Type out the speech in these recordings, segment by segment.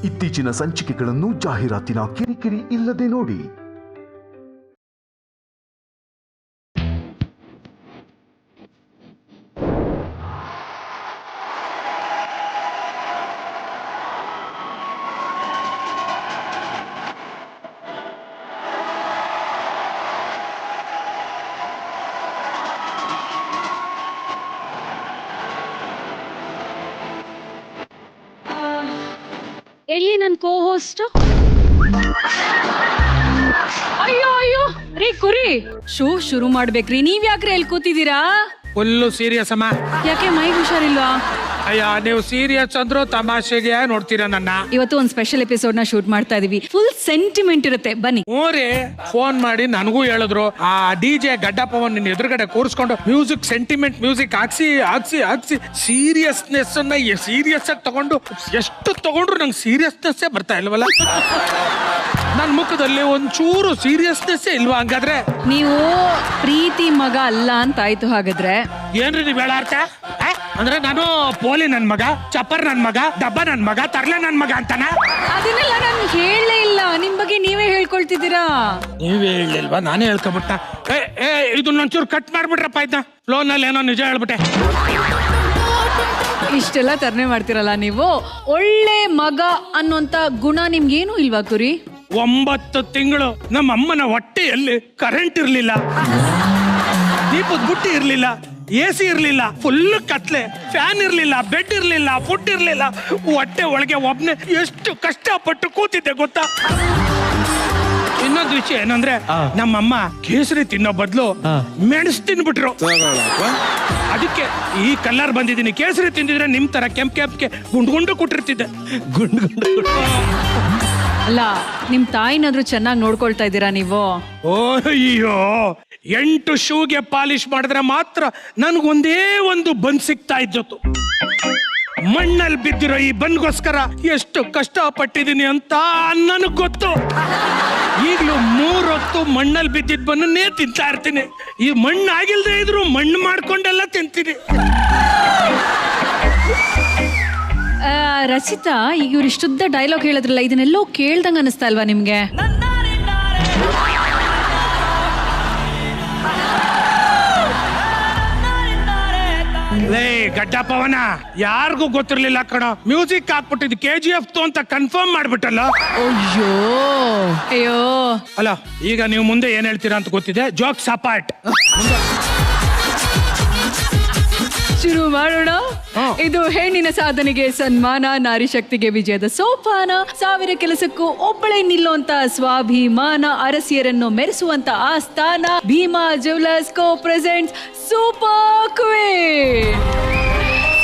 ಇತ್ತೀಚಿನ ಸಂಚಿಕೆಗಳನ್ನು ಜಾಹೀರಾತಿನ ಕಿರಿಕಿರಿ ಇಲ್ಲದೆ ನೋಡಿ. ಎಲ್ಲಿ ನನ್ ಕೋ ಹೋಸ್ಟ್? ಅಯ್ಯೋ ಅಯ್ಯೋ ರೀ ಕುರಿ, ಶೋ ಶುರು ಮಾಡ್ಬೇಕ್ರಿ. ನೀವ್ ಯಾಕ್ರಿ ಎಲ್ಲಿ ಕೂತಿದ್ದೀರಾ? ಫುಲ್ಲು ಸೀರಿಯಸ್ ಅಮ್ಮ. ಯಾಕೆ ಮೈಗೆ ಹುಷಾರಿಲ್ವಾ? ಅಯ್ಯ, ನೀವು ಸೀರಿಯಸ್ ಅಂದ್ರೂ ತಮಾಷೆಗೆ ನೋಡ್ತೀರಾ ನನ್ನ. ಇವತ್ತು ಒಂದ್ ಸ್ಪೆಷಲ್ ಎಪಿಸೋಡ್ ನ ಶೂಟ್ ಮಾಡ್ತಾ ಇದೀವಿ. ಫುಲ್ ಸೆಂಟಿಮೆಂಟ್ ಇರುತ್ತೆ, ಬನ್ನಿ. ಊರೇ ಫೋನ್ ಮಾಡಿ ನನಗೂ ಹೇಳಿದ್ರು, ಆ DJ ಗಡ್ಡಪ್ಪವನ್ ನಿನ್ನ ಎದುರುಗಡೆ ಕೂರಿಸ್ಕೊಂಡು ಮ್ಯೂಸಿಕ್, ಸೆಂಟಿಮೆಂಟ್ ಮ್ಯೂಸಿಕ್ ಹಾಕ್ಸಿ ಹಾಕ್ಸಿ ಹಾಕ್ಸಿ ಸೀರಿಯಸ್ನೆಸ್ ಅನ್ನ ಸೀರಿಯಸ್ ಆಗಿ ತಗೊಂಡು ಎಷ್ಟು ತಗೊಂಡ್ರು ನಂಗೆ ಸೀರಿಯಸ್ನೆಸ್ ಬರ್ತಾ ಇಲ್ವಲ್ಲ. ನನ್ನ ಮುಖದಲ್ಲಿ ಒಂಚೂರು ಸೀರಿಯಸ್ನೆಸ್ ಇಲ್ವಾ? ಹಂಗಾದ್ರೆ ನೀವು ಪ್ರೀತಿ ಮಗ ಅಲ್ಲ ಅಂತ ಆಯ್ತು. ಹಾಗಾದ್ರೆ ಏನ್ರಿ ನೀವ್ ಹೇಳಾರ್ಥ? ಅಂದ್ರೆ ನಾನು ಪೋಲಿ ನನ್ ಮಗ, ಚಪ್ಪರ್ ನನ್ ಮಗ, ಡಬ್ಬ ನನ್ ಮಗ, ತರ್ಲೆ ನನ್ ಮಗ ಅಂತಾನ? ಅದನ್ನೆಲ್ಲ ನಾನು ಹೇಳಲೇ ಇಲ್ಲ. ನಿಮ್ ಬಗ್ಗೆ ನೀವೇ ಹೇಳ್ಕೊಳ್ತಿದ್ದೀರಾ. ನೀವೇ ಹೇಳಿಲ್ವಾ? ನಾನೇ ಹೇಳ್ಕೊಬಿಟ್ಟ. ಇದನ್ನೊಂಚೂರು ಕಟ್ ಮಾಡ್ಬಿಟ್ರಪ್ಪ. ಇದ್ನ ಫ್ಲೋನಲ್ಲಿ ಏನೋ ನಿಜ ಹೇಳ್ಬಿಟ್ಟೆ. ಇಷ್ಟೆಲ್ಲ ತರ್ನೆ ಮಾಡ್ತಿರಲ್ಲ ನೀವು. ಒಳ್ಳೆ ಮಗ ಅನ್ನೋಂತ ಗುಣ ನಿಮ್ಗೇನು ಇಲ್ವಾ ಕುರಿ? 9 ತಿಂಗಳು ನಮ್ಮ ಅಮ್ಮನ ಹೊಟ್ಟೆಯಲ್ಲಿ ಕರೆಂಟ್ ಇರ್ಲಿಲ್ಲ, ದೀಪದ ಬುಟ್ಟಿ ಇರ್ಲಿಲ್ಲ, AC ಇರ್ಲಿಲ್ಲ, ಫುಲ್ ಕತ್ಲೆ, ಫ್ಯಾನ್ ಇರ್ಲಿಲ್ಲ, ಬೆಡ್ ಇರ್ಲಿಲ್ಲ, ಫುಡ್ ಇರ್ಲಿಲ್ಲ. ಹೊಟ್ಟೆ ಒಳಗೆ ಒಬ್ನೇ ಎಷ್ಟು ಕಷ್ಟಪಟ್ಟು ಕೂತಿದ್ದೆ ಗೊತ್ತಾ? ಇನ್ನೊಂದು ವಿಷಯ ಏನಂದ್ರೆ, ನಮ್ಮಮ್ಮ ಕೇಸರಿ ತಿನ್ನೋ ಬದಲು ಮೆಣಸು ತಿನ್ಬಿಟ್ರು. ಅದಕ್ಕೆ ಈ ಕಲರ್ ಬಂದಿದ್ದೀನಿ. ಕೇಸರಿ ತಿಂದಿದ್ರೆ ನಿಮ್ ತರ ಕೆಂಪ್ಗೆ ಗುಂಡು ಕೊಟ್ಟಿರ್ತಿದ್ದೆ. ಗುಂಡು ಅಲ್ಲ, ನಿಮ್ ತಾಯಿನಾದ್ರೂ ಚೆನ್ನಾಗಿ ನೋಡ್ಕೊಳ್ತಾ ಇದ್ದೀರಾ ನೀವು? ಅಯ್ಯೋ, 8 ಶೂಗೆ ಪಾಲಿಶ್ ಮಾಡಿದ್ರೆ ಮಾತ್ರ ನನ್ಗೊಂದೇ ಒಂದು ಬನ್ ಸಿಗ್ತಾ ಇದ್ದತ್ತು. ಮಣ್ಣಲ್ಲಿ ಬಿದ್ದಿರೋ ಈ ಬನ್ಗೋಸ್ಕರ ಎಷ್ಟು ಕಷ್ಟ ಪಟ್ಟಿದ್ದೀನಿ ಅಂತ ನನಗ್ ಗೊತ್ತು. ಈಗ್ಲೂ 3 ಹೊತ್ತು ಮಣ್ಣಲ್ಲಿ ಬಿದ್ದಿದ್ ಬನ್ನನ್ನೇ ತಿಂತಾ ಇರ್ತೀನಿ. ಈ ಮಣ್ಣು ಆಗಿಲ್ದೇ ಇದ್ರು ಮಣ್ಣು ಮಾಡ್ಕೊಂಡೆಲ್ಲ ತಿಂತೀನಿ. ರಚಿತಾ, ಈಗ ಇವ್ರು ಇಷ್ಟುದ್ದ ಡೈಲಾಗ್ ಹೇಳಿದ್ರಲ್ಲ, ಇದನ್ನೆಲ್ಲೋ ಕೇಳ್ದಂಗ ಅನಿಸ್ತಾ ಇಲ್ವಾ ನಿಮ್ಗೆ? ಲೇ ಗಡ್ಡಪ್ಪವನ, ಯಾರಿಗೂ ಗೊತ್ತಿರ್ಲಿಲ್ಲ ಕಣ. ಮ್ಯೂಸಿಕ್ ಹಾಕ್ಬಿಟ್ಟಿದ್ KGF ಅಂತ ಕನ್ಫರ್ಮ್ ಮಾಡ್ಬಿಟ್ಟಲ್ಲ. ಅಯ್ಯೋ ಅಯ್ಯೋ. ಅಲ್ಲ, ಈಗ ನೀವು ಮುಂದೆ ಏನ್ ಹೇಳ್ತೀರಾ ಅಂತ ಗೊತ್ತಿದೆ. ಜೋಕ್ಸ್ ಅಪಾರ್ಟ್, ಶುರು ಮಾಡೋಣ. ಇದು ಹೆಣ್ಣಿನ ಸಾಧನೆಗೆ ಸನ್ಮಾನ, ನಾರಿ ಶಕ್ತಿಗೆ ವಿಜಯದ ಸೋಪಾನ, 1000 ಕೆಲಸಕ್ಕೂ ಒಬ್ಬಳೇ ನಿಲ್ಲುವಂತ ಸ್ವಾಭಿಮಾನ, ಅರಸಿಯರನ್ನು ಮೆರೆಸುವಂತ ಆಸ್ಥಾನ. Bhima jewellers co presents super queen.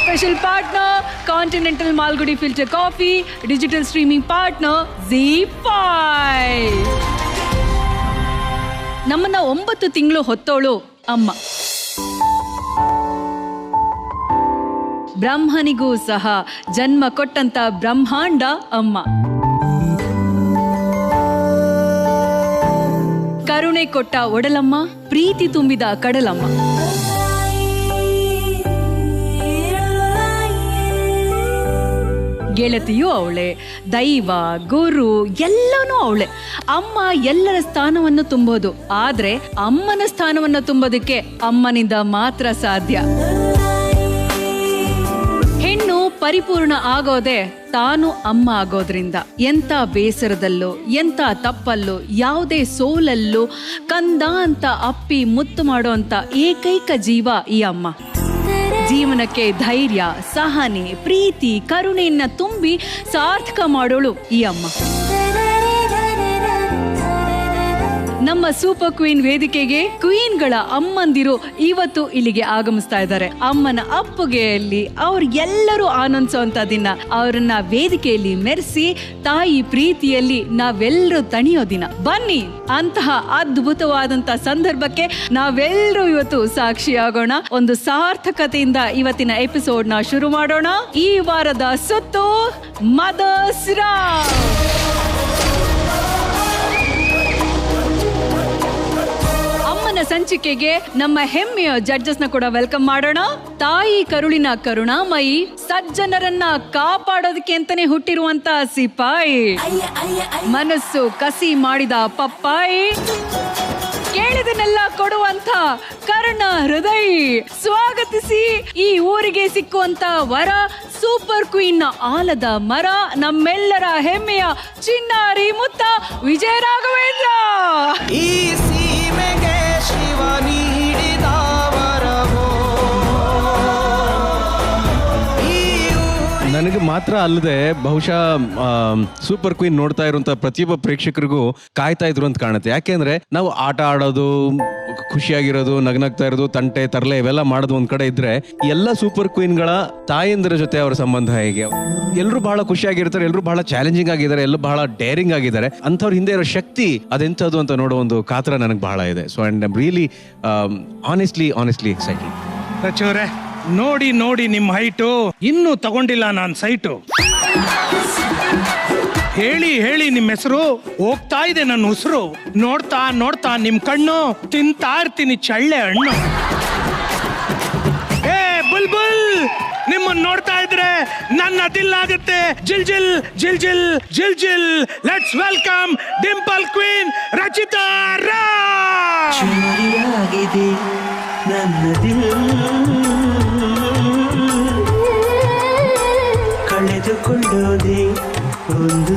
Special partner continental Malgudi filter coffee. Digital streaming partner ZEE5. ನಮ್ಮನ್ನ 9 ತಿಂಗಳು ಹೊತ್ತೋಳು ಅಮ್ಮ. ಬ್ರಹ್ಮನಿಗೂ ಸಹ ಜನ್ಮ ಕೊಟ್ಟಂತ ಬ್ರಹ್ಮಾಂಡ ಅಮ್ಮ. ಕರುಣೆ ಕೊಟ್ಟ ಒಡಲಮ್ಮ, ಪ್ರೀತಿ ತುಂಬಿದ ಕಡಲಮ್ಮ. ಗೆಳತಿಯೂ ಅವಳೆ, ದೈವ, ಗುರು ಎಲ್ಲನೂ ಅವಳೆ. ಅಮ್ಮ ಎಲ್ಲರ ಸ್ಥಾನವನ್ನು ತುಂಬೋದು, ಆದ್ರೆ ಅಮ್ಮನ ಸ್ಥಾನವನ್ನು ತುಂಬೋದಕ್ಕೆ ಅಮ್ಮನಿಂದ ಮಾತ್ರ ಸಾಧ್ಯ. ಹೆಣ್ಣು ಪರಿಪೂರ್ಣ ಆಗೋದೆ ತಾನು ಅಮ್ಮ ಆಗೋದ್ರಿಂದ. ಎಂತ ಬೇಸರದಲ್ಲೂ, ಎಂತ ತಪ್ಪಲ್ಲೂ, ಯಾವುದೇ ಸೋಲಲ್ಲೂ ಕಂದ ಅಂತ ಅಪ್ಪಿ ಮುತ್ತು ಮಾಡೋ ಅಂತ ಏಕೈಕ ಜೀವ ಈ ಅಮ್ಮ. ಜೀವನಕ್ಕೆ ಧೈರ್ಯ, ಸಹನೆ, ಪ್ರೀತಿ, ಕರುಣೆಯನ್ನ ತುಂಬಿ ಸಾರ್ಥಕ ಮಾಡೋಳು ಈ ಅಮ್ಮ. ನಮ್ಮ ಸೂಪರ್ ಕ್ವೀನ್ ವೇದಿಕೆಗೆ ಕ್ವೀನ್ಗಳ ಅಮ್ಮಂದಿರು ಇವತ್ತು ಇಲ್ಲಿಗೆ ಆಗಮಿಸ್ತಾ ಇದ್ದಾರೆ. ಅಮ್ಮನ ಅಪ್ಪುಗೆಯಲ್ಲಿ ಅವ್ರು ಎಲ್ಲರೂ ಆನಂದಿಸುವಂತ ದಿನ. ಅವರನ್ನ ವೇದಿಕೆಯಲ್ಲಿ ಮೆರೆಸಿ ತಾಯಿ ಪ್ರೀತಿಯಲ್ಲಿ ನಾವೆಲ್ಲರೂ ತಣಿಯೋ ದಿನ. ಬನ್ನಿ, ಅಂತಹ ಅದ್ಭುತವಾದಂತ ಸಂದರ್ಭಕ್ಕೆ ನಾವೆಲ್ಲರೂ ಇವತ್ತು ಸಾಕ್ಷಿಯಾಗೋಣ. ಒಂದು ಸಾರ್ಥಕತೆಯಿಂದ ಇವತ್ತಿನ ಎಪಿಸೋಡ್ ನ ಶುರು ಮಾಡೋಣ. ಈ ವಾರದ ಸುತ್ತು ಮದರ್ಸ್ ರಾವ್. ಅಮ್ಮನ ಸಂಚಿಕೆಗೆ ನಮ್ಮ ಹೆಮ್ಮೆಯ ಜಡ್ಜಸ್ ನ ಕೂಡ ವೆಲ್ಕಮ್ ಮಾಡೋಣ. ತಾಯಿ ಕರುಳಿನ ಕರುಣಾಮಯಿ, ಸಜ್ಜನರನ್ನ ಕಾಪಾಡೋದಕ್ಕೆ ಅಂತಾನೆ ಹುಟ್ಟಿರುವಂತ ಸಿಪಾಯಿ, ಮನಸ್ಸು ಕಸಿ ಮಾಡಿದ ಪಪ್ಪಾಯಿ, ಕೇಳಿದನ್ನೆಲ್ಲ ಕೊಡುವಂತ ಕರ್ಣ ಹೃದಯ. ಸ್ವಾಗತಿಸಿ ಈ ಊರಿಗೆ ಸಿಕ್ಕುವಂತ ವರ, ಸೂಪರ್ ಕ್ವೀನ್ ನ ಆಲದ ಮರ, ನಮ್ಮೆಲ್ಲರ ಹೆಮ್ಮೆಯ ಚಿನ್ನಾರಿ ಮುತ್ತ ವಿಜಯ ರಾಘವೇಂದ್ರ. ಈ ಸೀಮೆಗೆ ಶಿವ ನೀಡಿದ ವರವೋ. ನನಗೆ ಮಾತ್ರ ಅಲ್ಲದೆ ಬಹುಶಃ ಸೂಪರ್ ಕ್ವೀನ್ ನೋಡ್ತಾ ಇರುವಂತ ಪ್ರತಿಯೊಬ್ಬ ಪ್ರೇಕ್ಷಕರಿಗೂ ಕಾಯ್ತಾ ಇದ್ರು ಅಂತ ಕಾಣುತ್ತೆ. ಯಾಕೆಂದ್ರೆ ನಾವು ಆಟ ಆಡೋದು, ಖುಷಿಯಾಗಿರೋದು, ನಗ್ನಗ್ತಾ ಇರೋದು, ತಂಟೆ ತರಲೆ ಇವೆಲ್ಲ ಮಾಡೋದು ಒಂದ್ ಕಡೆ ಇದ್ರೆ, ಎಲ್ಲ ಸೂಪರ್ ಕ್ವೀನ್ಗಳ ತಾಯಂದಿರ ಜೊತೆ ಅವರ ಸಂಬಂಧ ಹೇಗೆ? ಎಲ್ಲರೂ ಬಹಳ ಖುಷಿಯಾಗಿರ್ತಾರೆ, ಎಲ್ಲರೂ ಬಹಳ ಚಾಲೆಂಜಿಂಗ್ ಆಗಿದ್ದಾರೆ, ಎಲ್ಲರೂ ಬಹಳ ಡೇರಿಂಗ್ ಆಗಿದ್ದಾರೆ. ಅಂಥವ್ರ ಹಿಂದೆ ಇರೋ ಶಕ್ತಿ ಅದೆಂಥದ್ದು ಅಂತ ನೋಡೋ ಒಂದು ಕಾತರ ನನಗೆ ಬಹಳ ಇದೆ. So and I'm really honestly excited. ರಚೋರೆ, ನೋಡಿ ನೋಡಿ ನಿಮ್ ಹೈಟು ಇನ್ನೂ ತಗೊಂಡಿಲ್ಲ ನಾನ್ ಸೈಟು. ಹೇಳಿ ಹೇಳಿ ನಿಮ್ ಹೆಸರು, ಹೋಗ್ತಾ ಇದೆ ನನ್ನ ಉಸಿರು. ನೋಡ್ತಾ ನೋಡ್ತಾ ನಿಮ್ ಕಣ್ಣು, ತಿಂತಾ ಇರ್ತೀನಿ ಚಳ್ಳೆ ಹಣ್ಣು. ಏ ಬುಲ್ಬುಲ್, ನಿಮ್ಮನ್ನ ನೋಡ್ತಾ ಇದ್ರೆ ನನ್ನ ದಿಲ್ಲಾಗುತ್ತೆ ಜಿಲ್ ಜಿಲ್ ಜಿಲ್ ಜಿಲ್ ಜಿಲ್ ಜಿಲ್. Let's welcome dimple queen Rachita Raj. ಚೂರಿಯಾಗಿದೆ ನನ್ನ ದಿಲ್, ಕಳೆದುಕೊಳ್ಳೋದೆ ಒಂದು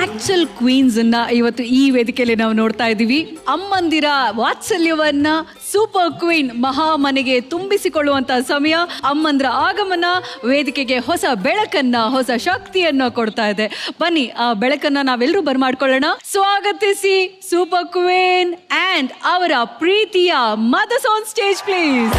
ಆಕ್ಚುಲ್ ಕ್ವೀನ್ಸ್ ಅನ್ನ ಇವತ್ತು ಈ ವೇದಿಕೆಯಲ್ಲಿ ನಾವು ನೋಡ್ತಾ ಇದ್ದೀವಿ. ಅಮ್ಮಂದಿರ ವಾತ್ಸಲ್ಯವನ್ನ ಸೂಪರ್ ಕ್ವೀನ್ ಮಹಾಮನೆಗೆ ತುಂಬಿಸಿಕೊಳ್ಳುವಂತ ಸಮಯ. ಅಮ್ಮಂದ್ರ ಆಗಮನ ವೇದಿಕೆಗೆ ಹೊಸ ಬೆಳಕನ್ನ, ಹೊಸ ಶಕ್ತಿಯನ್ನ ಕೊಡ್ತಾ ಇದೆ. ಬನ್ನಿ ಆ ಬೆಳಕನ್ನ ನಾವೆಲ್ಲರೂ ಬರ್ಮಾಡ್ಕೊಳ್ಳೋಣ. ಸ್ವಾಗತಿಸಿ ಸೂಪರ್ ಕ್ವೀನ್ ಅಂಡ್ ಅವರ ಪ್ರೀತಿಯ ಮದರ್ಸ್ ಆನ್ ಸ್ಟೇಜ್ ಪ್ಲೀಸ್.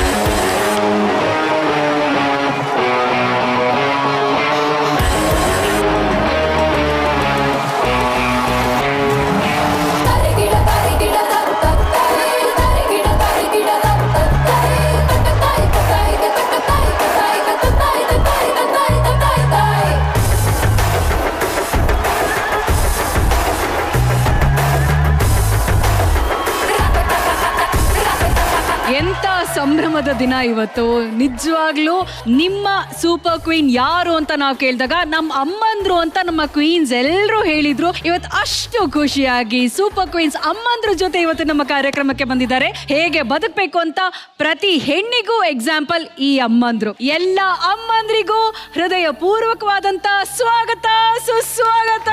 ಎಂತ ಸಂಭ್ರಮದ ದಿನ ಇವತ್ತು. ನಿಜವಾಗ್ಲೂ ನಿಮ್ಮ ಸೂಪರ್ ಕ್ವೀನ್ ಯಾರು ಅಂತ ನಾವು ಕೇಳಿದಾಗ ನಮ್ಮ ಅಮ್ಮಂದ್ರು ಅಂತ ನಮ್ಮ ಕ್ವೀನ್ಸ್ ಎಲ್ಲರೂ ಹೇಳಿದ್ರು. ಇವತ್ತು ಅಷ್ಟು ಖುಷಿಯಾಗಿ ಸೂಪರ್ ಕ್ವೀನ್ಸ್ ಅಮ್ಮಂದ್ರ ಜೊತೆ ಇವತ್ತು ನಮ್ಮ ಕಾರ್ಯಕ್ರಮಕ್ಕೆ ಬಂದಿದ್ದಾರೆ. ಹೇಗೆ ಬದುಕಬೇಕು ಅಂತ ಪ್ರತಿ ಹೆಣ್ಣಿಗೂ ಎಕ್ಸಾಂಪಲ್ ಈ ಅಮ್ಮಂದ್ರು. ಎಲ್ಲ ಅಮ್ಮಂದ್ರಿಗೂ ಹೃದಯ ಪೂರ್ವಕವಾದಂತ ಸ್ವಾಗತ, ಸುಸ್ವಾಗತ.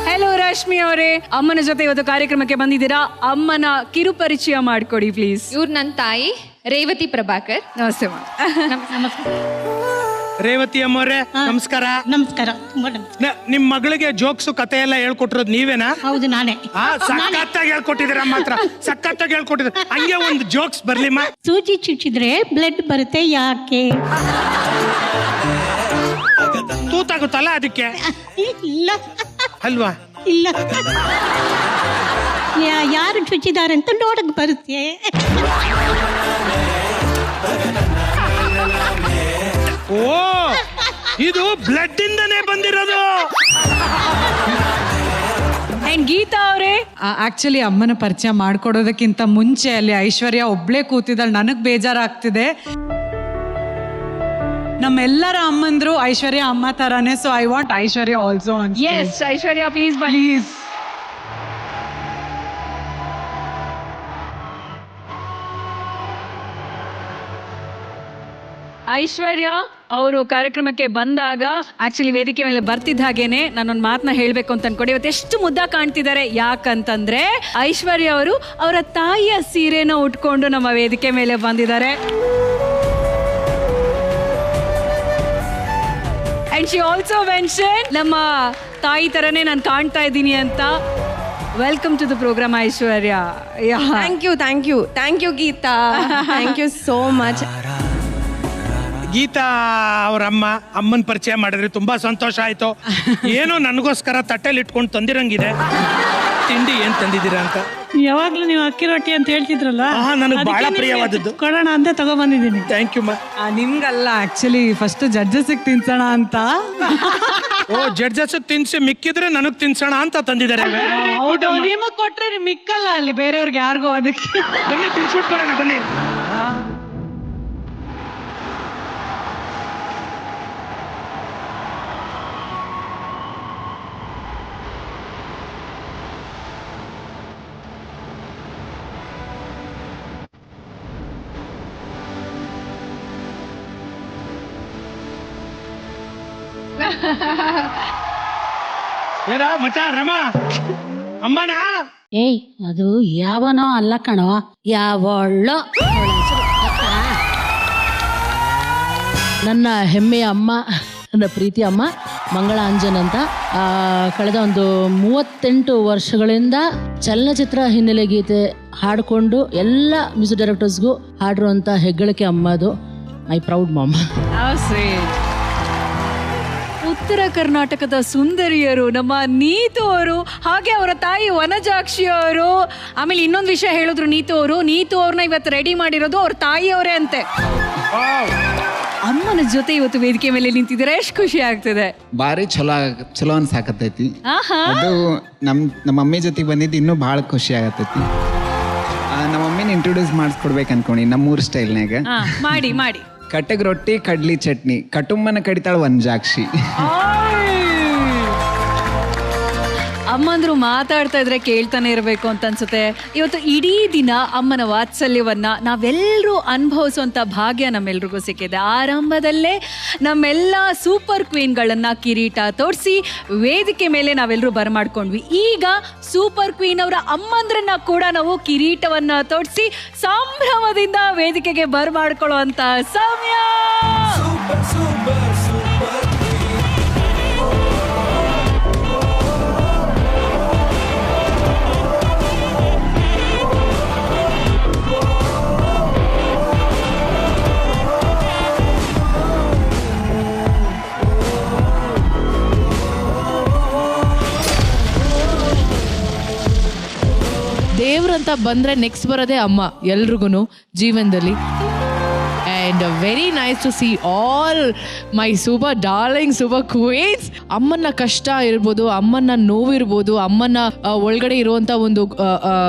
ಹೆಲೋ ರಶ್ಮಿ ಅವರೇ, ಅಮ್ಮನ ಜೊತೆ ಇವತ್ತು ಕಾರ್ಯಕ್ರಮಕ್ಕೆ ಬಂದಿದ್ದೀರಾ. ಅಮ್ಮನ ಕಿರು ಪರಿಚಯ ಮಾಡ್ಕೊಡಿ ಪ್ಲೀಸ್. ಇವ್ರು ನನ್ನ ತಾಯಿ ರೇವತಿ ಪ್ರಭಾಕರ್. ನಮಸ್ತೆ. ರೇವತಿ ಅಮ್ಮವ್ರೆ ನಮಸ್ಕಾರ. ನಮಸ್ಕಾರ. ನಿಮ್ ಮಗಳಿಗೆ ಜೋಕ್ಸು ಕತೆ ಎಲ್ಲ ಹೇಳ್ಕೊಟ್ಟಿರೋದು ನೀವೇನಾ? ಹೌದು, ನಾನೇ. ಸಖತ್ತಾಗಿ ಹೇಳ್ಕೊಟ್ಟಿದ್ದೀರ, ಮಾತ್ರ ಸಖತ್ತಾಗಿ ಹೇಳ್ಕೊಟ್ಟಿದ್ರ. ಹಂಗೆ ಒಂದು ಜೋಕ್ಸ್ ಬರ್ಲಿಮ್ಮ. ಸೂಜಿ ಚುಚ್ಚಿದ್ರೆ ಬ್ಲಡ್ ಬರುತ್ತೆ, ಯಾಕೆ? ತೂತಾಗುತ್ತಲ್ಲ ಅದಕ್ಕೆ ಇಲ್ಲ ಅಲ್ವಾ? ಇಲ್ಲ, ಯಾರು ಚುಚ್ಚಿದ್ದಾರೆ ಅಂತ ನೋಡಕ್ ಬರುತ್ತೆ. ಓ, ಇದು ಬ್ಲಡ್ ಇಂದನೇ ಬಂದಿರೋದು. ಅಂಡ್ ಗೀತಾ ಅವರೇ, ಆಕ್ಚುಲಿ ಅಮ್ಮನ ಪರಿಚಯ ಮಾಡ್ಕೊಡೋದಕ್ಕಿಂತ ಮುಂಚೆ ಅಲ್ಲಿ ಐಶ್ವರ್ಯ ಒಬ್ಳೆ ಕೂತಿದ್ದಾಳೆ. ನನಗ್ ಬೇಜಾರಾಗ್ತಿದೆ. ನಮ್ಮೆಲ್ಲರ ಅಮ್ಮಂದ್ರು ಐಶ್ವರ್ಯ ಅಮ್ಮ ತರಾನೇ. So I want Aishwarya also. Yes Aishwarya please please. Aishwarya ಅವರು ಕಾರ್ಯಕ್ರಮಕ್ಕೆ ಬಂದಾಗ ಆಕ್ಚುಲಿ ವೇದಿಕೆ ಮೇಲೆ ಬರ್ತಿದ್ದ ಹಾಗೇನೆ ನಾನೊಂದು ಮಾತನ್ನ ಹೇಳ್ಬೇಕು ಅಂತ ಅನ್ಕೊಂಡು, ಇವತ್ತು ಎಷ್ಟು ಮುದ್ದ ಕಾಣ್ತಿದ್ದಾರೆ. ಯಾಕಂತಂದ್ರೆ ಐಶ್ವರ್ಯ ಅವರು ಅವರ ತಾಯಿಯ ಸೀರೆನ ಉಟ್ಕೊಂಡು ನಮ್ಮ ವೇದಿಕೆ ಮೇಲೆ ಬಂದಿದ್ದಾರೆ. ಅಂಡ್ ಶಿ ಆಲ್ಸೋ ಮೆನ್ಷನ್ ನಮ್ಮ ತಾಯಿ ತರನೇ ನಾನು ಕಾಣ್ತಾ ಇದ್ದೀನಿ ಅಂತ. Welcome to the program Aishwarya. Thank you Geetha. Thank you so much. Geetha ಅವ್ರ ಅಮ್ಮನ ಪರಿಚಯ ಮಾಡಿದ್ರೆ ತುಂಬಾ ಸಂತೋಷ ಆಯ್ತು. ಏನೋ ನನಗೋಸ್ಕರ ತಟ್ಟೆಲಿ ಇಟ್ಕೊಂಡು ತಂದಿರಂಗಿದೆ. ತಿಂಡಿ ಏನ್ ತಂದಿದ್ದೀರಾ ಅಂತ. ಯಾವಾಗ್ಲೂ ನೀವು ಅಕ್ಕಿ ರೊಟ್ಟಿ ಅಂತ ಹೇಳ್ತಿದ್ರಲ್ಲ, ನನಗೆ ಬಹಳ ಪ್ರಿಯವಾದದ್ದು. ಕೊಡೋಣ ಅಂತ ತಗೊಬಂದಿದ್ದೀನಿ. ಥ್ಯಾಂಕ್ ಯು ಮಾ. ನಿಮ್ಗಲ್ಲ, ಆಕ್ಚುಲಿ ಫಸ್ಟ್ ಜಡ್ಜಸ್ ತಿನ್ಸೋಣ ಅಂತ. ಓ, ಜಡ್ಜಸ್ ತಿನ್ಸಿ ಮಿಕ್ಕಿದ್ರೆ ನನಗ್ ತಿನ್ಸೋಣ ಅಂತ ತಂದಿದ್ದಾರೆ. ಹೌದು, ನಿಮಗ್ ಕೊಟ್ರೆ ಮಿಕ್ಕಲ್ಲ ಅಲ್ಲಿ ಬೇರೆಯವ್ರಿಗೆ ಯಾರಿಗೋ, ಅದಕ್ಕೆ ಬನ್ನಿ ತಿನ್ಸ್ಬಿಟ್ಟು ಬರೋಣ ಬನ್ನಿ. ಏನ ಮಚ ರಮ ಅಮ್ಮನಾ? ಏಯ್, ಅದು ಯಾವನೋ ಅಲ್ಲ ಕಣೋ, ಯಾವಳ್ಳೋ. ನನ್ನ ಹೆಮ್ಮೆಯ ಅಮ್ಮ, ನನ್ನ ಪ್ರೀತಿ ಅಮ್ಮ ಮಂಗಳ ಅಂಜನ್ ಅಂತ. ಕಳೆದ ಒಂದು 38 ವರ್ಷಗಳಿಂದ ಚಲನಚಿತ್ರ ಹಿನ್ನೆಲೆ ಗೀತೆ ಹಾಡಿಕೊಂಡು ಎಲ್ಲ ಮ್ಯೂಸಿಕ್ ಡೈರೆಕ್ಟರ್ಸ್ಗೂ ಹಾಡಿರುವಂಥ ಹೆಗ್ಗಳಿಕೆ ಅಮ್ಮದು. I proud ma'am. ಉತ್ತರ ಕರ್ನಾಟಕದ ಸುಂದರಿಯರು ನಮ್ಮ ನೀತು ಅವರು, ಹಾಗೆ ಅವರ ತಾಯಿ ವನಜಾಕ್ಷಿ ಅವರು. ಆಮೇಲೆ ಇನ್ನೊಂದು ವಿಷಯ ಹೇಳಿದ್ರು ನೀತು ಅವ್ರನ್ನ ಇವತ್ತು ರೆಡಿ ಮಾಡಿರೋದು ಅವ್ರ ತಾಯಿಯವರೇ ಅಂತೆ. ಅಮ್ಮನ ಜೊತೆ ಇವತ್ತು ವೇದಿಕೆ ಮೇಲೆ ನಿಂತಿದ್ರೆ ಎಷ್ಟು ಖುಷಿ ಆಗ್ತಿದೆ. ಭಾರಿ ಚಲೋ ಅನ್ಸಾಕತ್ತೈತಿ. ಅದು ನಮ್ಮ ಮಮ್ಮಿ ಜೊತೆಗೆ ಬಂದಿದ್ದು ಇನ್ನೂ ಭಾಳ ಖುಷಿ ಆಗತ್ತೈತಿ. ನಮ್ಮ ಮಮ್ಮಿನ ಇಂಟ್ರೊಡ್ಯೂಸ್ ಮಾಡಿಸ್ಕೊಡ್ಬೇಕು ಅನ್ಕೊಂಡಿ ನಮ್ಮೂರ್ ಸ್ಟೈಲ್ನಾಗ. ಮಾಡಿ ಕಟ್ಟಗ್ ರೊಟ್ಟಿ ಕಡ್ಲಿ ಚಟ್ನಿ, ಕಟುಂಬನ ಕಡಿತಾಳ ವನಜಾಕ್ಷಿ. ಅಮ್ಮಂದ್ರು ಮಾತಾಡ್ತಾ ಇದ್ರೆ ಕೇಳ್ತಾನೆ ಇರಬೇಕು ಅಂತ ಅನ್ಸುತ್ತೆ. ಇವತ್ತು ಇಡೀ ದಿನ ಅಮ್ಮನ ವಾತ್ಸಲ್ಯವನ್ನ ನಾವೆಲ್ಲರೂ ಅನುಭವಿಸುವಂತ ಭಾಗ್ಯ ನಮ್ಮೆಲ್ರಿಗೂ ಸಿಕ್ಕಿದೆ. ಆರಂಭದಲ್ಲೇ ನಮ್ಮೆಲ್ಲ ಸೂಪರ್ ಕ್ವೀನ್ಗಳನ್ನ ಕಿರೀಟ ತೋರಿಸಿ ವೇದಿಕೆ ಮೇಲೆ ನಾವೆಲ್ಲರೂ ಬರಮಾಡ್ಕೊಂಡ್ವಿ. ಈಗ ಸೂಪರ್ ಕ್ವೀನ್ ಅವರ ಅಮ್ಮಂದ್ರನ್ನ ಕೂಡ ನಾವು ಕಿರೀಟವನ್ನ ತೋರಿಸಿ ಸಂಭ್ರಮದಿಂದ ವೇದಿಕೆಗೆ ಬರಮಾಡ್ಕೊಳ್ಳುವಂತ ಸಮಯ. ದೇವ್ರಂತ ಬಂದರೆ ನೆಕ್ಸ್ಟ್ ಬರೋದೇ ಅಮ್ಮ ಎಲ್ರಿಗೂ ಜೀವನದಲ್ಲಿ. And very nice to see all my super darling super queens. ಅಮ್ಮನ ಕಷ್ಟ ಇರ್ಬೋದು, ಅಮ್ಮನ ನೋವಿರ್ಬೋದು, ಅಮ್ಮನ ಒಳಗಡೆ ಇರುವಂಥ ಒಂದು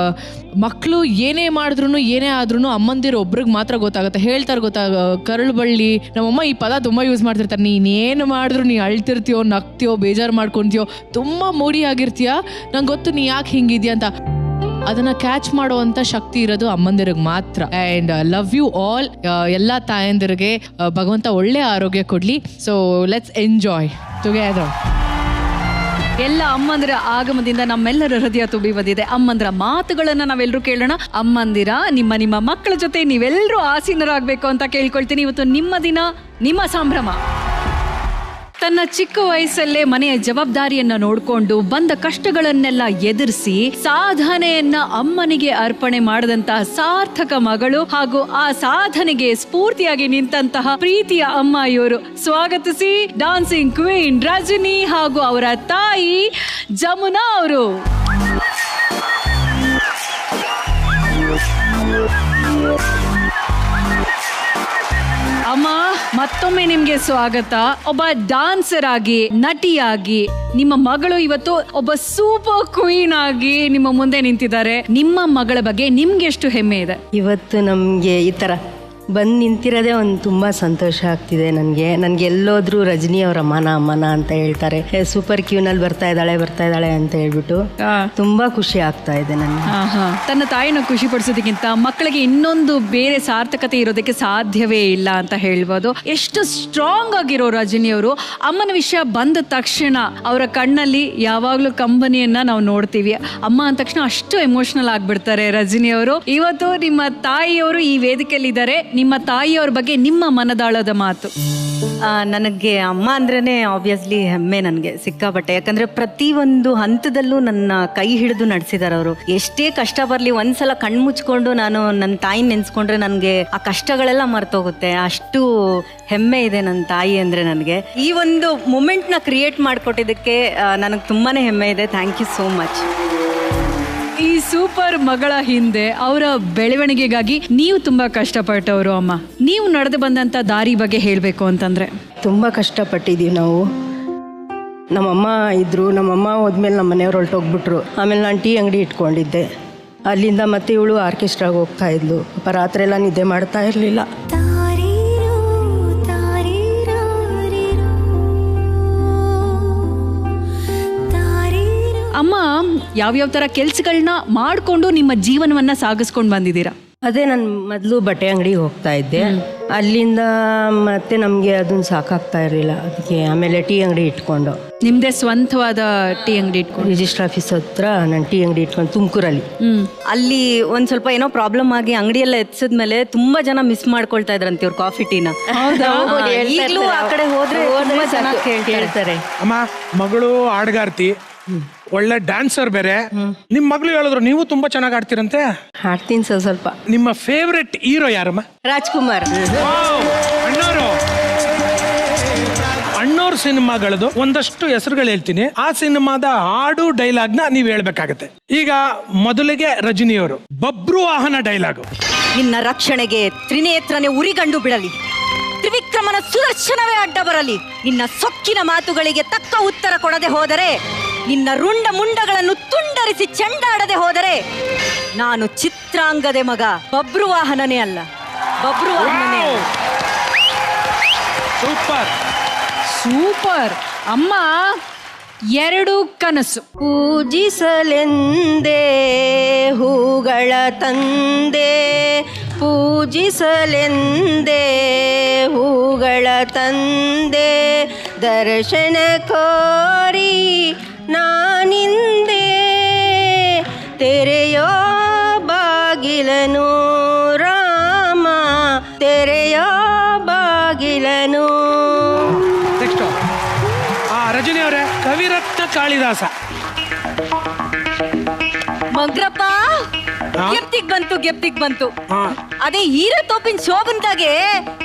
ಮಕ್ಕಳು ಏನೇ ಮಾಡಿದ್ರು ಏನೇ ಆದ್ರೂ ಅಮ್ಮಂದಿರು ಒಬ್ರಿಗೆ ಮಾತ್ರ ಗೊತ್ತಾಗುತ್ತೆ. ಹೇಳ್ತಾರೆ ಕರಳು ಬಳ್ಳಿ. ನಮ್ಮಮ್ಮ ಈ ಪದ ತುಂಬ ಯೂಸ್ ಮಾಡ್ತಿರ್ತಾರೆ. ನೀನೇನು ಮಾಡಿದ್ರು ನೀ ಅಳ್ತಿರ್ತೀಯೋ, ನಗ್ತೀಯೋ, ಬೇಜಾರು ಮಾಡ್ಕೊತೀಯೋ, ತುಂಬ ಮೂಡಿ ಆಗಿರ್ತೀಯ, ನಂಗೆ ಗೊತ್ತು ನೀ ಯಾಕೆ ಹಿಂಗಿದ್ಯಾ ಅಂತ. ಅದನ್ನ ಕ್ಯಾಚ್ ಮಾಡುವಂತ ಶಕ್ತಿ ಇರೋದು ಅಮ್ಮಂದಿರಿಗೆ ಮಾತ್ರ. And love you all. ಎಲ್ಲ ತಾಯಂದಿರಿಗೆ ಭಗವಂತ ಒಳ್ಳೆ ಆರೋಗ್ಯ ಕೊಡ್ಲಿ. So let's enjoy together. ಎಲ್ಲ ಅಮ್ಮಂದಿರ ಆಗಮದಿಂದ ನಮ್ಮೆಲ್ಲರ ಹೃದಯ ತುಂಬಿ ಬಂದಿದೆ. ಅಮ್ಮಂದಿರ ಮಾತುಗಳನ್ನ ನಾವೆಲ್ಲರೂ ಕೇಳೋಣ. ಅಮ್ಮಂದಿರ, ನಿಮ್ಮ ಮಕ್ಕಳ ಜೊತೆ ನೀವೆಲ್ಲರೂ ಆಸೀನರಾಗಬೇಕು ಅಂತ ಕೇಳ್ಕೊಳ್ತೀನಿ. ಇವತ್ತು ನಿಮ್ಮ ದಿನ, ನಿಮ್ಮ ಸಂಭ್ರಮ. ತನ್ನ ಚಿಕ್ಕ ವಯಸ್ಸಲ್ಲೇ ಮನೆಯ ಜವಾಬ್ದಾರಿಯನ್ನ ನೋಡ್ಕೊಂಡು ಬಂದ ಕಷ್ಟಗಳನ್ನೆಲ್ಲ ಎದುರಿಸಿ ಸಾಧನೆಯನ್ನ ಅಮ್ಮನಿಗೆ ಅರ್ಪಣೆ ಮಾಡಿದಂತಹ ಸಾರ್ಥಕ ಮಗಳು ಹಾಗೂ ಆ ಸಾಧನೆಗೆ ಸ್ಫೂರ್ತಿಯಾಗಿ ನಿಂತಹ ಪ್ರೀತಿಯ ಅಮ್ಮ ಇವರು. ಸ್ವಾಗತಿಸಿ ಡಾನ್ಸಿಂಗ್ ಕ್ವೀನ್ ರಜನಿ ಹಾಗೂ ಅವರ ತಾಯಿ ಜಮುನಾ ಅವರು. ಅಮ್ಮ, ಮತ್ತೊಮ್ಮೆ ನಿಮ್ಗೆ ಸ್ವಾಗತ. ಒಬ್ಬ ಡಾನ್ಸರ್ ಆಗಿ, ನಟಿಯಾಗಿ, ನಿಮ್ಮ ಮಗಳು ಇವತ್ತು ಒಬ್ಬ ಸೂಪರ್ ಕ್ವೀನ್ ಆಗಿ ನಿಮ್ಮ ಮುಂದೆ ನಿಂತಿದ್ದಾರೆ. ನಿಮ್ಮ ಮಗಳ ಬಗ್ಗೆ ನಿಮ್ಗೆ ಎಷ್ಟು ಹೆಮ್ಮೆ ಇದೆ? ಇವತ್ತು ನಮಗೆ ಈ ಥರ ಬಂದು ನಿಂತಿರೋದೇ ಒಂದು ತುಂಬ ಸಂತೋಷ ಆಗ್ತಿದೆ ನನಗೆ ಎಲ್ಲೋದ್ರೂ ರಜನಿ ಅವರ ಅಮ್ಮನ ಅಂತ ಹೇಳ್ತಾರೆ. ಸೂಪರ್ ಕ್ಯೂನಲ್ಲಿ ಬರ್ತಾ ಇದ್ದಾಳೆ ಅಂತ ಹೇಳ್ಬಿಟ್ಟು ತುಂಬಾ ಖುಷಿ ಆಗ್ತಾ ಇದೆ ನನಗೆ. ತನ್ನ ತಾಯಿನ ಖುಷಿ ಪಡಿಸೋದಕ್ಕಿಂತ ಮಕ್ಕಳಿಗೆ ಇನ್ನೊಂದು ಬೇರೆ ಸಾರ್ಥಕತೆ ಇರೋದಕ್ಕೆ ಸಾಧ್ಯವೇ ಇಲ್ಲ ಅಂತ ಹೇಳ್ಬೋದು. ಎಷ್ಟು ಸ್ಟ್ರಾಂಗ್ ಆಗಿರೋ ರಜನಿ ಅವರು. ಅಮ್ಮನ ವಿಷಯ ಬಂದ ತಕ್ಷಣ ಅವರ ಕಣ್ಣಲ್ಲಿ ಯಾವಾಗ್ಲೂ ಕಂಬನಿಯನ್ನ ನಾವು ನೋಡ್ತೀವಿ. ಅಮ್ಮ ಅಂದ ತಕ್ಷಣ ಅಷ್ಟು ಎಮೋಷನಲ್ ಆಗ್ಬಿಡ್ತಾರೆ ರಜನಿ ಅವರು. ಇವತ್ತು ನಿಮ್ಮ ತಾಯಿಯವರು ಈ ವೇದಿಕೆಯಲ್ಲಿ ಇದ್ದಾರೆ. ನಿಮ್ಮ ತಾಯಿಯವ್ರ ಬಗ್ಗೆ ನಿಮ್ಮ ಮನದಾಳದ ಮಾತು. ನನಗೆ ಅಮ್ಮ ಅಂದ್ರೇ ಆಬ್ವಿಯಸ್ಲಿ ಹೆಮ್ಮೆ ನನಗೆ ಸಿಕ್ಕಾಪಟ್ಟೆ. ಯಾಕಂದ್ರೆ ಪ್ರತಿ ಒಂದು ಹಂತದಲ್ಲೂ ನನ್ನ ಕೈ ಹಿಡಿದು ನಡೆಸಿದಾರೆ ಅವರು. ಎಷ್ಟೇ ಕಷ್ಟ ಬರಲಿ ಒಂದ್ಸಲ ಕಣ್ಣು ಮುಚ್ಕೊಂಡು ನಾನು ನನ್ನ ತಾಯಿನ ನೆನ್ಸ್ಕೊಂಡ್ರೆ ನನಗೆ ಆ ಕಷ್ಟಗಳೆಲ್ಲ ಮರ್ತೋಗುತ್ತೆ. ಅಷ್ಟು ಹೆಮ್ಮೆ ಇದೆ ನನ್ನ ತಾಯಿ ಅಂದರೆ ನನಗೆ. ಈ ಒಂದು ಮೂಮೆಂಟ್ನ ಕ್ರಿಯೇಟ್ ಮಾಡಿಕೊಟ್ಟಿದ್ದಕ್ಕೆ ನನಗೆ ತುಂಬಾ ಹೆಮ್ಮೆ ಇದೆ. Thank you so much. ಈ ಸೂಪರ್ ಮಗಳ ಹಿಂದೆ ಅವರ ಬೆಳವಣಿಗೆಗಾಗಿ ನೀವು ತುಂಬಾ ಕಷ್ಟಪಟ್ಟವರು ಅಮ್ಮ. ನೀವು ನಡೆದು ಬಂದಂತ ದಾರಿ ಬಗ್ಗೆ ಹೇಳ್ಬೇಕು ಅಂತಂದ್ರೆ ತುಂಬ ಕಷ್ಟಪಟ್ಟಿದ್ದೀವಿ ನಾವು. ನಮ್ಮಮ್ಮ ಇದ್ದರು, ನಮ್ಮಮ್ಮ ಹೋದ್ಮೇಲೆ ನಮ್ಮ ಮನೆಯವ್ರು ಹೊರಟೋಗ್ಬಿಟ್ರು. ಆಮೇಲೆ ನಾನು ಟೀ ಅಂಗಡಿ ಇಟ್ಕೊಂಡಿದ್ದೆ. ಅಲ್ಲಿಂದ ಮತ್ತೆ ಇವಳು ಆರ್ಕೆಸ್ಟ್ರಾಗೆ ಹೋಗ್ತಾ ಇದ್ಲು. ರಾತ್ರಿ ಎಲ್ಲ ನಿದ್ದೆ ಮಾಡ್ತಾ ಇರಲಿಲ್ಲ. ಅಮ್ಮ ಯಾವ್ಯಾವ ತರ ಕೆಲ್ಸಗಳನ್ನ ಮಾಡ್ಕೊಂಡು ನಿಮ್ಮ ಜೀವನವನ್ನ ಸಾಗಿಸ್ಕೊಂಡು ಬಂದಿದ್ದೀರಾ? ಅದೇ ನಾನು ಮೊದಲು ಬಟ್ಟೆ ಅಂಗಡಿಗೆ ಹೋಗ್ತಾ ಇದ್ದೆ. ಅಲ್ಲಿಂದ ಮತ್ತೆ ನಮಗೆ ಅದನ್ನ ಸಾಕಾಗ್ತಾ ಇರಲಿಲ್ಲ. ಅದಕ್ಕೆ ಆಮೇಲೆ ಟೀ ಅಂಗಡಿ ಇಟ್ಕೊಂಡು, ನಿಮ್ದೇ ಸ್ವಂತವಾದ ಟೀ ಅಂಗಡಿ ಇಟ್ಕೊಂಡು, ರಿಜಿಸ್ಟರ್ ಆಫೀಸ್ ಹತ್ರ ನಾನು ಟೀ ಅಂಗಡಿ ಇಟ್ಕೊಂಡು ತುಮಕೂರಲ್ಲಿ. ಅಲ್ಲಿ ಒಂದ್ ಸ್ವಲ್ಪ ಏನೋ ಪ್ರಾಬ್ಲಮ್ ಆಗಿ ಅಂಗಡಿಯೆಲ್ಲ ಎತ್ಸಿದ್ಮೇಲೆ ತುಂಬಾ ಜನ ಮಿಸ್ ಮಾಡ್ಕೊಳ್ತಾ ಇದ್ರಂತೆ ಇವ್ರ ಕಾಫಿ ಟೀನ. ಈಗಲೂ ಆ ಕಡೆ ಹೋದ್ರೆ ತುಂಬಾ ಜನ ಕೇಳ್ತಾರೆ. ಅಮ್ಮ, ಮಗಳು ಆಡ್ಗಾರ್ತಿ, ಒಳ್ಳೆ ಡ್ಯಾನ್ಸರ್ ಬೇರೆ. ನಿಮ್ ಮಗಳು ಹೇಳಿದ್ರು ನೀವು ತುಂಬಾ ಚೆನ್ನಾಗಿ ಆಡ್ತೀರಂತೆ. ಹಾಡ್ತೀನಿ ಸ್ವಲ್ಪ. ನಿಮ್ಮ ಫೇವ್ರೆಟ್ ಹೀರೋ ಯಾರಮ್ಮ? ರಾಜ್ಕುಮಾರ್. ಅಣ್ಣವ್ರ ಸಿನಿಮಾಗಳದು ಒಂದಷ್ಟು ಹೆಸರುಗಳು ಹೇಳ್ತೀನಿ. ಆ ಸಿನಿಮಾದ ಹಾಡು ಡೈಲಾಗ್ ನ ನೀವ್ ಹೇಳ್ಬೇಕಾಗತ್ತೆ. ಈಗ ಮೊದಲಿಗೆ ರಜನಿಯವರು ಬಬ್ರು ವಾಹನ ಡೈಲಾಗ್. ನಿನ್ನ ರಕ್ಷಣೆಗೆ ತ್ರಿನೇತ್ರನೇ ಉರಿಗಂಡು ಬಿಡಲಿ, ತ್ರಿವಿಕ್ರಮನ ಸುದರ್ಶನವೇ ಅಡ್ಡ ಬರಲಿ. ನಿನ್ನ ಸೊಕ್ಕಿನ ಮಾತುಗಳಿಗೆ ತಕ್ಕ ಉತ್ತರ ಕೊಡದೆ ಹೋದರೆ, ನಿನ್ನ ರುಂಡ ಮುಂಡಗಳನ್ನು ತುಂಡರಿಸಿ ಚೆಂಡಾಡದೆ ಹೋದರೆ, ನಾನು ಚಿತ್ರಾಂಗದೆ ಮಗ ಬಬ್ರುವಾಹನನೇ ಅಲ್ಲ, ಬಬ್ರುವಾಹನನೇ ಅಲ್ಲ. ಸೂಪರ್ ಸೂಪರ್ ಅಮ್ಮ. 2 ಕನಸು. ಪೂಜಿಸಲೆಂದೇ ಹೂಗಳ ತಂದೆ, ಪೂಜಿಸಲೆಂದೇ ಹೂಗಳ ತಂದೆ, ದರ್ಶನ ಕೋರಿ ನಾನಿಂದೆ, ತೆರೆಯೋ ಬಾಗಿಲನು ರಾಮ, ತೆರೆಯೋ ಬಾಗಿಲನು. ನೆಕ್ಸ್ಟ್ ರಜನಿ ಅವರೇ ಕವಿರತ್ನ ಕಾಳಿದಾಸ. ಮಂಗ್ರಪ್ಪ ಗೆಪ್ತಿಗ್ ಬಂತು. ಅದೇ ಹೀರೋ ತೋಪಿನ ಶೋಭನ್ದಾಗೆ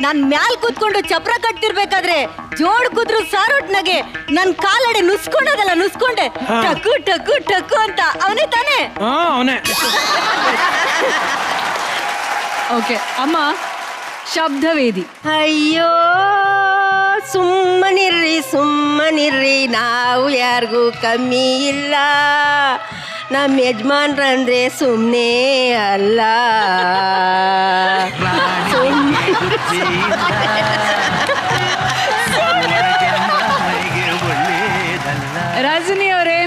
ನಾನ್ ಮ್ಯಾಲ್ ಕೂತ್ಕೊಂಡು ಚಪ್ರ ಕಟ್ತಿರ್ಬೇಕಾದ್ರೆ ಜೋಡ್ ಕೂದ್ರು ಸಾರೋಟ್ನಾಗೆ ನನ್ ಕಾಲಡೆ ನುಸ್ಕೊಂಡೆ ಟಕ್ಕು ಟಕ್ಕು ಟಕ್ಕು ಅಂತ. ಅವನೇ ತಾನೇ? ಅವನೇ. ಓಕೆ ಅಮ್ಮ, ಶಬ್ದವೇದಿ. ಅಯ್ಯೋ ಸುಮ್ಮನಿರ್ರಿ, ನಾವು ಯಾರಿಗೂ ಕಮ್ಮಿ ಇಲ್ಲ. ನಮ್ಮ ಯಜಮಾನ್ರಂದ್ರೆ ಸುಮ್ಮನೆ ಅಲ್ಲ. ರಜನಿ ಅವರೇ,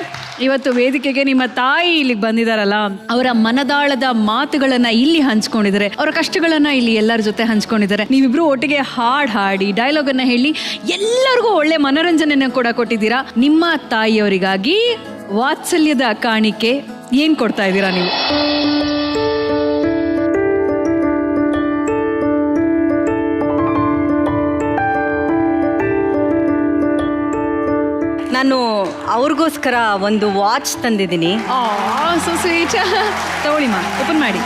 ಇವತ್ತು ವೇದಿಕೆಗೆ ನಿಮ್ಮ ತಾಯಿ ಇಲ್ಲಿಗೆ ಬಂದಿದಾರಲ್ಲ, ಅವರ ಮನದಾಳದ ಮಾತುಗಳನ್ನ ಇಲ್ಲಿ ಹಂಚ್ಕೊಂಡಿದ್ದಾರೆ, ಅವರ ಕಷ್ಟಗಳನ್ನ ಇಲ್ಲಿ ಎಲ್ಲರ ಜೊತೆ ಹಂಚ್ಕೊಂಡಿದ್ದಾರೆ. ನೀವಿಬ್ರು ಒಟ್ಟಿಗೆ ಹಾಡಿ ಡೈಲಾಗ್ ಅನ್ನ ಹೇಳಿ ಎಲ್ಲರಿಗೂ ಒಳ್ಳೆ ಮನೋರಂಜನೆಯನ್ನ ಕೂಡ ಕೊಟ್ಟಿದ್ದೀರಾ. ನಿಮ್ಮ ತಾಯಿಯವರಿಗಾಗಿ ವಾತ್ಸಲ್ಯದ ಕಾಣಿಕೆ ಏನ್ ಕೊಡ್ತಾ ಇದ್ದೀರಾ ನೀವು? ನಾನು ಅವ್ರಿಗೋಸ್ಕರ ಒಂದು ವಾಚ್ ತಂದಿದ್ದೀನಿ. So sweet. ತಗೊಳ್ಳಿಮ್ಮ, ಓಪನ್ ಮಾಡಿ.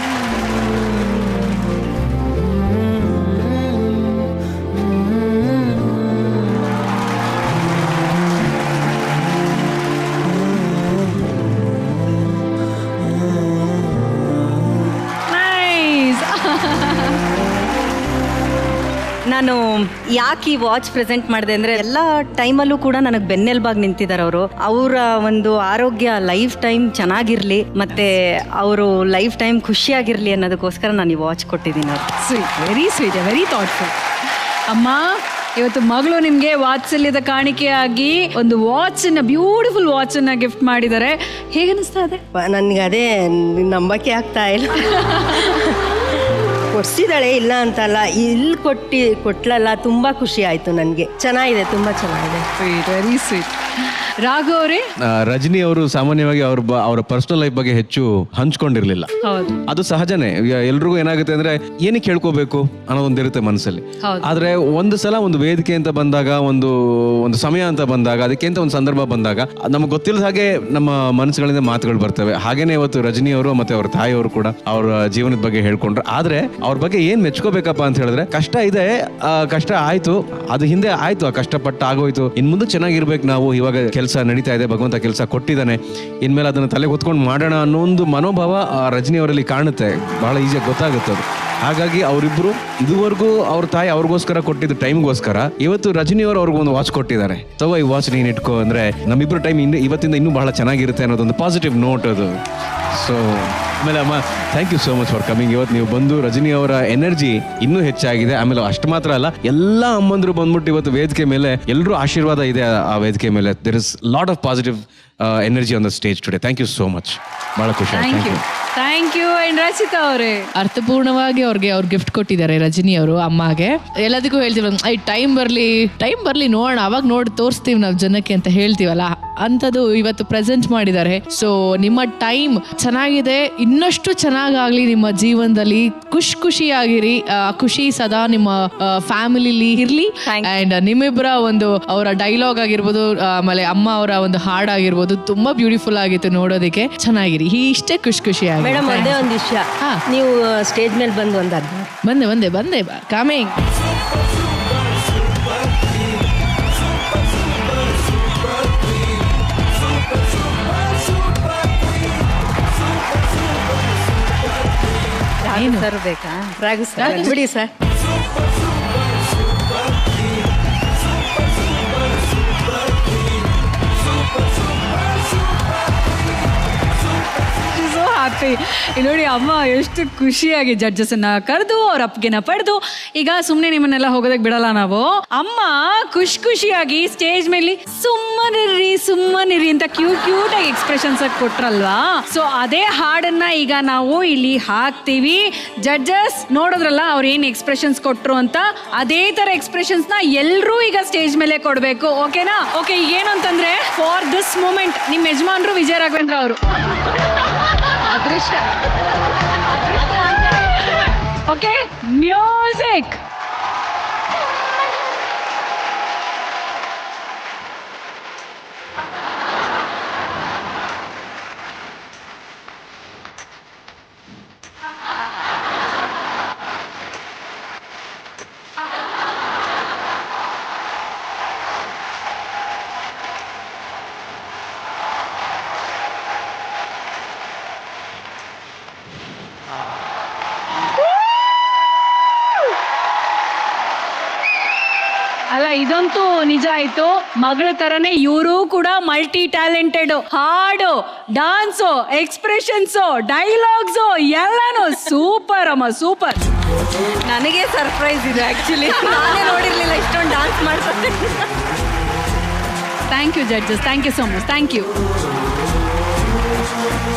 ನಾನು ಯಾಕೆ ಈ ವಾಚ್ ಪ್ರೆಸೆಂಟ್ ಮಾಡಿದೆ ಅಂದ್ರೆ, ಎಲ್ಲ ಟೈಮಲ್ಲೂ ಕೂಡ ನನಗೆ ಬೆನ್ನೆಲುಬಾಗಿ ನಿಂತಿದ್ದಾರೆ ಅವರು. ಅವರ ಒಂದು ಆರೋಗ್ಯ ಲೈಫ್ ಟೈಮ್ ಚೆನ್ನಾಗಿರ್ಲಿ, ಮತ್ತೆ ಅವರು ಲೈಫ್ ಟೈಮ್ ಖುಷಿಯಾಗಿರ್ಲಿ ಅನ್ನೋದಕ್ಕೋಸ್ಕರ ನಾನು ಈ ವಾಚ್ ಕೊಟ್ಟಿದ್ದೀನಿ ಅವ್ರು. Sweet, very sweet, very thoughtful. ಅಮ್ಮ, ಇವತ್ತು ಮಗಳು ನಿಮ್ಗೆ ವಾತ್ಸಲ್ಯದ ಕಾಣಿಕೆಯಾಗಿ ಒಂದು ವಾಚನ್ನ, ಬ್ಯೂಟಿಫುಲ್ ವಾಚನ್ನ ಗಿಫ್ಟ್ ಮಾಡಿದ್ದಾರೆ. ಹೇಗನ್ನಿಸ್ತಾ ಇದೆ? ನನಗೆ ಅದೇ ನಂಬಕ್ಕೆ ಆಗ್ತಾ ಇಲ್ಲ. ಕೊಡ್ಸಿದಾಳೆ, ಇಲ್ಲ ಅಂತಲ್ಲ, ಇಲ್ಲಿ ಕೊಟ್ಲಲ್ಲ, ತುಂಬಾ ಖುಷಿ ಆಯ್ತು ನನಗೆ. ಚೆನ್ನಾಗಿದೆ, ತುಂಬಾ ಚೆನ್ನಾಗಿದೆ. Sweet, very sweet. ರಾಘವ್ ಅವರೇ, ರಜನಿ ಅವರು ಸಾಮಾನ್ಯವಾಗಿ ಅವರ ಪರ್ಸನಲ್ ಲೈಫ್ ಬಗ್ಗೆ ಹೆಚ್ಚು ಹಂಚ್ಕೊಂಡಿರ್ಲಿಲ್ಲ. ಅದು ಸಹಜನೇ. ಎಲ್ರಿಗೂ ಏನಾಗುತ್ತೆ ಅಂದ್ರೆ ಏನಕ್ಕೆ ಹೇಳ್ಕೋಬೇಕು ಅನ್ನೋದೊಂದಿರುತ್ತೆ ಮನಸ್ಸಲ್ಲಿ. ಆದ್ರೆ ಒಂದು ಸಲ ಒಂದು ವೇದಿಕೆ ಅಂತ ಬಂದಾಗ, ಒಂದು ಸಮಯ ಅಂತ ಬಂದಾಗ, ಅದಕ್ಕೆ ಅಂತ ಒಂದು ಸಂದರ್ಭ ಬಂದಾಗ ನಮ್ಗೆ ಗೊತ್ತಿಲ್ಲದ ಹಾಗೆ ನಮ್ಮ ಮನಸ್ಸುಗಳಿಂದ ಮಾತುಗಳು ಬರ್ತವೆ. ಹಾಗೇನೆ ಇವತ್ತು ರಜನಿ ಅವರು ಮತ್ತೆ ಅವ್ರ ತಾಯಿಯವರು ಕೂಡ ಅವರ ಜೀವನದ ಬಗ್ಗೆ ಹೇಳ್ಕೊಂಡ್ರು. ಆದ್ರೆ ಅವ್ರ ಬಗ್ಗೆ ಏನ್ ಮೆಚ್ಕೋಬೇಕಪ್ಪ ಅಂತ ಹೇಳಿದ್ರೆ, ಕಷ್ಟ ಇದೆ, ಕಷ್ಟ ಆಯ್ತು, ಅದು ಹಿಂದೆ ಆಯ್ತು, ಆ ಕಷ್ಟಪಟ್ಟ ಆಗೋಯ್ತು, ಇನ್ ಮುಂದೆ ಚೆನ್ನಾಗಿರ್ಬೇಕು ನಾವು. ಇವಾಗ ಕೆಲಸ ನಡೀತಾ ಇದೆ, ಭಗವಂತ ಕೆಲಸ ಕೊಟ್ಟಿದ್ದಾನೆ, ಇನ್ಮೇಲೆ ಅದನ್ನು ತಲೆಗೆ ಹೊತ್ಕೊಂಡು ಮಾಡೋಣ ಅನ್ನೋ ಒಂದು ಮನೋಭಾವ ರಜನಿ ಅವರಲ್ಲಿ ಕಾಣುತ್ತೆ. ಬಹಳ ಈಸಿಯಾಗಿ ಗೊತ್ತಾಗುತ್ತೆ ಅದು. ಹಾಗಾಗಿ ಅವರಿಬ್ರು ಇದುವರೆಗೂ ಅವ್ರ ತಾಯಿ ಅವ್ರಿಗೋಸ್ಕರ ಕೊಟ್ಟಿದ್ದ ಟೈಮ್ಗೋಸ್ಕರ ಇವತ್ತು ರಜನಿ ಅವರು ಅವ್ರಿಗೆ ಒಂದು ವಾಚ್ ಕೊಟ್ಟಿದ್ದಾರೆ. ತಗೋ ಈ ವಾಚ್ ನೀನು ಇಟ್ಕೋ ಅಂದ್ರೆ ನಮ್ಮಿಬ್ರು ಟೈಮ್ ಇವತ್ತಿಂದ ಇನ್ನೂ ಬಹಳ ಚೆನ್ನಾಗಿರುತ್ತೆ ಅನ್ನೋದೊಂದು ಪಾಸಿಟಿವ್ ನೋಟ್ ಅದು. ಸೊ ಆಮೇಲೆ ಅಮ್ಮ, thank you so much for coming. ಇವತ್ತು ನೀವು ಬಂದು ರಜನಿ ಅವರ ಎನರ್ಜಿ ಇನ್ನೂ ಹೆಚ್ಚಾಗಿದೆ. ಆಮೇಲೆ ಅಷ್ಟು ಮಾತ್ರ ಅಲ್ಲ, ಎಲ್ಲ ಅಮ್ಮಂದ್ರು ಬಂದ್ಬಿಟ್ಟು ಇವತ್ತು ವೇದಿಕೆ ಮೇಲೆ ಎಲ್ಲರೂ ಆಶೀರ್ವಾದ ಇದೆ ಆ ವೇದಿಕೆ ಮೇಲೆ. There is lot of positive energy on the stage today. Thank you so much. ಬಹಳ ಖುಷಿ ಆಯ್ತು. Thank you. ಅಂಡ್ ರಚಿತಾ ಅವರೇ, ಅರ್ಥಪೂರ್ಣವಾಗಿ ಅವ್ರು ಗಿಫ್ಟ್ ಕೊಟ್ಟಿದ್ದಾರೆ ರಜನಿ ಅವರು ಅಮ್ಮಗೆ. ಎಲ್ಲದಕ್ಕೂ ಹೇಳ್ತೀವಿ ಟೈಮ್ ಬರ್ಲಿ ನೋಡೋಣ, ಅವಾಗ ನೋಡಿ ತೋರಿಸ್ತೀವಿ ನಾವು ಜನಕ್ಕೆ ಅಂತ ಹೇಳ್ತೀವಲ್ಲ, ಅಂಥದ್ದು ಇವತ್ತು ಪ್ರೆಸೆಂಟ್ ಮಾಡಿದ್ದಾರೆ. ಸೊ ನಿಮ್ಮ ಟೈಮ್ ಚೆನ್ನಾಗಿದೆ, ಇನ್ನಷ್ಟು ಚೆನ್ನಾಗಾಗ್ಲಿ ನಿಮ್ಮ ಜೀವನದಲ್ಲಿ, ಖುಷಿಯಾಗಿರಿ, ಖುಷಿ ಸದಾ ನಿಮ್ಮ ಫ್ಯಾಮಿಲಿಲಿ ಇರ್ಲಿ. ಅಂಡ್ ನಿಮ್ಮಿಬ್ಬರ ಒಂದು ಅವರ ಡೈಲಾಗ್ ಆಗಿರ್ಬೋದು, ಆಮೇಲೆ ಅಮ್ಮ ಅವರ ಒಂದು ಹಾಡ್ ಆಗಿರ್ಬೋದು, ತುಂಬಾ ಬ್ಯೂಟಿಫುಲ್ ಆಗಿತ್ತು ನೋಡೋದಕ್ಕೆ. ಚೆನ್ನಾಗಿರಿ, ಇಷ್ಟೇ ಖುಷಿಯಾಗಿ. ಮೇಡಮ್, ಒಂದೇ ಒಂದು ವಿಷಯ, ನೀವು ಸ್ಟೇಜ್ ಮೇಲೆ ಬಂದು ಬಂದೆ ಕಮಿಂಗ್. ಸರ್ ಬೇಕಾ? ರಾಘು ಸರ್ ಬಿಡಿ ಸರ್. ಹ್ಯಾಪಿ. ನೋಡಿ ಅಮ್ಮ ಎಷ್ಟು ಖುಷಿಯಾಗಿ ಜಡ್ಜಸ್ ಅನ್ನ ಕರೆದು ಅವ್ರ ಅಪ್ಗೆನ ಪಡೆದು, ಈಗ ಸುಮ್ನೆ ನಿಮ್ಮನ್ನೆಲ್ಲ ಹೋಗೋದಕ್ಕೆ ಬಿಡಲ್ಲ ನಾವು. ಅಮ್ಮ ಖುಷಿಯಾಗಿ ಸ್ಟೇಜ್ ಮೇಲೆ ಸುಮ್ಮನಿರಿ ಅಂತ ಕ್ಯೂಟ್ ಆಗಿ ಎಕ್ಸ್ಪ್ರೆಷನ್ಸ್ ಕೊಟ್ರಲ್ವಾ. ಸೊ ಅದೇ ಹಾಡನ್ನ ಈಗ ನಾವು ಇಲ್ಲಿ ಹಾಕ್ತೀವಿ. ಜಡ್ಜಸ್ ನೋಡಿದ್ರಲ್ಲ ಅವ್ರು ಏನ್ ಎಕ್ಸ್ಪ್ರೆಷನ್ಸ್ ಕೊಟ್ರು ಅಂತ, ಅದೇ ತರ ಎಕ್ಸ್ಪ್ರೆಷನ್ಸ್ ನ ಎಲ್ರೂ ಈಗ ಸ್ಟೇಜ್ ಮೇಲೆ ಕೊಡ್ಬೇಕು. ಓಕೆನಾ? ಓಕೆ, ಈಗ ಏನು ಅಂತಂದ್ರೆ, ಫಾರ್ ದಿಸ್ ಮೂಮೆಂಟ್ ನಿಮ್ಮ ಯಜಮಾನ್ರು ವಿಜಯ ರಾಘವೇಂದ್ರ ಅವರು. ಅದೃಷ್ಟ. Okay, music. ಅಲ್ಲ, ಇದಂತೂ ನಿಜ ಆಯ್ತು. ಮಗಳ ತರನೇ ಇವರು ಕೂಡ ಮಲ್ಟಿ ಟ್ಯಾಲೆಂಟೆಡ್. ಹಾಡು, ಡಾನ್ಸು, ಎಕ್ಸ್ಪ್ರೆಷನ್ಸು, ಡೈಲಾಗ್ಸು ಎಲ್ಲಾನು ಸೂಪರ್ ಅಮ್ಮ, ಸೂಪರ್. ನನಗೆ ಸರ್ಪ್ರೈಸ್ ಇದೆ ಆಕ್ಚುಲಿ, ನಾನೇ ನೋಡಿರ್ಲಿಲ್ಲ ಇಷ್ಟೊಂದು ಡಾನ್ಸ್ ಮಾಡ್ತಾರೆ. Thank you judges, thank you so much, thank you.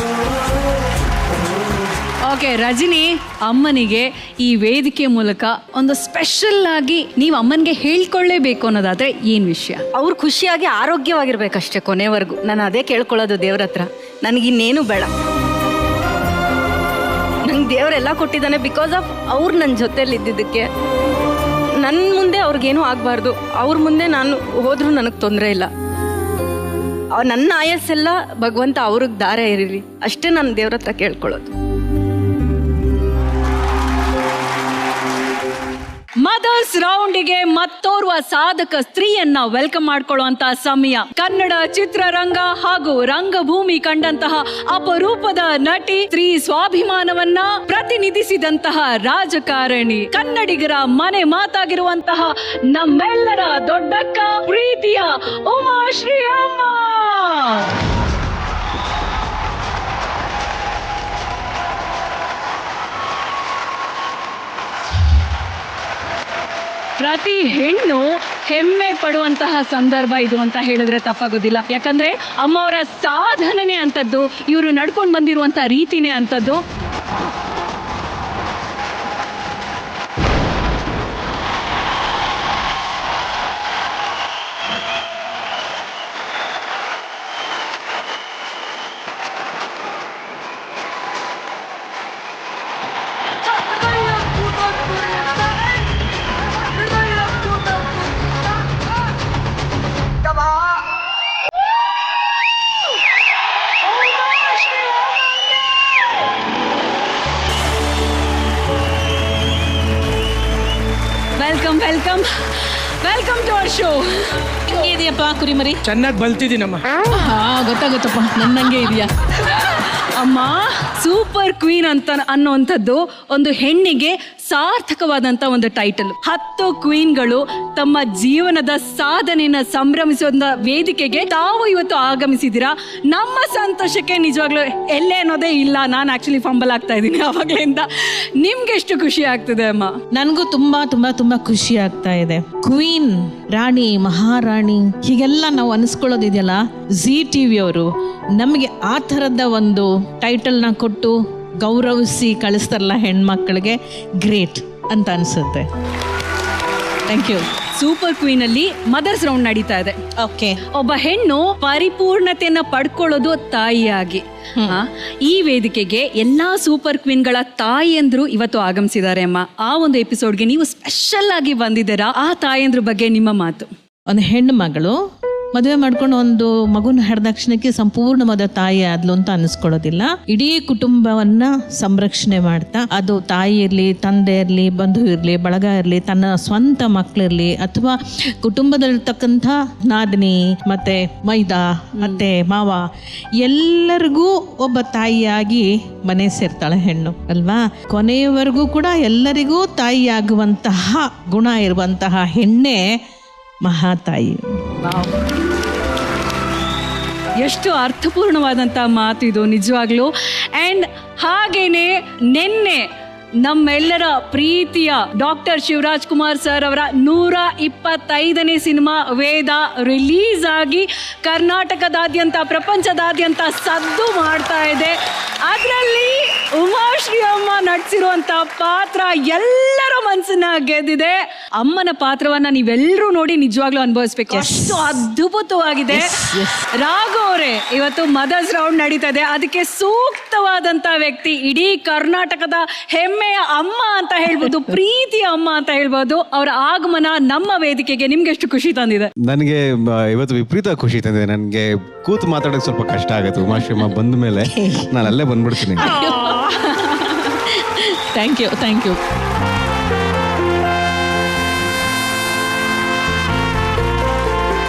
Okay Rajani, ಅಮ್ಮನಿಗೆ ಈ ವೇದಿಕೆ ಮೂಲಕ ಒಂದು ಸ್ಪೆಷಲ್ ಆಗಿ ನೀವು ಅಮ್ಮನಿಗೆ ಹೇಳ್ಕೊಳ್ಳೇಬೇಕು ಅನ್ನೋದಾದ್ರೆ ಏನ್ ವಿಷಯ? ಅವ್ರು ಖುಷಿಯಾಗಿ ಆರೋಗ್ಯವಾಗಿರ್ಬೇಕಷ್ಟೇ ಕೊನೆವರೆಗೂ. ನಾನು ಅದೇ ಕೇಳ್ಕೊಳ್ಳೋದು ದೇವ್ರ ಹತ್ರ. ನನಗಿನ್ನೇನು ಬೇಡ. ನಂಗೆ ದೇವರೆಲ್ಲ ಕೊಟ್ಟಿದ್ದಾನೆ ಬಿಕಾಸ್ ಆಫ್ ಅವ್ರು ನನ್ನ ಜೊತೆಲಿ ಇದ್ದಿದ್ದಕ್ಕೆ. ನನ್ನ ಮುಂದೆ ಅವ್ರಿಗೇನೂ ಆಗಬಾರ್ದು, ಅವ್ರ ಮುಂದೆ ನಾನು ಹೋದ್ರೂ ನನಗೆ ತೊಂದರೆ ಇಲ್ಲ. ನನ್ನ ಆಯಸ್ಸೆಲ್ಲ ಭಗವಂತ ಅವ್ರಿಗೆ ದಾರ ಇರಲಿ ಅಷ್ಟೇ ನಾನು ದೇವ್ರ ಹತ್ರ ಕೇಳ್ಕೊಳ್ಳೋದು. ಮದರ್ಸ್ ರೌಂಡಿಗೆ ಮತ್ತೋರ್ವ ಸಾಧಕ ಸ್ತ್ರೀಯನ್ನ ವೆಲ್ಕಮ್ ಮಾಡ್ಕೊಳ್ಳುವಂತ ಸಮಯ. ಕನ್ನಡ ಚಿತ್ರರಂಗ ಹಾಗೂ ರಂಗಭೂಮಿ ಕಂಡಂತಹ ಅಪರೂಪದ ನಟಿ, ಸ್ತ್ರೀ ಸ್ವಾಭಿಮಾನವನ್ನ ಪ್ರತಿನಿಧಿಸಿದಂತಹ ರಾಜಕಾರಣಿ, ಕನ್ನಡಿಗರ ಮನೆ ಮಾತಾಗಿರುವಂತಹ ನಮ್ಮೆಲ್ಲರ ದೊಡ್ಡಕ್ಕ, ಪ್ರೀತಿಯ ಉಮಾಶ್ರೀ ಅಮ್ಮ. ಪ್ರತಿ ಹೆಣ್ಣು ಹೆಮ್ಮೆ ಪಡುವಂತಹ ಸಂದರ್ಭ ಇದು ಅಂತ ಹೇಳಿದ್ರೆ ತಪ್ಪಾಗೋದಿಲ್ಲ. ಯಾಕಂದ್ರೆ ಅಮ್ಮ ಅವರ ಸಾಧನೆ ಅಂತದ್ದು, ಇವರು ನಡ್ಕೊಂಡು ಬಂದಿರುವಂತಹ ರೀತಿನೇ ಅಂತದ್ದು. Welcome to our show. ಹಿಂಗೆ ಇದೆಯಪ್ಪ ಕುರಿಮರಿ. ಚೆನ್ನಾಗಿ ಬಲ್ತಿದ್ದೀನಮ್ಮ. ಗೊತ್ತಾಗುತ್ತಪ್ಪ, ನನ್ನಂಗೆ ಇದೆಯಾ. ಅಮ್ಮ, ಸೂಪರ್ ಕ್ವೀನ್ ಅಂತ ಅನ್ನುವಂಥದ್ದು ಒಂದು ಹೆಣ್ಣಿಗೆ ಸಾರ್ಥಕವಾದಂತ ಒಂದು ಟೈಟಲ್. 10 ಕ್ವೀನ್ಗಳು ತಮ್ಮ ಜೀವನದ ಸಾಧನೆಯನ್ನ ಸಂಭ್ರಮಿಸುವ ವೇದಿಕೆಗೆ ತಾವು ಇವತ್ತು ಆಗಮಿಸಿದ್ದೀರಾ. ನಮ್ಮ ಸಂತೋಷಕ್ಕೆ ನಿಜವಾಗ್ಲೂ ಎಲ್ಲೇ ಅನ್ನೋದೇ ಇಲ್ಲ. ನಾನು ಆಕ್ಚುಲಿ ಫಂಬಲ್ ಆಗ್ತಾ ಇದ್ದೀನಿ ಅವಾಗ್ಲಿಂದ. ನಿಮ್ಗೆ ಎಷ್ಟು ಖುಷಿ ಆಗ್ತದೆ ಅಮ್ಮ? ನನಗೂ ತುಂಬಾ ತುಂಬಾ ತುಂಬಾ ಖುಷಿ ಆಗ್ತಾ ಇದೆ. ಕ್ವೀನ್, ರಾಣಿ, ಮಹಾರಾಣಿ ಹೀಗೆಲ್ಲ ನಾವು ಅನಿಸ್ಕೊಳ್ಳೋದಿದೆಯಲ್ಲ, ಜಿ ಟಿವಿ ಅವರು ನಮಗೆ ಆ ಥರದ ಒಂದು ಟೈಟಲ್ನ ಕೊಟ್ಟು ಗೌರವಿಸಿ ಕಳಿಸ್ತಾರಲ್ಲ ಹೆಣ್ಮಕ್ಳಿಗೆ, ಗ್ರೇಟ್ ಅಂತ ಅನ್ಸುತ್ತೆ. Thank you. ಸೂಪರ್ ಕ್ವೀನ್ ಅಲ್ಲಿ ಮದರ್ಸ್ ರೌಂಡ್ ನಡೀತಾ ಇದೆ. ಓಕೆ. ಒಬ್ಬ ಹೆಣ್ಣು ಪರಿಪೂರ್ಣತೆಯನ್ನ ಪಡ್ಕೊಳ್ಳೋದು ತಾಯಿಯಾಗಿ. ಈ ವೇದಿಕೆಗೆ ಎಲ್ಲಾ ಸೂಪರ್ ಕ್ವೀನ್ಗಳ ತಾಯಿಯಂದ್ರು ಇವತ್ತು ಆಗಮಿಸಿದ್ದಾರೆ ಅಮ್ಮ. ಆ ಒಂದು ಎಪಿಸೋಡ್ಗೆ ನೀವು ಸ್ಪೆಷಲ್ ಆಗಿ ಬಂದಿದ್ದೀರಾ. ಆ ತಾಯಿಯಂದ್ರ ಬಗ್ಗೆ ನಿಮ್ಮ ಮಾತು. ಒಂದು ಹೆಣ್ಣು ಮಗಳು ಮದುವೆ ಮಾಡ್ಕೊಂಡು ಒಂದು ಮಗುನ ಹಡ್ದಾಕ್ಷಣಕ್ಕೆ ಸಂಪೂರ್ಣವಾದ ತಾಯಿ ಆದ್ಲು ಅಂತ ಅನ್ನಿಸ್ಕೊಳ್ಳೋದಿಲ್ಲ. ಇಡೀ ಕುಟುಂಬವನ್ನ ಸಂರಕ್ಷಣೆ ಮಾಡ್ತಾ, ಅದು ತಾಯಿ ಇರ್ಲಿ, ತಂದೆ ಇರ್ಲಿ, ಬಂಧು ಇರ್ಲಿ, ಬಳಗ ಇರ್ಲಿ, ತನ್ನ ಸ್ವಂತ ಮಕ್ಳಿರ್ಲಿ, ಅಥವಾ ಕುಟುಂಬದಲ್ಲಿರ್ತಕ್ಕಂಥ ನಾದಿನಿ ಮತ್ತೆ ಮೈದಾ ಅತ್ತೆ ಮಾವ ಎಲ್ಲರಿಗೂ ಒಬ್ಬ ತಾಯಿಯಾಗಿ ಮನೆ ಸೇರ್ತಾಳೆ ಹೆಣ್ಣು ಅಲ್ವಾ. ಕೊನೆಯವರೆಗೂ ಕೂಡ ಎಲ್ಲರಿಗೂ ತಾಯಿಯಾಗುವಂತಹ ಗುಣ ಇರುವಂತಹ ಹೆಣ್ಣೆ ಮಹಾತಾಯಿ. ಎಷ್ಟು ಅರ್ಥಪೂರ್ಣವಾದಂಥ ಮಾತು ಇದು ನಿಜವಾಗ್ಲೂ. ಆ್ಯಂಡ್ ಹಾಗೇನೆ ನಿನ್ನೆ ನಮ್ಮೆಲ್ಲರ ಪ್ರೀತಿಯ ಡಾಕ್ಟರ್ ಶಿವರಾಜ್ ಕುಮಾರ್ ಸರ್ ಅವರ 125ನೇ ಸಿನಿಮಾ ವೇದ ರಿಲೀಸ್ ಆಗಿ ಕರ್ನಾಟಕದಾದ್ಯಂತ, ಪ್ರಪಂಚದಾದ್ಯಂತ ಸದ್ದು ಮಾಡ್ತಾ ಇದೆ. ಅದರಲ್ಲಿ ಉಮಾಶ್ರೀ ಅಮ್ಮ ನಟಿಸಿರುವಂತ ಪಾತ್ರ ಎಲ್ಲರ ಮನಸ್ಸನ್ನ ಗೆದ್ದಿದೆ. ಅಮ್ಮನ ಪಾತ್ರವನ್ನ ನೀವೆಲ್ಲರೂ ನೋಡಿ ನಿಜವಾಗ್ಲೂ ಅನುಭವಿಸ್ಬೇಕು, ಅಷ್ಟು ಅದ್ಭುತವಾಗಿದೆ. ರಾಘು ಅವರೇ, ಇವತ್ತು ಮದರ್ಸ್ ರೌಂಡ್ ನಡೀತಾ ಇದೆ, ಅದಕ್ಕೆ ಸೂಕ್ತವಾದಂತ ವ್ಯಕ್ತಿ, ಇಡೀ ಕರ್ನಾಟಕದ ಹೆಮ್ಮೆಯ ಅಮ್ಮ ಅಂತ ಹೇಳ್ಬೋದು, ಪ್ರೀತಿಯ ಅಮ್ಮ ಅಂತ ಹೇಳ್ಬೋದು. ಅವರ ಆಗಮನ ನಮ್ಮ ವೇದಿಕೆಗೆ ನಿಮ್ಗೆ ಎಷ್ಟು ಖುಷಿ ತಂದಿದೆ? ನನಗೆ ಇವತ್ತು ವಿಪರೀತ ಖುಷಿ ತಂದಿದೆ. ನನಗೆ ಕೂತು ಮಾತಾಡೋಕೆ ಸ್ವಲ್ಪ ಕಷ್ಟ ಆಗುತ್ತೆ. ಉಮಾಶ್ರೀ ಬಂದ ಮೇಲೆ ನಾನು ಅಲ್ಲೇ ಬಂದ್ಬಿಡ್ತೀನಿ. Thank you, thank you.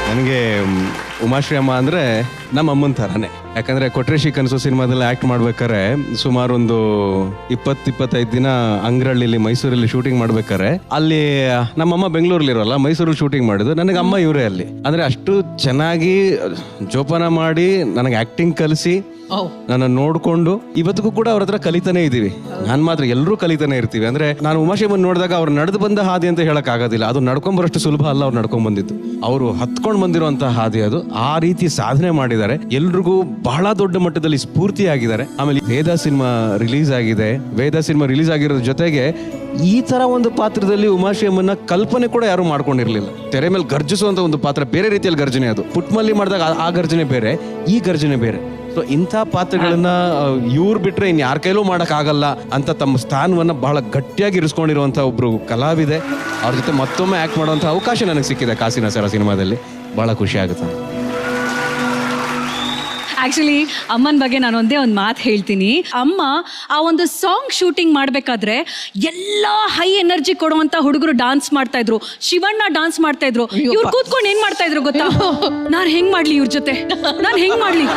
ನನಗೆ ಉಮಾಶ್ರೀ ಅಮ್ಮ ಅಂದರೆ ನಮ್ಮ ಅಮ್ಮನ ಥರನೇ. ಯಾಕಂದರೆ ಕೊಟ್ರೇಶಿ ಕನಸು ಸಿನಿಮಾದಲ್ಲಿ ಆ್ಯಕ್ಟ್ ಮಾಡ್ಬೇಕಾದ್ರೆ ಸುಮಾರು ಒಂದು 20-25 ದಿನ ಅಂಗ್ರಳ್ಳಿಲಿ ಮೈಸೂರಲ್ಲಿ ಶೂಟಿಂಗ್ ಮಾಡ್ಬೇಕಾರೆ, ಅಲ್ಲಿ ನಮ್ಮಮ್ಮ ಬೆಂಗಳೂರಲ್ಲಿರೋಲ್ಲ, ಮೈಸೂರಲ್ಲಿ ಶೂಟಿಂಗ್ ಮಾಡಿದ್ದು. ನನಗೆ ಅಮ್ಮ ಇವರೇ ಅಲ್ಲಿ. ಅಂದರೆ ಅಷ್ಟು ಚೆನ್ನಾಗಿ ಜೋಪಾನ ಮಾಡಿ ನನಗೆ ಆ್ಯಕ್ಟಿಂಗ್ ಕಲಿಸಿ ನನ್ನ ನೋಡ್ಕೊಂಡು ಇವತ್ತಿಗೂ ಕೂಡ ಅವ್ರ ಹತ್ರ ಕಲಿತಾನೆ ಇದೀವಿ. ನಾನು ಮಾತ್ರ, ಎಲ್ಲರೂ ಕಲಿತಾನೆ ಇರ್ತೀವಿ. ಅಂದ್ರೆ ನಾನು ಉಮಾಶ್ರೀ ನೋಡಿದಾಗ ಅವ್ರು ನಡೆದು ಬಂದ ಹಾದಿ ಅಂತ ಹೇಳಕ್ ಆಗೋದಿಲ್ಲ. ಅದು ನಡ್ಕೊಂಬರಷ್ಟು ಸುಲಭ ಅಲ್ಲ ಅವ್ರು ನಡ್ಕೊಂಡ್ ಬಂದಿದ್ದು. ಅವರು ಹತ್ಕೊಂಡು ಬಂದಿರುವಂತಹ ಹಾದಿ ಅದು. ಆ ರೀತಿ ಸಾಧನೆ ಮಾಡಿದ್ದಾರೆ. ಎಲ್ರಿಗೂ ಬಹಳ ದೊಡ್ಡ ಮಟ್ಟದಲ್ಲಿ ಸ್ಫೂರ್ತಿಯಾಗಿದ್ದಾರೆ. ಆಮೇಲೆ ವೇದ ಸಿನಿಮಾ ರಿಲೀಸ್ ಆಗಿದೆ. ವೇದ ಸಿನಿಮಾ ರಿಲೀಸ್ ಆಗಿರೋದ್ರ ಜೊತೆಗೆ ಈ ತರ ಒಂದು ಪಾತ್ರದಲ್ಲಿ ಉಮಾಶ್ರೀ ಅಮ್ಮನ ಕಲ್ಪನೆ ಕೂಡ ಯಾರು ಮಾಡ್ಕೊಂಡಿರ್ಲಿಲ್ಲ. ತೆರೆ ಮೇಲೆ ಗರ್ಜಿಸುವಂತ ಒಂದು ಪಾತ್ರ, ಬೇರೆ ರೀತಿಯಲ್ಲಿ ಗರ್ಜನೆ. ಅದು ಪುಟ್ಮಲ್ಲಿ ಮಾಡಿದಾಗ ಆ ಗರ್ಜನೆ ಬೇರೆ, ಈ ಗರ್ಜನೆ ಬೇರೆ. ಸೊ ಇಂಥ ಪಾತ್ರಗಳನ್ನ ಇವ್ರು ಬಿಟ್ರೆ ಇನ್ ಯಾರ ಕೈಲೂ ಮಾಡಕ್ ಆಗಲ್ಲ ಅಂತ ತಮ್ಮ ಸ್ಥಾನವನ್ನ ಬಹಳ ಗಟ್ಟಿಯಾಗಿ ಇರಿಸ್ಕೊಂಡಿರುವಂತ ಒಬ್ರು ಕಲಾವಿದೆ. ಅವ್ರ ಜೊತೆ ಮತ್ತೊಮ್ಮೆ ಆಕ್ಟ್ ಮಾಡುವಂತ ಅವಕಾಶ ನನಗೆ ಸಿಕ್ಕಿದೆ ಕಾಸಿನ ಸರ ಸಿನಿಮಾದಲ್ಲಿ. ಬಹಳ ಖುಷಿ ಆಗುತ್ತೆ. ಆಕ್ಚುಲಿ ಅಮ್ಮನ ಬಗ್ಗೆ ನಾನು ಒಂದೇ ಒಂದು ಮಾತು ಹೇಳ್ತೀನಿ. ಅಮ್ಮ ಆ ಒಂದು ಸಾಂಗ್ ಶೂಟಿಂಗ್ ಮಾಡ್ಬೇಕಾದ್ರೆ ಎಲ್ಲಾ ಹೈ ಎನರ್ಜಿ ಕೊಡುವಂತ ಹುಡುಗರು ಡಾನ್ಸ್ ಮಾಡ್ತಾ ಇದ್ರು. ಶಿವಣ್ಣ ಡಾನ್ಸ್ ಮಾಡ್ತಾ ಇದ್ರು. ಇವ್ರು ಕೂತ್ಕೊಂಡು ಏನ್ ಮಾಡ್ತಾ ಇದ್ರು ಗೊತ್ತಾ? ನಾನ್ ಹೆಂಗ್ ಮಾಡ್ಲಿ ಇವ್ರ ಜೊತೆ, ನಾನ್ ಹೆಂಗ್ ಮಾಡ್ಲಿ,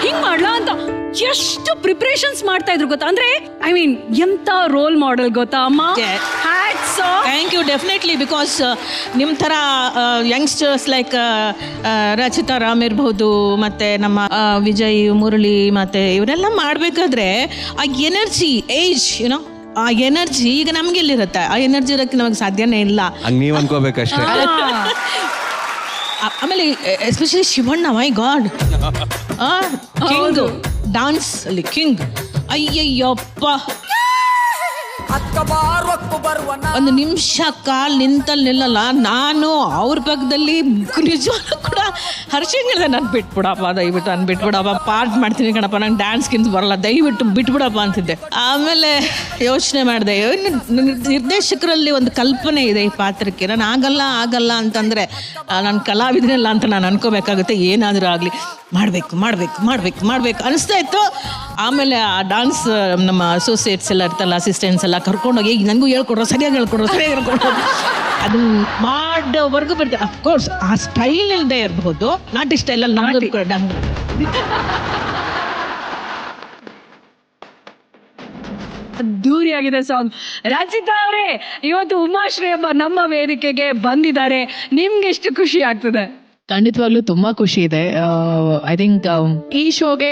ಹಿಂಗ್ ಮಾಡ್ಲಾ ಅಂತ ಎಷ್ಟು ಪ್ರಿಪರೇಷನ್ಸ್ ಮಾಡ್ತಾ ಇದ್ರು ಗೊತ್ತಾ? ಅಂದ್ರೆ ಐ ಮೀನ್ ಎಂತ ರೋಲ್ ಮಾಡೆಲ್ ಗೊತ್ತಾ ಅಮ್ಮ. Thank you. ಡೆಫಿನೆಟ್ಲಿ, ಬಿಕಾಸ್ ನಿಮ್ಮ ಥರ ಯಂಗ್ಸ್ಟರ್ಸ್ ಲೈಕ್ ರಚಿತಾ ರಾಮ್ ಇರ್ಬೋದು, ಮತ್ತೆ ನಮ್ಮ ವಿಜಯ್, ಮುರಳಿ, ಮತ್ತೆ ಇವರೆಲ್ಲ ಮಾಡಬೇಕಾದ್ರೆ ಆ ಎನರ್ಜಿ, ಏಜ್, ಯುನೋ, ಆ ಎನರ್ಜಿ ಈಗ ನಮ್ಗೆ ಎಲ್ಲಿರುತ್ತೆ? ಆ ಎನರ್ಜಿ ಇರೋಕ್ಕೆ ನಮಗೆ ಸಾಧ್ಯನೇ ಇಲ್ಲ. ನೀವು ಅನ್ಕೋಬೇಕಷ್ಟೇ. ಆಮೇಲೆ ಎಸ್ಪೆಷಲಿ ಶಿವಣ್ಣ, ಮೈ ಗಾಡ್, ಕಿಂಗ್ ಡಾನ್ಸ್ ಅಲ್ಲಿ ಕಿಂಗ್. ಅಯ್ಯಯ್ಯಪ್ಪ, ಒಂದು ನಿಮಿಷ ಕಾಲ್ ನಿಂತಲ್ಲಿ ನಿಲ್ಲಲ್ಲ. ನಾನು ಅವ್ರ ಪಕ್ಕದಲ್ಲಿ ನಿಜವಾಗ್ಲೂ ಕೂಡ ಹರ್ಷಂಗಿಲ್ಲ. ನಾನು ಬಿಟ್ಬಿಡಪ್ಪ, ದಯವಿಟ್ಟು ನಾನು ಬಿಟ್ಬಿಡಪ್ಪ, ಪಾರ್ಟ್ ಮಾಡ್ತೀನಿ ಕಣಪ್ಪ, ನಂಗೆ ಡ್ಯಾನ್ಸ್ಗಿಂತ ಬರಲ್ಲ, ದಯವಿಟ್ಟು ಬಿಟ್ಬಿಡಪ್ಪ ಅಂತಿದ್ದೆ. ಆಮೇಲೆ ಯೋಚನೆ ಮಾಡಿದೆ, ನಿರ್ದೇಶಕರಲ್ಲಿ ಒಂದು ಕಲ್ಪನೆ ಇದೆ ಈ ಪಾತ್ರಕ್ಕೆ. ನಾನು ಆಗಲ್ಲ ಅಂತಂದರೆ ನಾನು ಕಲಾವಿದನಿಲ್ಲ ಅಂತ ನಾನು ಅನ್ಕೋಬೇಕಾಗುತ್ತೆ. ಏನಾದರೂ ಆಗಲಿ ಮಾಡಬೇಕು ಅನಿಸ್ತಾ ಇತ್ತು. ಆಮೇಲೆ ಆ ಡಾನ್ಸ್ ನಮ್ಮ ಅಸೋಸಿಯೇಟ್ಸ್ ಎಲ್ಲ ಇರ್ತಲ್ಲ, ಅಸಿಸ್ಟೆಂಟ್ಸ್ ಎಲ್ಲ ಕರ್ಕೊಂಡೋಗಿ ನನಗೂ ಹೇಳ್ಕೊಡ್ರು, ಸರಿಯಾಗಿ ಹೇಳ್ಕೊಡ್ರು. ಅದು ಮಾಡೋವರೆಗೂ ಬರ್ತದೆ. ಅಫ್ಕೋರ್ಸ್ ಆ ಸ್ಟೈಲ್ ಇಲ್ಲದೆ ಇರಬಹುದು, ನಾಟಿ ಸ್ಟೈಲಲ್ಲಿ ನಮ್ಗೆ ಅದ್ದೂರಿಯಾಗಿದೆ ಸಾಂಗ್. ರಚಿತಾ ಅವರೇ, ಇವತ್ತು ಉಮಾಶ್ರೀ ಎಂಬ ನಮ್ಮ ವೇದಿಕೆಗೆ ಬಂದಿದ್ದಾರೆ, ನಿಮ್ಗೆ ಎಷ್ಟು ಖುಷಿ ಆಗ್ತದೆ? ಖಂಡಿತವಾಗ್ಲೂ ತುಂಬಾ ಖುಷಿ ಇದೆ. ಐ ಥಿಂಕ್ ಈ ಶೋಗೆ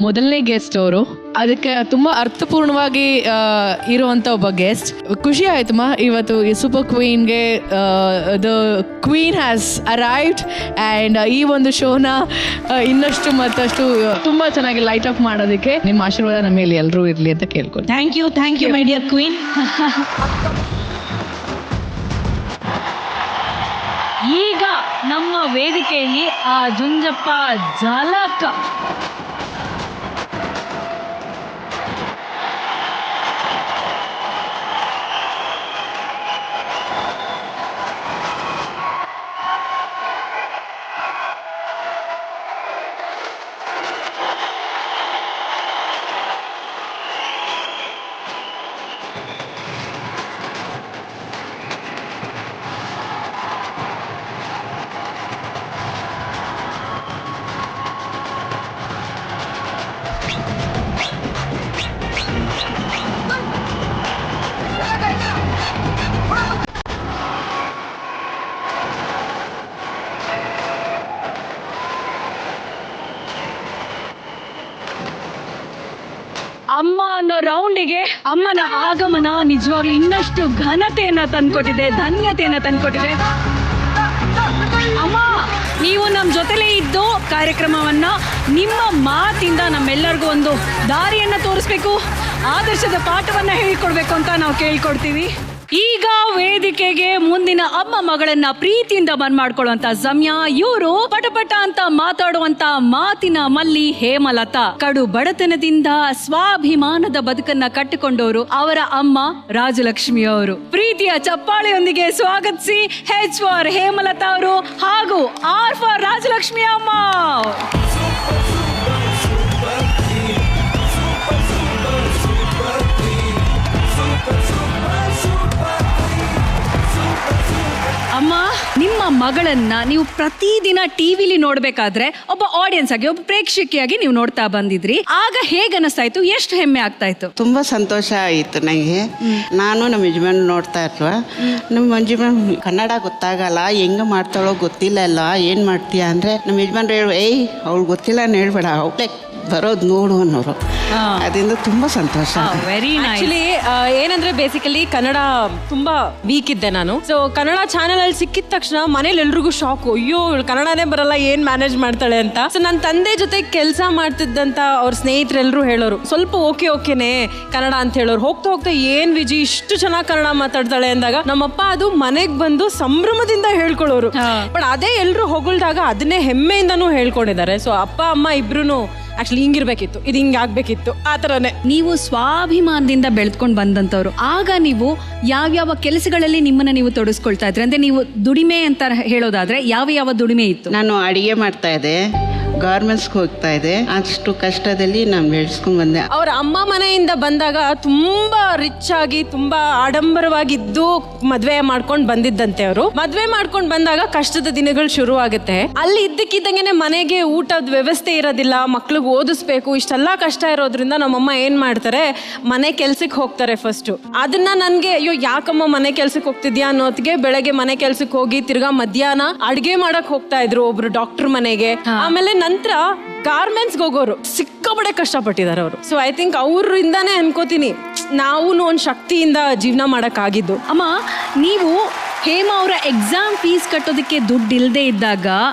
ಮೊದಲನೇ ಗೆಸ್ಟ್ ಅವರು, ಅದಕ್ಕೆ ತುಂಬಾ ಅರ್ಥಪೂರ್ಣವಾಗಿ ಇರುವಂತ ಒಬ್ಬ ಗೆಸ್ಟ್. ಖುಷಿ ಆಯ್ತಮ್ಮ, ಇವತ್ತು ಈ ಸೂಪರ್ ಕ್ವೀನ್ಗೆ the queen has arrived and ಈ ಒಂದು ಶೋನ ಇನ್ನಷ್ಟು ಮತ್ತಷ್ಟು ತುಂಬಾ ಚೆನ್ನಾಗಿ ಲೈಟ್ ಅಪ್ ಮಾಡೋದಕ್ಕೆ ನಿಮ್ಮ ಆಶೀರ್ವಾದ ನಮ್ಮ ಮೇಲೆ ಎಲ್ಲರೂ ಇರಲಿ ಅಂತ ಕೇಳ್ಕೊಂಡು. Thank you my dear queen. ಈಗ ನಮ್ಮ ವೇದಿಕೆಯಲ್ಲಿ ಆ ಜುಂಜಪ್ಪ ಝಲಕ ಅಮ್ಮ ಅನ್ನೋ ರೌಂಡಿಗೆ ಅಮ್ಮನ ಆಗಮನ ನಿಜವಾಗ್ಲೂ ಇನ್ನಷ್ಟು ಘನತೆಯನ್ನ ತಂದ್ಕೊಟ್ಟಿದೆ, ಧನ್ಯತೆಯನ್ನ ತಂದ್ಕೊಟ್ಟಿದೆ. ಅಮ್ಮ, ನೀವು ನಮ್ಮ ಜೊತೆಲೇ ಇದ್ದು ಕಾರ್ಯಕ್ರಮವನ್ನ ನಿಮ್ಮ ಮಾತಿಂದ ನಮ್ಮೆಲ್ಲರಿಗೂ ಒಂದು ದಾರಿಯನ್ನ ತೋರಿಸ್ಬೇಕು, ಆದರ್ಶದ ಪಾಠವನ್ನ ಹೇಳ್ಕೊಡ್ಬೇಕು ಅಂತ ನಾವು ಕೇಳ್ಕೊಡ್ತೀವಿ. ಈಗ ವೇದಿಕೆಗೆ ಮುಂದಿನ ಅಮ್ಮ ಮಗಳನ್ನ ಪ್ರೀತಿಯಿಂದ ಮಾಡ್ಕೊಳ್ಳುವಂತ ಸಮಯ. ಇವರು ಪಟಪಟ ಅಂತ ಮಾತಾಡುವಂತ ಮಾತಿನ ಮಲ್ಲಿ ಹೇಮಲತಾ. ಕಡು ಬಡತನದಿಂದ ಸ್ವಾಭಿಮಾನದ ಬದುಕನ್ನ ಕಟ್ಟಿಕೊಂಡವರು ಅವರ ಅಮ್ಮ ರಾಜಲಕ್ಷ್ಮಿ ಅವರು. ಪ್ರೀತಿಯ ಚಪ್ಪಾಳೆಯೊಂದಿಗೆ ಸ್ವಾಗತಿಸಿ H ಫಾರ್ ಹೇಮಲತಾ ಅವರು ಹಾಗೂ R ಫಾರ್ ರಾಜಲಕ್ಷ್ಮಿ ಅಮ್ಮ. ಅಮ್ಮ, ನಿಮ್ಮ ಮಗಳನ್ನ ನೀವು ಪ್ರತಿದಿನ ಟಿವಿಲಿ ನೋಡ್ಬೇಕಾದ್ರೆ ಒಬ್ಬ ಆಡಿಯನ್ಸ್ ಆಗಿ, ಒಬ್ಬ ಪ್ರೇಕ್ಷಕಿಯಾಗಿ ನೀವು ನೋಡ್ತಾ ಬಂದಿದ್ರಿ. ಆಗ ಹೇಗೆ ಅನಿಸ್ತಾ ಇತ್ತು? ಎಷ್ಟು ಹೆಮ್ಮೆ ಆಗ್ತಾ ಇತ್ತು? ತುಂಬಾ ಸಂತೋಷ ಆಯಿತು ನನಗೆ. ನಾನು ನಮ್ಮ ಯಜಮಾನ್ ನೋಡ್ತಾ ಇರ್ವ, ನಮ್ಮ ಯಜಮಾನ್ ಕನ್ನಡ ಗೊತ್ತಾಗಲ್ಲ, ಹೆಂಗ ಮಾಡ್ತಾಳೋ ಗೊತ್ತಿಲ್ಲ ಅಲ್ಲ, ಏನ್ ಮಾಡ್ತೀಯ ಅಂದ್ರೆ ನಮ್ಮ ಯಜಮಾನ್ರು ಹೇಳುವ, ಏಯ್ ಅವ್ಳು ಗೊತ್ತಿಲ್ಲ ಹೇಳ್ಬೇಡ, ಅವಳೆ ಬರೋದು ನೋಡು ಅನ್ನೋರು. ಅದರಿಂದ ತುಂಬಾ ಸಂತೋಷ. ಆಕ್ಚುಲಿ ಏನಂದ್ರೆ ಬೇಸಿಕಲಿ ಕನ್ನಡ ತುಂಬಾ ವೀಕ್ ಇದ್ದೆ ನಾನು. ಸೊ ಕನ್ನಡ ಚಾನೆಲ್ ಅಲ್ಲಿ ಸಿಕ್ಕಿದ ತಕ್ಷಣ ಮನೇಲಿ ಎಲ್ರಿಗೂ ಶಾಕು, ಅಯ್ಯೋ ಇವಳು ಕನ್ನಡನೇ ಬರಲ್ಲ, ಏನ್ ಮ್ಯಾನೇಜ್ ಮಾಡ್ತಾಳೆ ಅಂತ. ಸೊ ನನ್ನ ತಂದೆ ಜೊತೆ ಕೆಲಸ ಮಾಡ್ತಿದ್ದಂತ ಅವ್ರ ಸ್ನೇಹಿತರೆಲ್ಲರೂ ಹೇಳೋರು, ಸ್ವಲ್ಪ ಓಕೆನೆ ಕನ್ನಡ ಅಂತ ಹೇಳೋರು. ಹೋಗ್ತಾ ಹೋಗ್ತಾ ಏನ್ ವಿಜಿ ಇಷ್ಟು ಚೆನ್ನಾಗಿ ಕನ್ನಡ ಮಾತಾಡ್ತಾಳೆ ಅಂದಾಗ ನಮ್ಮಪ್ಪ ಅದು ಮನೆಗ್ ಬಂದು ಸಂಭ್ರಮದಿಂದ ಹೇಳ್ಕೊಳ್ಳೋರು. ಬಟ್ ಅದೇ ಎಲ್ರು ಹೊಗಳ್ದಾಗ ಅದನ್ನೇ ಹೆಮ್ಮೆಯಿಂದನೂ ಹೇಳ್ಕೊಂಡಿದ್ದಾರೆ. ಸೊ ಅಪ್ಪ ಅಮ್ಮ ಇಬ್ರು ಆಕ್ಚುಲಿ ಹಿಂಗಿರ್ಬೇಕಿತ್ತು, ಇದು ಹಿಂಗಾಗ್ಬೇಕಿತ್ತು, ಆ ಥರನೇ. ನೀವು ಸ್ವಾಭಿಮಾನದಿಂದ ಬೆಳೆದ್ಕೊಂಡು ಬಂದಂಥವ್ರು. ಆಗ ನೀವು ಯಾವ್ಯಾವ ಕೆಲಸಗಳಲ್ಲಿ ನಿಮ್ಮನ್ನ ನೀವು ತೊಡಗಿಸ್ಕೊಳ್ತಾ ಇದ್ರಿ? ಅಂದ್ರೆ ನೀವು ದುಡಿಮೆ ಅಂತ ಹೇಳೋದಾದ್ರೆ ಯಾವ ಯಾವ ದುಡಿಮೆ ಇತ್ತು? ನಾನು ಅಡಿಗೆ ಮಾಡ್ತಾ ಇದ್ದೆ, ಗಾರ್ಮೆಂಟ್ಸ್ಗೆ ಹೋಗ್ತಾ ಇದೆ. ಅಷ್ಟು ಕಷ್ಟದಲ್ಲಿ ನಾನು ಬೆಳೆಸ್ಕೊಂಡ್ ಬಂದೆ. ಅವ್ರ ಅಮ್ಮ ಮನೆಯಿಂದ ಬಂದಾಗ ತುಂಬಾ ರಿಚ್ ಆಗಿ ತುಂಬಾ ಆಡಂಬರವಾಗಿದ್ದು ಮದ್ವೆ ಮಾಡ್ಕೊಂಡು ಬಂದಿದ್ದಂತೆ. ಅವರು ಮದ್ವೆ ಮಾಡ್ಕೊಂಡು ಬಂದಾಗ ಕಷ್ಟದ ದಿನಗಳು ಶುರು ಆಗುತ್ತೆ. ಅಲ್ಲಿ ಇದ್ದಕ್ಕಿದ್ದಂಗೆನೆ ಮನೆಗೆ ಊಟದ ವ್ಯವಸ್ಥೆ ಇರೋದಿಲ್ಲ, ಮಕ್ಳಿಗೆ ಓದಿಸ್ಬೇಕು, ಇಷ್ಟೆಲ್ಲ ಕಷ್ಟ ಇರೋದ್ರಿಂದ ನಮ್ಮಮ್ಮ ಏನ್ ಮಾಡ್ತಾರೆ, ಮನೆ ಕೆಲ್ಸಕ್ಕೆ ಹೋಗ್ತಾರೆ ಫಸ್ಟ್. ಅದನ್ನ ನನ್ಗೆ ಅಯ್ಯೋ ಯಾಕಮ್ಮ ಮನೆ ಕೆಲ್ಸಕ್ಕೆ ಹೋಗ್ತಿದ್ಯಾ ಅನ್ನೋದ್ಗೆ ಬೆಳಗ್ಗೆ ಮನೆ ಕೆಲ್ಸಕ್ಕೆ ಹೋಗಿ ತಿರ್ಗಾ ಮಧ್ಯಾಹ್ನ ಅಡ್ಗೆ ಮಾಡಕ್ ಹೋಗ್ತಾ ಇದ್ರು ಒಬ್ರು ಡಾಕ್ಟರ್ ಮನೆಗೆ. ಆಮೇಲೆ ನಂತರ ಗಾರ್ಮೆಂಟ್ಸ್ಗೆ ಹೋಗೋರು ಸಿಕ್ಕಾಪಟ್ಟೆ ಕಷ್ಟಪಟ್ಟಿದ್ದಾರೆ ಅವರು. ಸೊ ಐ ಥಿಂಕ್ ಅವರಿಂದಾನೇ ಅನ್ಕೋತೀನಿ ನಾವು ಒಂದು ಶಕ್ತಿಯಿಂದ ಜೀವನ ಮಾಡಕ್ ಆಗಿದ್ದು. ಅಮ್ಮ, ನೀವು ಹೇಮ ಅವರ ಎಕ್ಸಾಮ್ ಫೀಸ್ ಕಟ್ಟೋದಕ್ಕೆ ದುಡ್ಡು ಇಲ್ಲದೆ ಇದ್ದಾಗ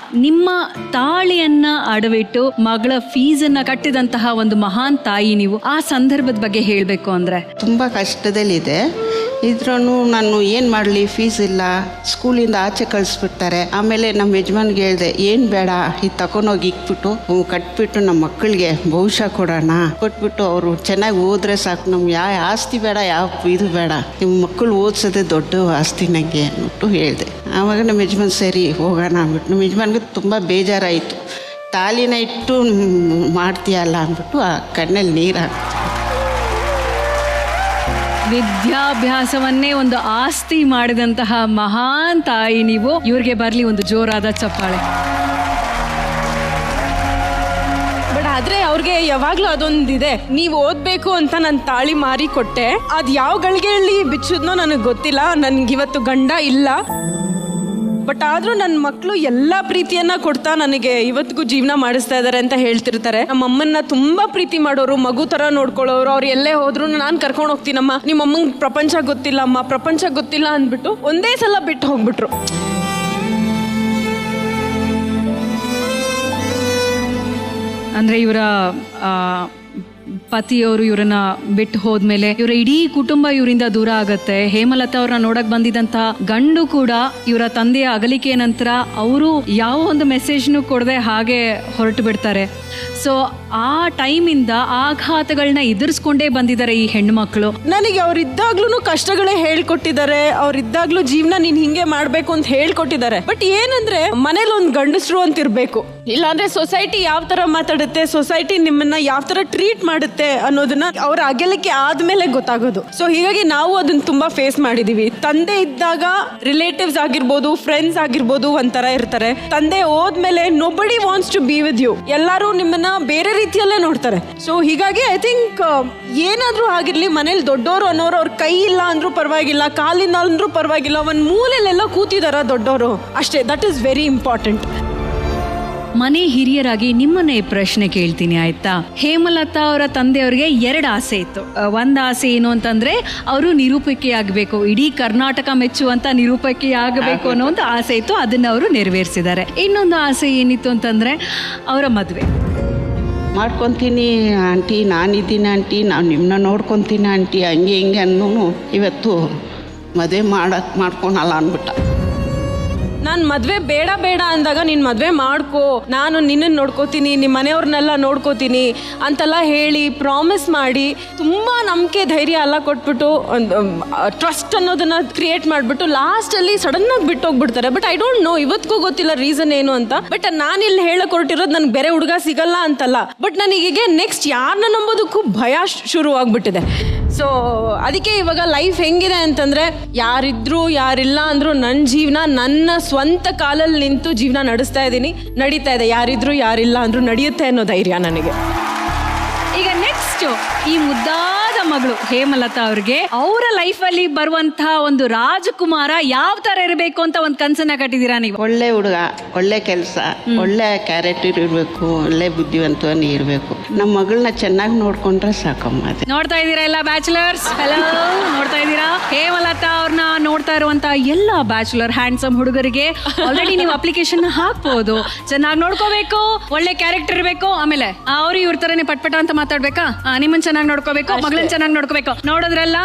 ನಿಮ್ಮ ತಾಳಿಯನ್ನ ಅಡವಿಟ್ಟು ಮಗಳ ಫೀಸನ್ನ ಕಟ್ಟಿದಂತಹ ಒಂದು ಮಹಾನ್ ತಾಯಿ ನೀವು. ಆ ಸಂದರ್ಭದ ಬಗ್ಗೆ ಹೇಳಬೇಕು ಅಂದ್ರೆ ತುಂಬಾ ಕಷ್ಟದಲ್ಲಿದೆ. ಇದ್ರೂ ನಾನು ಏನು ಮಾಡಲಿ, ಫೀಸ್ ಇಲ್ಲ, ಸ್ಕೂಲಿಂದ ಆಚೆ ಕಳಿಸ್ಬಿಡ್ತಾರೆ. ಆಮೇಲೆ ನಮ್ಮ ಯಜಮಾನ್ಗೆ ಹೇಳಿದೆ, ಏನು ಬೇಡ, ಇದು ತಗೊಂಡೋಗಿ ಇಕ್ಬಿಟ್ಟು ಕಟ್ಬಿಟ್ಟು ನಮ್ಮ ಮಕ್ಕಳಿಗೆ ಭವಿಷ್ಯ ಕೊಡೋಣ, ಕೊಟ್ಬಿಟ್ಟು ಅವರು ಚೆನ್ನಾಗಿ ಓದ್ರೆ ಸಾಕು, ನಮ್ಗೆ ಯಾವ ಆಸ್ತಿ ಬೇಡ, ಯಾವ ಇದು ಬೇಡ, ನಿಮ್ಮ ಮಕ್ಕಳು ಓದಿಸೋದೇ ದೊಡ್ಡ ಆಸ್ತಿ ನನಗೆ ಅಂದ್ಬಿಟ್ಟು ಹೇಳಿದೆ. ಆವಾಗ ನಮ್ಮ ಯಜಮಾನ್ ಸರಿ ಹೋಗೋಣ ಅಂದ್ಬಿಟ್ಟು, ನಮ್ಮ ಯಜಮಾನ್ಗೆ ತುಂಬ ಬೇಜಾರಾಯಿತು. ತಾಲಿನ ಇಟ್ಟು ಮಾಡ್ತೀಯಲ್ಲ ಅಂದ್ಬಿಟ್ಟು ಆ ಕಣ್ಣಲ್ಲಿ ನೀರು ಹಾಕ್ತು. ವಿದ್ಯಾಭ್ಯಾಸವನ್ನೇ ಒಂದು ಆಸ್ತಿ ಮಾಡಿದಂತಹ ಮಹಾನ್ ತಾಯಿ ನೀವು. ಇವ್ರಿಗೆ ಬರ್ಲಿ ಒಂದು ಜೋರಾದ ಚಪ್ಪಾಳೆ. ಬಟ್ ಆದ್ರೆ ಅವ್ರಿಗೆ ಯಾವಾಗ್ಲೂ ಅದೊಂದಿದೆ, ನೀವು ಓದ್ಬೇಕು ಅಂತ ನಾನು ತಾಳಿ ಮಾರಿ ಕೊಟ್ಟೆ, ಅದ್ ಯಾವ ಗಳಿಗೆಯಲ್ಲಿ ಬಿಚ್ಚುದ್ನೋ ನನಗೆ ಗೊತ್ತಿಲ್ಲ, ನನ್ಗೆ ಇವತ್ತು ಗಂಡ ಇಲ್ಲ. ಬಟ್ ಆದ್ರೂ ನನ್ನ ಮಕ್ಕಳು ಎಲ್ಲಾ ಪ್ರೀತಿಯನ್ನ ಕೊಡ್ತಾ ನನಗೆ ಇವತ್ತಿಗೂ ಜೀವನ ಮಾಡಿಸ್ತಾ ಇದಾರೆ ಅಂತ ಹೇಳ್ತಿರ್ತಾರೆ. ನಮ್ಮ ಅಮ್ಮನ್ನ ತುಂಬಾ ಪ್ರೀತಿ ಮಾಡೋರು, ಮಗು ತರ ನೋಡ್ಕೊಳ್ಳೋರು. ಅವ್ರು ಎಲ್ಲೇ ಹೋದ್ರು ನಾನು ಕರ್ಕೊಂಡು ಹೋಗ್ತೀನಮ್ಮ, ನಿಮ್ಮ ಅಮ್ಮಂಗೆ ಪ್ರಪಂಚ ಗೊತ್ತಿಲ್ಲ ಅಮ್ಮ, ಪ್ರಪಂಚ ಗೊತ್ತಿಲ್ಲ ಅಂದ್ಬಿಟ್ಟು ಒಂದೇ ಸಲ ಬಿಟ್ಟು ಹೋಗ್ಬಿಟ್ರು. ಅಂದ್ರೆ ಇವರ ಪತಿಯವರು ಇವರನ್ನ ಬಿಟ್ಟು ಹೋದ್ಮೇಲೆ ಇವರ ಇಡೀ ಕುಟುಂಬ ಇವರಿಂದ ದೂರ ಆಗತ್ತೆ. ಹೇಮಲತಾ ಅವ್ರನ್ನ ನೋಡಕ್ ಬಂದಿದಂತ ಗಂಡು ಕೂಡ ಇವರ ತಂದೆಯ ಅಗಲಿಕೆ ನಂತರ ಅವರು ಯಾವ ಒಂದು ಮೆಸೇಜ್ನು ಕೊಡದೆ ಹಾಗೆ ಹೊರಟು ಬಿಡ್ತಾರೆ. ಸೊ ಆ ಟೈಮಿಂದ ಆಘಾತಗಳನ್ನ ಎದುರಿಸ್ಕೊಂಡೇ ಬಂದಿದ್ದಾರೆ ಈ ಹೆಣ್ಣು ಮಕ್ಕಳು. ನನಗೆ ಅವ್ರಿದ್ದಾಗ್ಲೂ ಕಷ್ಟಗಳೇ ಹೇಳ್ಕೊಟ್ಟಿದ್ದಾರೆ, ಅವ್ರಿದ್ದಾಗ್ಲೂ ಜೀವನ ನೀನ್ ಹಿಂಗೆ ಮಾಡ್ಬೇಕು ಅಂತ ಹೇಳ್ಕೊಟ್ಟಿದ್ದಾರೆ. ಬಟ್ ಏನಂದ್ರೆ ಮನೇಲಿ ಒಂದು ಗಂಡಸ್ರು ಅಂತ ಇರ್ಬೇಕು, ಇಲ್ಲಾಂದ್ರೆ ಸೊಸೈಟಿ ಯಾವ ತರ ಮಾತಾಡುತ್ತೆ, ಸೊಸೈಟಿ ನಿಮ್ಮನ್ನ ಯಾವ ತರ ಟ್ರೀಟ್ ಮಾಡುತ್ತೆ ಅನ್ನೋದನ್ನ ಅವ್ರ ಅಗಲಿಕೆ ಆದ್ಮೇಲೆ ಗೊತ್ತಾಗೋದು. ಸೊ ಹೀಗಾಗಿ ನಾವು ಅದನ್ನ ತುಂಬಾ ಫೇಸ್ ಮಾಡಿದೀವಿ. ತಂದೆ ಇದ್ದಾಗ ರಿಲೇಟಿವ್ಸ್ ಆಗಿರ್ಬೋದು, ಫ್ರೆಂಡ್ಸ್ ಆಗಿರ್ಬೋದು ಒಂಥರ ಇರ್ತಾರೆ. ತಂದೆ ಹೋದ್ಮೇಲೆ nobody wants to be with you, ಎಲ್ಲರೂ ನಿಮ್ಮನ್ನ ಬೇರೆ ರೀತಿಯಲ್ಲೇ ನೋಡ್ತಾರೆ. ಸೊ ಹೀಗಾಗಿ ಐ ಥಿಂಕ್ ಏನಾದ್ರೂ ಆಗಿರ್ಲಿ, ಮನೇಲಿ ದೊಡ್ಡವರು ಅನ್ನೋರು ಅವ್ರ ಕೈ ಇಲ್ಲ ಅಂದ್ರೂ ಪರವಾಗಿಲ್ಲ, ಕಾಲಿಲ್ಲ ಅಂದ್ರೂ ಪರವಾಗಿಲ್ಲ, ಒಂದ್ ಮೂಲೆಲೆಲ್ಲ ಕೂತಿದಾರ ದೊಡ್ಡವರು ಅಷ್ಟೇ. That is very important. ಮನೆ ಹಿರಿಯರಾಗಿ ನಿಮ್ಮನ್ನೇ ಪ್ರಶ್ನೆ ಕೇಳ್ತೀನಿ ಆಯ್ತಾ. ಹೇಮಲತಾ ಅವರ ತಂದೆಯವರಿಗೆ 2 ಆಸೆ ಇತ್ತು. ಒಂದು ಆಸೆ ಏನು ಅಂತಂದ್ರೆ ಅವರು ನಿರೂಪಕಿಯಾಗಬೇಕು, ಇಡೀ ಕರ್ನಾಟಕ ಮೆಚ್ಚುವಂತ ನಿರೂಪಕಿಯಾಗಬೇಕು ಅನ್ನೋ ಒಂದು ಆಸೆ ಇತ್ತು, ಅದನ್ನ ಅವರು ನೆರವೇರಿಸಿದ್ದಾರೆ. ಇನ್ನೊಂದು ಆಸೆ ಏನಿತ್ತು ಅಂತಂದ್ರೆ ಅವರ ಮದುವೆ. ಮಾಡ್ಕೊತೀನಿ ಆಂಟಿ, ನಾನಿದ್ದೀನಿ ಆಂಟಿ, ನಾನು ನಿಮ್ಮನ್ನ ನೋಡ್ಕೊತೀನಿ ಆಂಟಿ, ಹಂಗೆ ಹಿಂಗೆ ಅನ್ನೂ ಇವತ್ತು ಮದುವೆ ಮಾಡ್ಕೊಳಲ್ಲ ಅಂದ್ಬಿಟ್ಟ. ನಾನು ಮದ್ವೆ ಬೇಡ ಬೇಡ ಅಂದಾಗ ನೀನು ಮದ್ವೆ ಮಾಡ್ಕೋ, ನಾನು ನಿನ್ನನ್ನು ನೋಡ್ಕೋತೀನಿ, ನಿಮ್ಮ ಮನೆಯವ್ರನ್ನೆಲ್ಲ ನೋಡ್ಕೋತೀನಿ ಅಂತೆಲ್ಲ ಹೇಳಿ ಪ್ರಾಮಿಸ್ ಮಾಡಿ ತುಂಬಾ ನಂಬಿಕೆ ಧೈರ್ಯ ಎಲ್ಲ ಕೊಟ್ಬಿಟ್ಟು ಒಂದು ಟ್ರಸ್ಟ್ ಅನ್ನೋದನ್ನ ಕ್ರಿಯೇಟ್ ಮಾಡಿಬಿಟ್ಟು ಲಾಸ್ಟಲ್ಲಿ ಸಡನ್ನಾಗಿ ಬಿಟ್ಟು ಹೋಗ್ಬಿಡ್ತಾರೆ. ಬಟ್ ಐ ಡೋಂಟ್ ನೋ, ಇವತ್ತಿಗೂ ಗೊತ್ತಿಲ್ಲ ರೀಸನ್ ಏನು ಅಂತ. ಬಟ್ ನಾನಿಲ್ಲಿ ಹೇಳಕ್ ಹೊರಟಿರೋದು ನನಗೆ ಬೇರೆ ಹುಡುಗ ಸಿಗಲ್ಲ ಅಂತಲ್ಲ, ಬಟ್ ನನಗೆ ನೆಕ್ಸ್ಟ್ ಯಾರನ್ನ ನಂಬೋದಕ್ಕೂ ಭಯ ಶುರು ಆಗ್ಬಿಟ್ಟಿದೆ. ಸೊ ಅದಕ್ಕೆ ಇವಾಗ ಲೈಫ್ ಹೆಂಗಿದೆ ಅಂತಂದ್ರೆ, ಯಾರಿದ್ರು ಯಾರಿಲ್ಲ ಅಂದ್ರು ನನ್ನ ಜೀವನ ನನ್ನ ಸ್ವಂತ ಕಾಲಲ್ಲಿ ನಿಂತು ಜೀವನ ನಡೆಸ್ತಾ ಇದ್ದೀನಿ, ನಡೀತಾ ಇದೆ. ಯಾರಿದ್ರು ಯಾರಿಲ್ಲ ಅಂದ್ರು ನಡೆಯುತ್ತೆ ಅನ್ನೋ ಧೈರ್ಯ ನನಗೆ. ಈಗ ನೆಕ್ಸ್ಟ್ ಈ ಮುದ್ದಾದ ಮಗಳು ಹೇಮಲತಾ ಅವ್ರಿಗೆ ಅವರ ಲೈಫಲ್ಲಿ ಬರುವಂತಹ ಒಂದು ರಾಜಕುಮಾರ ಯಾವ ತರ ಇರಬೇಕು ಅಂತ ಒಂದು ಕನ್ಸನ್ನ ಕಟ್ಟಿದೀರಾ ನೀವು? ಒಳ್ಳೆ ಹುಡುಗ, ಒಳ್ಳೆ ಕೆಲಸ, ಒಳ್ಳೆ ಕ್ಯಾರೆಕ್ಟರ್ ಇರಬೇಕು, ಒಳ್ಳೆ ಬುದ್ಧಿವಂತವನ್ನ ಇರಬೇಕು. ನಮ್ಮ ಮಗಳನ್ನ ಚೆನ್ನಾಗಿ ನೋಡ್ಕೊಂಡ್ರೆ ಸಾಕಮ್ಮ. ಅದೇ ನೋಡ್ತಾ ಇದ್ದೀರಾ ಎಲ್ಲ ಬ್ಯಾಚುಲರ್ಸ್? ಹಲೋ, ನೋಡ್ತಾ ಇದ್ದೀರಾ? ಹೇಮಲತಾ ಅವ್ರನ್ನ ನೋಡ್ತಾ ಇರುವಂತ ಎಲ್ಲ ಬ್ಯಾಚುಲರ್ ಹ್ಯಾಂಡ್ಸಮ್ ಹುಡುಗರಿಗೆ ಆಲ್ರೆಡಿ ನೀವು ಅಪ್ಲಿಕೇಶನ್ ಹಾಕ್ಬೋದು. ಚೆನ್ನಾಗಿ ನೋಡ್ಕೋಬೇಕು, ಒಳ್ಳೆ ಕ್ಯಾರೆಕ್ಟರ್ ಇರಬೇಕು, ಆಮೇಲೆ ಅವ್ರು ಇವ್ರ ತರನೇ ಪಟ್ಪಟ ಅಂತ ಮಾತಾಡ್ಬೇಕಾ, ನಿಮ್ಮನ್ನ ಚೆನ್ನಾಗಿ ನೋಡ್ಕೋಬೇಕು, ಮಗಳನ್ನ ಚೆನ್ನಾಗಿ ನೋಡ್ಕೋಬೇಕು. ನೋಡೋದ್ರಲ್ಲ?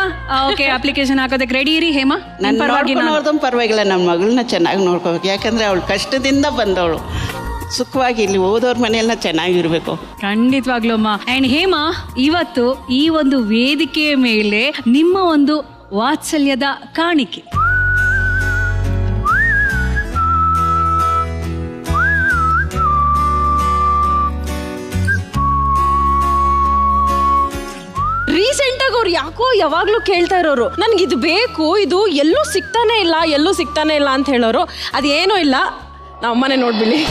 ಓಕೆ, ಅಪ್ಲಿಕೇಶನ್ ಹಾಕೋದಕ್ಕೆ ರೆಡಿ ಇರಿ ಹೇಮ. ಪರವಾಗಿಲ್ಲ, ನಮ್ಮ ಮಗಳನ್ನ ಚೆನ್ನಾಗಿ ನೋಡ್ಕೋಬೇಕು. ಯಾಕಂದ್ರೆ ಅವಳು ಕಷ್ಟದಿಂದ ಬಂದವಳು, ಸುಖವಾಗಿ ಇಲ್ಲಿ ಓದೋರ್ ಮನೆಯಲ್ಲ ಚೆನ್ನಾಗಿರ್ಬೇಕು. ಖಂಡಿತವಾಗ್ಲೂ ಅಮ್ಮ. ಅಂಡ್ ಹೇಮ, ಇವತ್ತು ಈ ಒಂದು ವೇದಿಕೆಯ ಮೇಲೆ ನಿಮ್ಮ ಒಂದು ವಾತ್ಸಲ್ಯದ ಕಾಣಿಕೆ. ರೀಸೆಂಟ್ ಆಗಿ ಅವ್ರು ಯಾಕೋ ಯಾವಾಗ್ಲೂ ಕೇಳ್ತಾ ಇರೋರು, ನನ್ಗೆ ಇದು ಬೇಕು, ಇದು ಎಲ್ಲೂ ಸಿಗ್ತಾನೆ ಇಲ್ಲ ಅಂತ ಹೇಳೋರು. ಅದೇನೂ ಇಲ್ಲ, ನಾವು ಅಮ್ಮನೆ ನೋಡ್ಬಿಡಿ.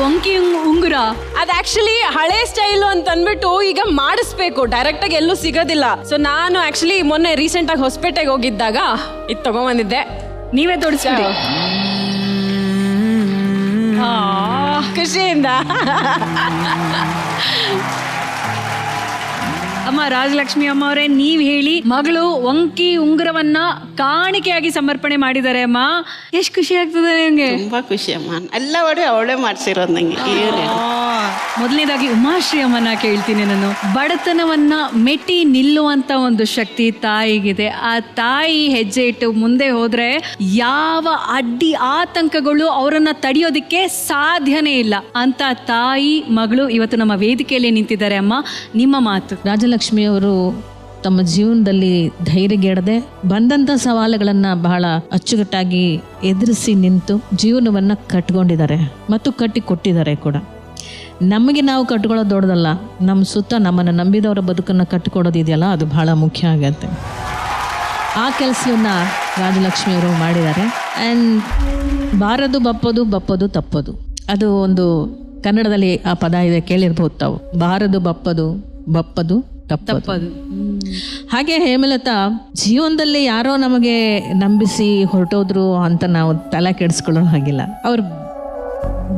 ಒಂಕಿ ಉಂಗುರ ಅದು ಆಕ್ಚುಲಿ ಹಳೆ ಸ್ಟೈಲು ಅಂತ ಅಂದ್ಬಿಟ್ಟು ಈಗ ಮಾಡಿಸ್ಬೇಕು, ಡೈರೆಕ್ಟ್ ಆಗಿ ಎಲ್ಲೂ ಸಿಗೋದಿಲ್ಲ. ಸೊ ನಾನು ಆಕ್ಚುಲಿ ಮೊನ್ನೆ ರೀಸೆಂಟ್ ಆಗಿ ಹೊಸಪೇಟೆಗೆ ಹೋಗಿದ್ದಾಗ ಇದು ತಗೊಂಡ್ಬಂದಿದ್ದೆ. ನೀವೇ ತೋರಿಸ್ಬಿಡಿ ಖುಷಿಯಿಂದ. ಅಮ್ಮ ರಾಜಲಕ್ಷ್ಮಿ ಅಮ್ಮ ಅವರೇ, ನೀವ್ ಹೇಳಿ, ಮಗಳು ಒಂಕಿ ಉಂಗುರವನ್ನ ಕಾಣಿಕೆಯಾಗಿ ಸಮರ್ಪಣೆ ಮಾಡಿದ್ದಾರೆ ಅಮ್ಮ. ಎಷ್ಟು ಖುಷಿ ಆಗ್ತದೆ ನಿಮ್ಗೆ? ತುಂಬಾ ಖುಷಿ ಅಮ್ಮ. ಎಲ್ಲ ಒಡೆ ಅವಳೇ ಮಾಡ್ಸಿರೋದು ನಂಗೆ. ಮೊದಲನೇದಾಗಿ ಉಮಾಶ್ರೀ ಅಮ್ಮನ ಕೇಳ್ತೀನಿ ನಾನು. ಬಡತನವನ್ನ ಮೆಟ್ಟಿ ನಿಲ್ಲುವಂತ ಒಂದು ಶಕ್ತಿ ತಾಯಿಗಿದೆ. ಆ ತಾಯಿ ಹೆಜ್ಜೆ ಇಟ್ಟು ಮುಂದೆ ಹೋದ್ರೆ ಯಾವ ಅಡ್ಡಿ ಆತಂಕಗಳು ಅವರನ್ನ ತಡೆಯೋದಿಕ್ಕೆ ಸಾಧ್ಯನೇ ಇಲ್ಲ ಅಂತ ತಾಯಿ ಮಗಳು ಇವತ್ತು ನಮ್ಮ ವೇದಿಕೆಯಲ್ಲಿ ನಿಂತಿದ್ದಾರೆ. ಅಮ್ಮ, ನಿಮ್ಮ ಮಾತು. ರಾಜಲಕ್ಷ್ಮಿ ಅವರು ತಮ್ಮ ಜೀವನದಲ್ಲಿ ಧೈರ್ಯಗೆಡದೆ ಬಂದಂಥ ಸವಾಲುಗಳನ್ನು ಬಹಳ ಅಚ್ಚುಕಟ್ಟಾಗಿ ಎದುರಿಸಿ ನಿಂತು ಜೀವನವನ್ನು ಕಟ್ಕೊಂಡಿದ್ದಾರೆ ಮತ್ತು ಕಟ್ಟಿಕೊಟ್ಟಿದ್ದಾರೆ ಕೂಡ. ನಮಗೆ ನಾವು ಕಟ್ಕೊಳ್ಳೋದು ದೊಡ್ಡದಲ್ಲ, ನಮ್ಮ ಸುತ್ತ ನಮ್ಮನ್ನು ನಂಬಿದವರ ಬದುಕನ್ನು ಕಟ್ಟಿಕೊಡೋದಿದೆಯಲ್ಲ, ಅದು ಬಹಳ ಮುಖ್ಯ ಆಗತ್ತೆ. ಆ ಕೆಲಸವನ್ನು ರಾಜಲಕ್ಷ್ಮಿಯವರು ಮಾಡಿದ್ದಾರೆ. ಆ್ಯಂಡ್ ಬಾರದು ಬಪ್ಪದು ಬಪ್ಪದು ತಪ್ಪದು, ಅದು ಒಂದು ಕನ್ನಡದಲ್ಲಿ ಆ ಪದ ಇದೆ, ಕೇಳಿರ್ಬೋದು ತಾವು. ಬಾರದು ಬಪ್ಪದು ಬಪ್ಪದು ತಪ್ಪದು. ಹಾಗೆ ಹೇಮಲತಾ, ಜೀವನದಲ್ಲಿ ಯಾರೋ ನಮಗೆ ನಂಬಿಸಿ ಹೊರಟೋದ್ರು ಅಂತ ನಾವು ತಲೆ ಕೆಡಿಸ್ಕೊಳ್ಳೋ ಹಾಗಿಲ್ಲ. ಅವ್ರು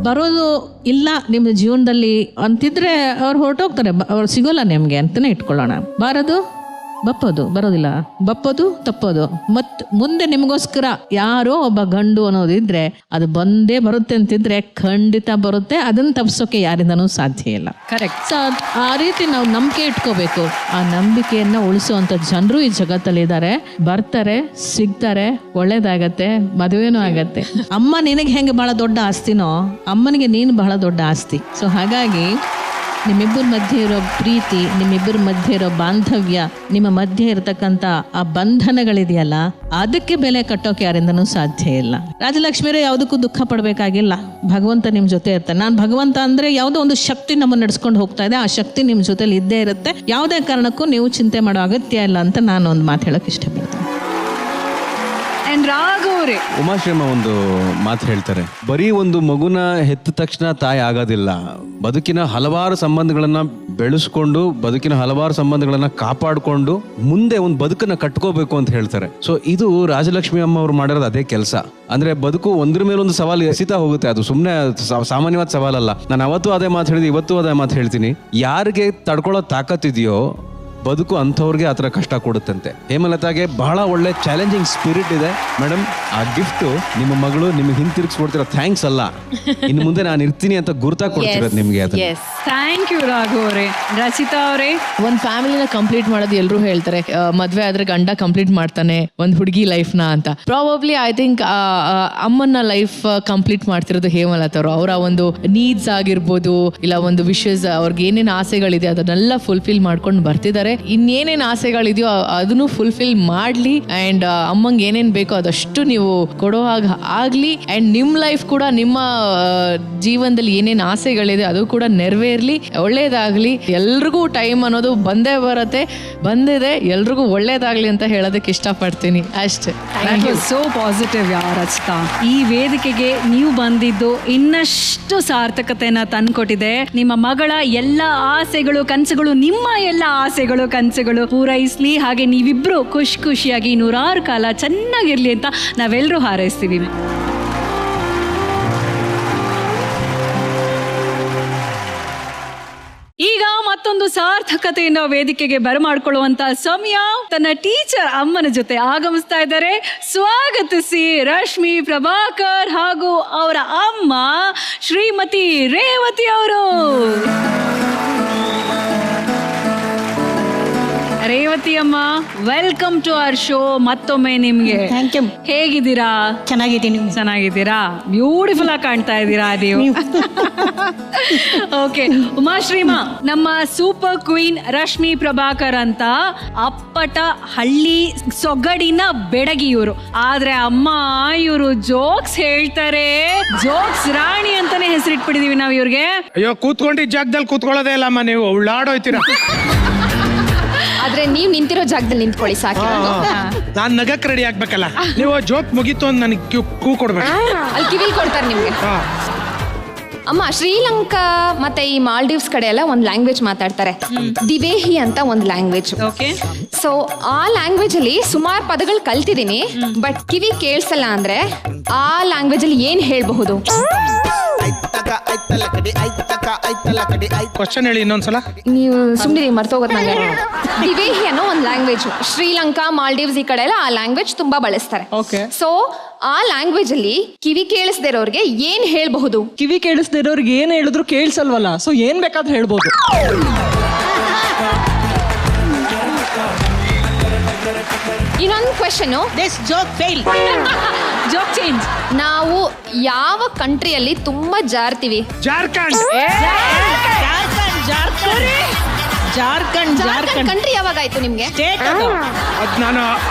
ಬರೋದು ಇಲ್ಲ ನಿಮ್ಮ ಜೀವನದಲ್ಲಿ ಅಂತಿದ್ರೆ ಅವ್ರು ಹೊರಟೋಗ್ತಾರೆ, ಅವ್ರು ಸಿಗೋಲ್ಲ ನಿಮಗೆ ಅಂತಲೇ ಇಟ್ಕೊಳ್ಳೋಣ. ಬಾರದು ಬಪ್ಪದು, ಬರೋದಿಲ್ಲ, ಬಪ್ಪದು ತಪ್ಪೋದು. ಮತ್ತು ಮುಂದೆ ನಿಮಗೋಸ್ಕರ ಯಾರೋ ಒಬ್ಬ ಗಂಡು ಅನ್ನೋದಿದ್ರೆ ಅದು ಬಂದೇ ಬರುತ್ತೆ ಅಂತಿದ್ರೆ ಖಂಡಿತ ಬರುತ್ತೆ. ಅದನ್ನು ತಪ್ಪಿಸೋಕೆ ಯಾರಿಂದನೂ ಸಾಧ್ಯ ಇಲ್ಲ. ಕರೆಕ್ಟ್. ಸೊ ಆ ರೀತಿ ನಾವು ನಂಬಿಕೆ ಇಟ್ಕೋಬೇಕು. ಆ ನಂಬಿಕೆಯನ್ನು ಉಳಿಸುವಂಥ ಜನರು ಈ ಜಗತ್ತಲ್ಲಿ ಇದ್ದಾರೆ, ಬರ್ತಾರೆ, ಸಿಗ್ತಾರೆ, ಒಳ್ಳೇದಾಗತ್ತೆ, ಮದುವೆನೂ ಆಗತ್ತೆ. ಅಮ್ಮ ನಿನಗೆ ಹೆಂಗೆ ಬಹಳ ದೊಡ್ಡ ಆಸ್ತಿನೋ ಅಮ್ಮನಿಗೆ ನೀನು ಬಹಳ ದೊಡ್ಡ ಆಸ್ತಿ. ಸೊ ಹಾಗಾಗಿ ನಿಮ್ಮಿಬ್ಬರ ಮಧ್ಯೆ ಇರೋ ಪ್ರೀತಿ, ನಿಮ್ಮಿಬ್ಬರ ಮಧ್ಯೆ ಇರೋ ಬಾಂಧವ್ಯ, ನಿಮ್ಮ ಮಧ್ಯೆ ಇರತಕ್ಕಂಥ ಆ ಬಂಧನಗಳಿದೆಯಲ್ಲ, ಅದಕ್ಕೆ ಬೆಲೆ ಕಟ್ಟೋಕೆ ಯಾರಿಂದನೂ ಸಾಧ್ಯ ಇಲ್ಲ. ರಾಜಲಕ್ಷ್ಮಿಯರು ಯಾವುದಕ್ಕೂ ದುಃಖ ಪಡಬೇಕಾಗಿಲ್ಲ. ಭಗವಂತ ನಿಮ್ಮ ಜೊತೆ ಇರ್ತಾನೆ. ನಾನು ಭಗವಂತ ಅಂದರೆ ಯಾವುದೋ ಒಂದು ಶಕ್ತಿ ನಮ್ಮನ್ನು ನಡೆಸ್ಕೊಂಡು ಹೋಗ್ತಾ ಇದೆ, ಆ ಶಕ್ತಿ ನಿಮ್ಮ ಜೊತೆಲಿ ಇದ್ದೇ ಇರುತ್ತೆ. ಯಾವುದೇ ಕಾರಣಕ್ಕೂ ನೀವು ಚಿಂತೆ ಮಾಡೋ ಅಗತ್ಯ ಇಲ್ಲ ಅಂತ ನಾನು ಒಂದು ಮಾತು ಹೇಳೋಕೆ ಇಷ್ಟಪಡ್ತೀನಿ. ಉಮಾಶ್ರೀಮ ಒಂದು ಮಾತು ಹೇಳ್ತಾರೆ, ಬರೀ ಒಂದು ಮಗುನ ಹೆತ್ತ ತಕ್ಷಣ ತಾಯಿ ಆಗೋದಿಲ್ಲ, ಬದುಕಿನ ಹಲವಾರು ಸಂಬಂಧಗಳನ್ನ ಬೆಳೆಸ್ಕೊಂಡು, ಬದುಕಿನ ಹಲವಾರು ಸಂಬಂಧಗಳನ್ನ ಕಾಪಾಡಿಕೊಂಡು ಮುಂದೆ ಒಂದು ಬದುಕನ್ನ ಕಟ್ಕೋಬೇಕು ಅಂತ ಹೇಳ್ತಾರೆ. ಸೊ ಇದು ರಾಜಲಕ್ಷ್ಮಿ ಅಮ್ಮ ಅವ್ರು ಮಾಡಿರೋದು ಅದೇ ಕೆಲಸ. ಅಂದ್ರೆ ಬದುಕು ಒಂದ್ರ ಮೇಲೊಂದು ಸವಾಲು ಎಸಿತಾ ಹೋಗುತ್ತೆ, ಅದು ಸುಮ್ಮನೆ ಸಾಮಾನ್ಯವಾದ ಸವಾಲಲ್ಲ. ನಾನು ಅವತ್ತು ಅದೇ ಮಾತು ಹೇಳಿದೆ, ಇವತ್ತು ಅದೇ ಮಾತು ಹೇಳ್ತೀನಿ. ಯಾರಿಗೆ ತಡ್ಕೊಳ್ಳೋ ತಾಕತ್ತಿದೆಯೋ ಬದುಕು ಅಂಥವ್ರಿಗೆ ಆ ಥರ ಕಷ್ಟ ಕೊಡುತ್ತಂತೆ. ಹೇಮಲತಾಗೆ ಬಹಳ ಒಳ್ಳೆ ಚಾಲೆಂಜಿಂಗ್ ಸ್ಪಿರಿಟ್ ಇದೆ ಮೇಡಮ್. ಆ ಗಿಫ್ಟು ನಿಮ್ಮ ಮಗಳು ನಿಮಗೆ ಹಿಂತಿರುಗಿಸ್ಕೊಡ್ತಿರೋ ಥ್ಯಾಂಕ್ಸ್ ಅಲ್ಲ, ಇನ್ನು ಮುಂದೆ ನಾನು ಇರ್ತೀನಿ ಅಂತ ಗುರ್ತಾ ಕೊಡ್ತಿರೋದು ನಿಮಗೆ. ಅದು ಥ್ಯಾಂಕ್ ಯು ರಾಘು ಅವರೇ. ರಚಿತಾ ಅವರೇ, ಒಂದು ಫ್ಯಾಮಿಲಿನ ಕಂಪ್ಲೀಟ್ ಮಾಡೋದು ಎಲ್ಲರೂ ಹೇಳ್ತಾರೆ, ಮದುವೆ ಆದ್ರೆ ಗಂಡ ಕಂಪ್ಲೀಟ್ ಮಾಡ್ತಾನೆ ಒಂದು ಹುಡುಗಿ ಲೈಫ್ನ ಅಂತ. ಪ್ರಾಬಬ್ಲಿ ಐ ಥಿಂಕ್ ಅಮ್ಮನ ಲೈಫ್ ಕಂಪ್ಲೀಟ್ ಮಾಡ್ತಿರೋದು ಹೇಮಲತಾ ಅವರು. ಅವರ ಒಂದು ನೀಡ್ಸ್ ಆಗಿರ್ಬೋದು, ಇಲ್ಲ ಒಂದು ವಿಶಸ್, ಅವ್ರಿಗೆ ಏನೇನು ಆಸೆಗಳಿದೆ ಅದನ್ನೆಲ್ಲ ಫುಲ್ಫಿಲ್ ಮಾಡ್ಕೊಂಡು ಬರ್ತಿದ್ದಾರೆ. ಇನ್ನೇನೇನು ಆಸೆಗಳಿದೆಯೋ ಅದನ್ನು ಫುಲ್ಫಿಲ್ ಮಾಡ್ಲಿ. ಅಂಡ್ ಅಮ್ಮಂಗೆ ಏನೇನು ಬೇಕೋ ಅದಷ್ಟು ನೀವು ಕೊಡೋ ಹಾಗೆ ಆಗ್ಲಿ. ಅಂಡ್ ನಿಮ್ಮ ಲೈಫ್ ಕೂಡ, ನಿಮ್ಮ ಜೀವನದಲ್ಲಿ ಏನೇನು ಆಸೆಗಳಿದೆ ಅದು ಕೂಡ ನೆರವೇರ್ಲಿ, ಒಳ್ಳೇದಾಗ್ಲಿ. ಎಲ್ರಿಗೂ ಟೈಮ್ ಅನ್ನೋದು ಬಂದೇ ಬರುತ್ತೆ, ಬಂದಿದೆ, ಎಲ್ರಿಗೂ ಒಳ್ಳೇದಾಗ್ಲಿ ಅಂತ ಹೇಳೋದಕ್ಕೆ ಇಷ್ಟಪಡ್ತೀನಿ ಅಷ್ಟೇ. So positive Rachita. ಈ ವೇದಿಕೆಗೆ ನೀವು ಬಂದಿದ್ದು ಇನ್ನಷ್ಟು ಸಾರ್ಥಕತೆಯನ್ನ ತಂದ್ಕೊಟ್ಟಿದೆ. ನಿಮ್ಮ ಮಗಳ ಎಲ್ಲ ಆಸೆಗಳು, ಕನಸುಗಳು, ನಿಮ್ಮ ಎಲ್ಲ ಆಸೆಗಳು, ಕನಸುಗಳು ಪೂರೈಸ್ಲಿ. ಹಾಗೆ ನೀವಿಬ್ರು ಖುಷಿಯಾಗಿ 100 ಕಾಲ ಚೆನ್ನಾಗಿರ್ಲಿ ಅಂತ ನಾವೆಲ್ಲರೂ ಹಾರೈಸ್ತೀವಿ. ಈಗ ಮತ್ತೊಂದು ಸಾರ್ಥಕತೆಯನ್ನು ವೇದಿಕೆಗೆ ಬರಮಾಡ್ಕೊಳ್ಳುವಂತ ಸಮಯ. ತನ್ನ ಟೀಚರ್ ಅಮ್ಮನ ಜೊತೆ ಆಗಮಿಸ್ತಾ ಇದ್ದಾರೆ. ಸ್ವಾಗತಿಸಿ ರಶ್ಮಿ ಪ್ರಭಾಕರ್ ಹಾಗೂ ಅವರ ಅಮ್ಮ ಶ್ರೀಮತಿ ರೇವತಿ ಅವರು. ರೇವತಿ ಅಮ್ಮ, ವೆಲ್ಕಮ್ ಟು ಅವರ್ ಶೋ. ಮತ್ತೊಮ್ಮೆ ನಿಮ್ಗೆ ಥ್ಯಾಂಕ್ ಯು. ಹೇಗಿದ್ದೀರಾ? ಚೆನ್ನಾಗಿದ್ದೀನಿ. ಚೆನ್ನಾಗಿದ್ದೀರಾ? ಬ್ಯೂಟಿಫುಲ್ ಆಗಿ ಕಾಣ್ತಾ ಇದ್ದೀರಾ ನೀವು. ಓಕೆ ಉಮಾಶ್ರೀಮ, ನಮ್ಮ ಸೂಪರ್ ಕ್ವೀನ್ ರಶ್ಮಿ ಪ್ರಭಾಕರ್ ಅಂತ ಅಪ್ಪಟ ಹಳ್ಳಿ ಸೊಗಡಿನ ಬೆಡಗಿ ಇವರು. ಆದ್ರೆ ಅಮ್ಮ ಇವರು ಜೋಕ್ಸ್ ಹೇಳ್ತಾರೆ. ಜೋಕ್ಸ್ ರಾಣಿ ಅಂತಾನೆ ಹೆಸರಿಟ್ಬಿಟ್ಟಿದೀವಿ ನಾವು ಇವ್ರಿಗೆ. ಅಯ್ಯೋ, ಕೂತ್ಕೊಂಡಿದ್ದ ಜಾಗದಲ್ಲಿ ಕೂತ್ಕೊಳ್ಳೋದೇ ಇಲ್ಲಮ್ಮ, ನೀವು ಉಳ್ಳಾಡೋಯ್ತೀರಾ. ಆದ್ರೆ ನೀವ್ ನಿಂತಿರೋ ಜಾಗದಲ್ಲಿ ನಿಂತ್ಕೊಳ್ಳಿ ಸಾಕು. ನಾನ್ ನಗಕ್ ರೆಡಿ ಆಗ್ಬೇಕಲ್ಲ. ನೀವು ಜೋಕ್ ಮುಗೀತು ಅಂತ ನನಗೆ ಕೂ ಕೊಡ್ಬೇಕು. ಅಲ್ಲಿ ಕಿವಿಲ್ ಕೊಡ್ತಾರೆ ನಿಮ್ಗೆ. ಅಮ್ಮ, ಶ್ರೀಲಂಕಾ ಮತ್ತೆ ಈ ಮಾಲ್ಡೀವ್ಸ್ ಕಡೆ ಎಲ್ಲ ಒಂದ್ ಲ್ಯಾಂಗ್ವೇಜ್ ಮಾತಾಡ್ತಾರೆ, ದಿವೇಹಿ ಅಂತ ಒಂದ್ ಲ್ಯಾಂಗ್ವೇಜ್. ಸೊ ಆ ಲ್ಯಾಂಗ್ವೇಜ್ ಅಲ್ಲಿ ಸುಮಾರು ಪದಗಳು ಕಲ್ತಿದೀನಿ, ಬಟ್ ಕಿವಿ ಕೇಳಿಸಲ್ಲ. ಅಂದ್ರೆ ಆ ಲ್ಯಾಂಗ್ವೇಜ್ ಅಲ್ಲಿ ಏನ್ ಹೇಳ್ಬಹುದು? ಕ್ವಶನ್ ಹೇಳಿ ಇನ್ನೊಂದ್ಸಲ. ನೀವು ಸುಮ್ಮನೆ ಮರ್ತೋಗೋದು ನಂಗೆ. ದಿವೇಹಿ ಅನ್ನೋ ಒಂದು ಲ್ಯಾಂಗ್ವೇಜ್, ಶ್ರೀಲಂಕಾ, ಮಾಲ್ಡೀವ್ಸ್ ಈ ಕಡೆ ಎಲ್ಲ ಆ ಲ್ಯಾಂಗ್ವೇಜ್ ತುಂಬಾ ಬಳಸ್ತಾರೆ. ಸೊ ಆ ಲ್ಯಾಂಗ್ವೇಜ್ ಅಲ್ಲಿ ಕಿವಿ ಕೇಳಿಸದೇ ಇರೋರಿಗೆ ಏನ್ ಹೇಳ್ಬಹುದು? ಕಿವಿ ಕೇಳಿಸದೇ ಇರೋರಿಗೆ ಏನ್ ಹೇಳಿದ್ರು ಕೇಳಿಸಲ್ವಲ್ಲ, ಸೊ ಏನ್ ಬೇಕಾದ್ರೂ ಹೇಳ್ಬೋದು. ಇನ್ನೊಂದು ಕ್ವೆಶ್ಚನ್. Joke change. ನಾವು ಯಾವ ಕಂಟ್ರಿಯಲ್ಲಿ ತುಂಬಾ ಜಾರ್ತೀವಿ? ಜಾರ್ಖಂಡ್. ಜಾರ್ಖಂಡ್ ಕಂಟ್ರಿ ಯಾವಾಗ ಆಯ್ತು ನಿಮ್ಗೆ? ಅದ್ ನಾನು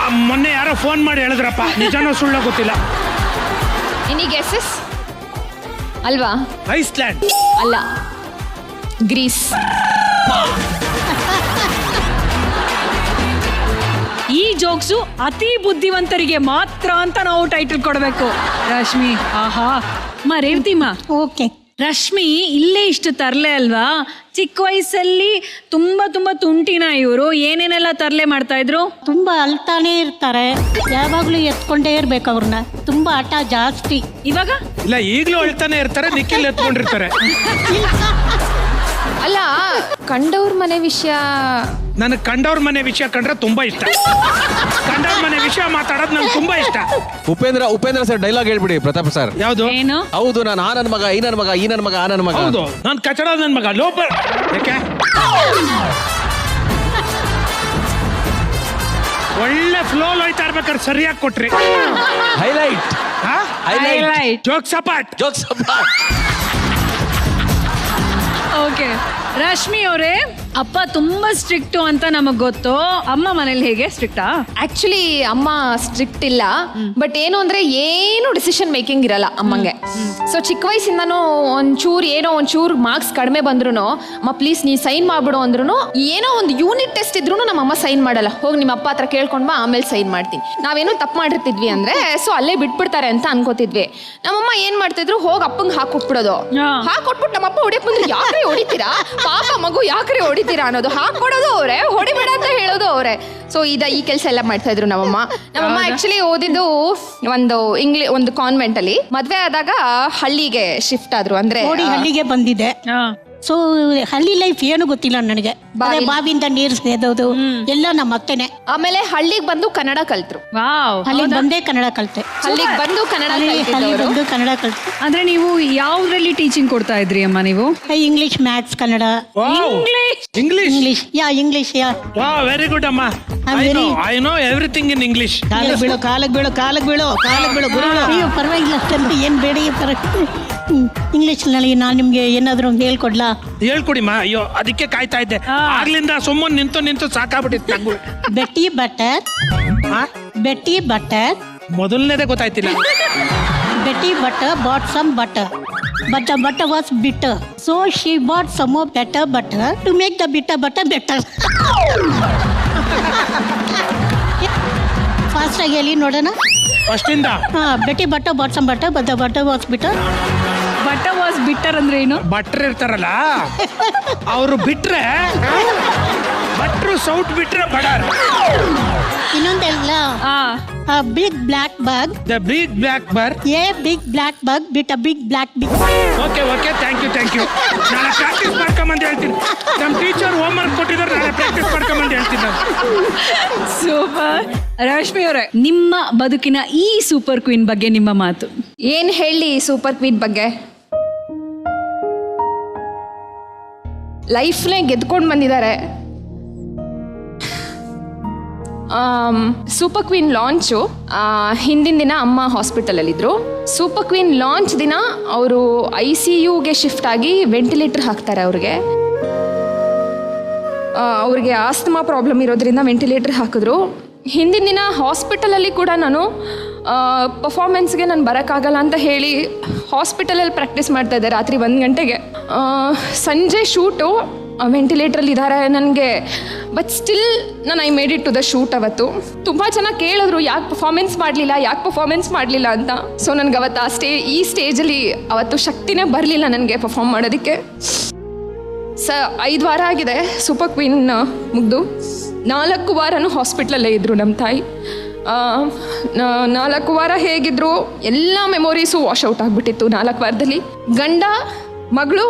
ಮೊನ್ನೆ ಯಾರೋ ಫೋನ್ ಮಾಡಿ ಹೇಳಿದ್ರಪ್ಪ, ನಿಜನೋ ಸುಳ್ಳು ಗೊತ್ತಿಲ್ಲ. Any guesses? ಅಲ್ವಾ? ಐಸ್ಲ್ಯಾಂಡ್ ಅಲ್ಲ, ಗ್ರೀಸ್. ಈ ಜೋಕ್ಸು ಅತಿ ಬುದ್ಧಿವಂತರಿಗೆ ಮಾತ್ರ ಅಂತ ನಾವು ಟೈಟಲ್ ಕೊಡಬೇಕು. ರಶ್ಮಿ, ಆಹಾ. ರೇವತಿಮ್ಮ, ಓಕೆ. ರಶ್ಮಿ ಇಲ್ಲೇ ಇಷ್ಟು ತರ್ಲೆ ಅಲ್ವಾ? ಚಿಕ್ಕ ವಯಸ್ಸಲ್ಲಿ ತುಂಬಾ ತುಂಬಾ ತುಂಟಿನ ಇವರು. ಏನೇನೆಲ್ಲ ತರ್ಲೆ ಮಾಡ್ತಾ ಇದ್ರು? ತುಂಬಾ ಅಳ್ತಾನೆ ಇರ್ತಾರೆ, ಯಾವಾಗ್ಲೂ ಎತ್ಕೊಂಡೇ ಇರ್ಬೇಕು ಅವ್ರನ್ನ. ತುಂಬಾ ಆಟ ಜಾಸ್ತಿ. ಇವಾಗ ಇಲ್ಲ, ಈಗಲೂ ಅಳ್ತಾನೆ ಇರ್ತಾರೆ, ನಿಖಿಲ್ ಎತ್ಕೊಂಡಿರ್ತಾರೆ. ಅಲ್ಲ, ಕಂಡವ್ರ ಮನೆ ವಿಷಯ. ನನಗೆ ಕಂಡವ್ರ ಮನೆ ವಿಷಯ ಕಂಡ್ರೆ ತುಂಬಾ ಇಷ್ಟ. ಕಂಡವ್ರ ಮನೆ ವಿಷಯ ಮಾತಾಡೋದು ನಂಗೆ ತುಂಬಾ ಇಷ್ಟ. ಉಪೇಂದ್ರ ಸರ್ ಡೈಲಾಗ್ ಹೇಳ್ಬಿಡಿ ಪ್ರತಾಪ್ ಸರ್. ಯಾವುದು? ಏನು? ಹೌದು, ನಾನು ಆ ನನ್ನ ಮಗ, ಈ ನನ್ನ ಮಗ, ಈ ನನ್ನ ಮಗ, ಆ ನನ್ನ ಮಗ. ಹೌದು, ನಾನು ಕಚಡ ನನ್ನ ಮಗ. ಲೋಪ ಯಾಕೆ? ಒಳ್ಳೆ ಫ್ಲೋ ಹೋಯ್ತಾ ಇರ್ಬೇಕಾದ್ರೆ ಸರಿಯಾಗಿ ಕೊಟ್ರಿ. ಹೈಲೈಟ್ ಜೋಕ್ ಸಪಾಟ್. ಓಕೆ. ರಶ್ಮಿ ಅವರೇ, ಅಪ್ಪ ತುಂಬಾ ಸ್ಟ್ರಿಕ್ಟ್ ಅಂತ ನಮಗ್ ಗೊತ್ತು. ಅಮ್ಮ ಮನೇಲಿ ಹೇಗೆ ಸ್ಟ್ರಿಕ್ಟಾ? ಆಕ್ಚುಲಿ ಅಮ್ಮ ಸ್ಟ್ರಿಕ್ಟ್ ಇಲ್ಲ, ಬಟ್ ಏನು ಅಂದ್ರೆ ಏನು ಡಿಸಿಷನ್ ಮೇಕಿಂಗ್ ಇರಲ್ಲ ಅಮ್ಮಂಗೆ. ಸೊ ಚಿಕ್ಕ ವಯಸ್ಸಿಂದನೂ ಒಂಚೂರು ಮಾರ್ಕ್ಸ್ ಕಡಿಮೆ ಬಂದ್ರು, ಅಮ್ಮ ಪ್ಲೀಸ್ ನೀ ಸೈನ್ ಮಾಡ್ಬಿಡು ಅಂದ್ರು, ಏನೋ ಒಂದು ಯೂನಿಟ್ ಟೆಸ್ಟ್ ಇದ್ರು ನಮ್ಮಮ್ಮ ಸೈನ್ ಮಾಡಲ್ಲ. ಹೋಗಿ ನಿಮ್ಮ ಅಪ್ಪ ಹತ್ರ ಕೇಳ್ಕೊಂಡ್ ಬಾ, ಆಮೇಲೆ ಸೈನ್ ಮಾಡ್ತೀನಿ. ನಾವೇನೋ ತಪ್ಪು ಮಾಡಿರ್ತಿದ್ವಿ ಅಂದ್ರೆ ಸೊ ಅಲ್ಲೇ ಬಿಟ್ಬಿಡ್ತಾರೆ ಅಂತ ಅನ್ಕೋತಿದ್ವಿ. ನಮ್ಮಮ್ಮ ಏನ್ ಮಾಡ್ತಿದ್ರು, ಹೋಗಿ ಅಪ್ಪಂಗೆ ಹಾಕೊಟ್ಬಿಡೋದು. ಹಾಕೊಟ್ಬಿಟ್ಟು ನಮ್ಮಪ್ಪ ಹೊಡಿಯಕ್ ಬಂದ್ರೆ ಯಾಕ್ರೆ ಹೊಡಿತೀರಾ, ಪಾಪ ಮಗು ಯಾಕ್ರೆ ಹೊಡಿತೀರಾ ಅನ್ನೋದು, ಹಾಕೊಡೋದು ಅವರೇ, ಹೊಡಿಬೇಡ ಅಂತ ಹೇಳೋದು ಅವರೇ. ಸೊ ಈ ಕೆಲಸ ಎಲ್ಲ ಮಾಡ್ತಾ ಇದ್ರು ನಮ್ಮಮ್ಮ. ಆಕ್ಚುಲಿ ಓದಿದ್ದು ಒಂದು ಕಾನ್ವೆಂಟ್ ಅಲ್ಲಿ. ಮದ್ವೆ ಆದಾಗ ಹಳ್ಳಿಗೆ ಶಿಫ್ಟ್ ಆದ್ರು. ಅಂದ್ರೆ ಹಳ್ಳಿಗೆ ಬಂದಿದೆ. ಸೊ ಹಳ್ಳಿ ಲೈಫ್ ಏನು ಗೊತ್ತಿಲ್ಲ ನನಗೆ. ಬಾವಿಯಿಂದ ನೀರು ಸೇದೋದು ಎಲ್ಲ ನಮ್ಮ ಅತ್ತೆನೆ. ಆಮೇಲೆ ಹಳ್ಳಿಗೆ ಬಂದು ಕನ್ನಡ ಕಲ್ತ್ರು. ಹಳ್ಳಿಗೆ ಬಂದೇ ಕನ್ನಡ ಕಲ್ತೆ. ಹಳ್ಳಿಗೆ ಬಂದು ಕನ್ನಡ ಕಲ್ತೆ. ಅಂದ್ರೆ ನೀವು ಯಾವ್ದ್ರಲ್ಲಿ ಟೀಚಿಂಗ್ ಕೊಡ್ತಾ ಇದ್ರಿ ಅಮ್ಮ ನೀವು? English, maths, Kannada. ಇಂಗ್ಲಿಷ್ ಯಾ ಇಂಗ್ಲಿಷ್ ಯಾ. ವೆರಿ ಗುಡ್ ಅಮ್ಮ. I know everything in English. ಕಾಲಕ್ಕೆ ಬೀಳೋ ಗುರುಗಳು. ಅಯ್ಯೋ ಪರವಾಗಿಲ್ಲ, ಏನ್ ಬೇಡ. ಇಂಗ್ಲಿಷ್ ನಲ್ಲಿ ನಾನು ನಿಮ್ಗೆ ಏನಾದ್ರು ಹೇಳ್ಕೊಡ್ಲಾ? ಹೇಳ್ಕೊಡಿಮ್ಮ. ಅಯ್ಯೋ ಅದಕ್ಕೆ ಕಾಯ್ತಾ ಇದ್ದೆ ಆಗ್ಲಿಂದ. ಸುಮ್ಮನೆ ನಿಂತು ಸಾಕಾಗ್ಬಿಟ್ಟಿತ್ತು ನಂಗೂ. ಬೆಟ್ಟಿ ಬಟರ್ ಮೊದಲನೇದೇ ಗೊತ್ತಾಯ್ತಿಲ್ಲ. Betty butter bought some butter, but the butter was bitter. So she bought some more better butter to make the bitter butter better. Fast ಆಗಿ ಹೇಳಿ ನೋಡೋಣ. ಫಸ್ಟ್ ಇಂದ. Betty butter bought some butter, but the butter was bitter. Butter was bitter ಅಂದ್ರೆ ಏನು? ಬಟ್ರ್ ಇರ್ತಾರಲ್ಲ ಅವರು ಬಿಟ್ರೆ ಬಟ್ರು, ಸೌಟ್ ಬಿಟ್ರೆ ಬಡರ್. ಇನ್ನೊಂದೆಲ್ಲ big black bug. The big black bug. A big black bug bit a big black big. Okay thank you. ನಾಳೆ ಪ್ರಾಕ್ಟೀಸ್ ಮಾಡ್ಕೊಂಬಂದು ಹೇಳ್ತೀನಿ. ನಮ್ಮ ಟೀಚರ್ ಹೋಮ್ ವರ್ಕ್ ಕೊಟ್ಟಿದ್ದಾರೆ, ನಾಳೆ ಪ್ರಾಕ್ಟೀಸ್ ಮಾಡ್ಕೊಂಬಂದು ಹೇಳ್ತೀನಿ ನಾನು. ಸೂಪರ್. ರಶ್ಮಿ ಅವರೇ, ನಿಮ್ಮ ಬದುಕಿನ ಈ ಸೂಪರ್ ಕ್ವೀನ್ ಬಗ್ಗೆ ನಿಮ್ಮ ಮಾತು ಏನ್ ಹೇಳಿ? ಸೂಪರ್ ಕ್ವೀನ್ ಬಗ್ಗೆ ಲೈಫ್ನೇ ಗೆದ್ಕೊಂಡು ಬಂದಿದ್ದಾರೆ. ಸೂಪರ್ ಕ್ವೀನ್ ಲಾಂಚು ಹಿಂದಿನ ದಿನ ಅಮ್ಮ ಹಾಸ್ಪಿಟಲಲ್ಲಿದ್ದರು. ಸೂಪರ್ ಕ್ವೀನ್ ಲಾಂಚ್ ದಿನ ಅವರು ICUಗೆ ಶಿಫ್ಟ್ ಆಗಿ ವೆಂಟಿಲೇಟರ್ ಹಾಕ್ತಾರೆ. ಅವ್ರಿಗೆ ಆಸ್ತಮಾ ಪ್ರಾಬ್ಲಮ್ ಇರೋದ್ರಿಂದ ವೆಂಟಿಲೇಟರ್ ಹಾಕಿದ್ರು. ಹಿಂದಿನ ದಿನ ಹಾಸ್ಪಿಟಲಲ್ಲಿ ಕೂಡ ನಾನು ಪರ್ಫಾರ್ಮೆನ್ಸ್ಗೆ ನಾನು ಬರೋಕ್ಕಾಗಲ್ಲ ಅಂತ ಹೇಳಿ ಹಾಸ್ಪಿಟಲಲ್ಲಿ ಪ್ರಾಕ್ಟೀಸ್ ಮಾಡ್ತಾ ಇದ್ದೆ ರಾತ್ರಿ 1 ಗಂಟೆಗೆ. ಸಂಜೆ ಶೂಟು, ವೆಂಟಿಲೇಟ್ರಲ್ಲಿ ಇದ್ದಾರೆ ನನಗೆ. But still I made it to the shoot. ಅವತ್ತು ತುಂಬ ಜನ ಕೇಳಿದ್ರು ಯಾಕೆ ಪರ್ಫಾರ್ಮೆನ್ಸ್ ಮಾಡಲಿಲ್ಲ ಅಂತ. ಸೊ ನನಗೆ ಅವತ್ತು ಈ ಸ್ಟೇಜಲ್ಲಿ ಅವತ್ತು ಶಕ್ತಿನೇ ಬರಲಿಲ್ಲ ನನಗೆ ಪರ್ಫಾರ್ಮ್ ಮಾಡೋದಕ್ಕೆ. 5 ವಾರ ಆಗಿದೆ ಸೂಪರ್ ಕ್ವೀನ್ ಮುಗ್ದು. 4 ವಾರನೂ ಹಾಸ್ಪಿಟ್ಲಲ್ಲೇ ಇದ್ದರು ನಮ್ಮ ತಾಯಿ. 4 ವಾರ ಹೇಗಿದ್ರು ಎಲ್ಲ ಮೆಮೊರೀಸು ವಾಶ್ ಔಟ್ ಆಗಿಬಿಟ್ಟಿತ್ತು 4 ವಾರದಲ್ಲಿ. ಗಂಡ, ಮಗಳು,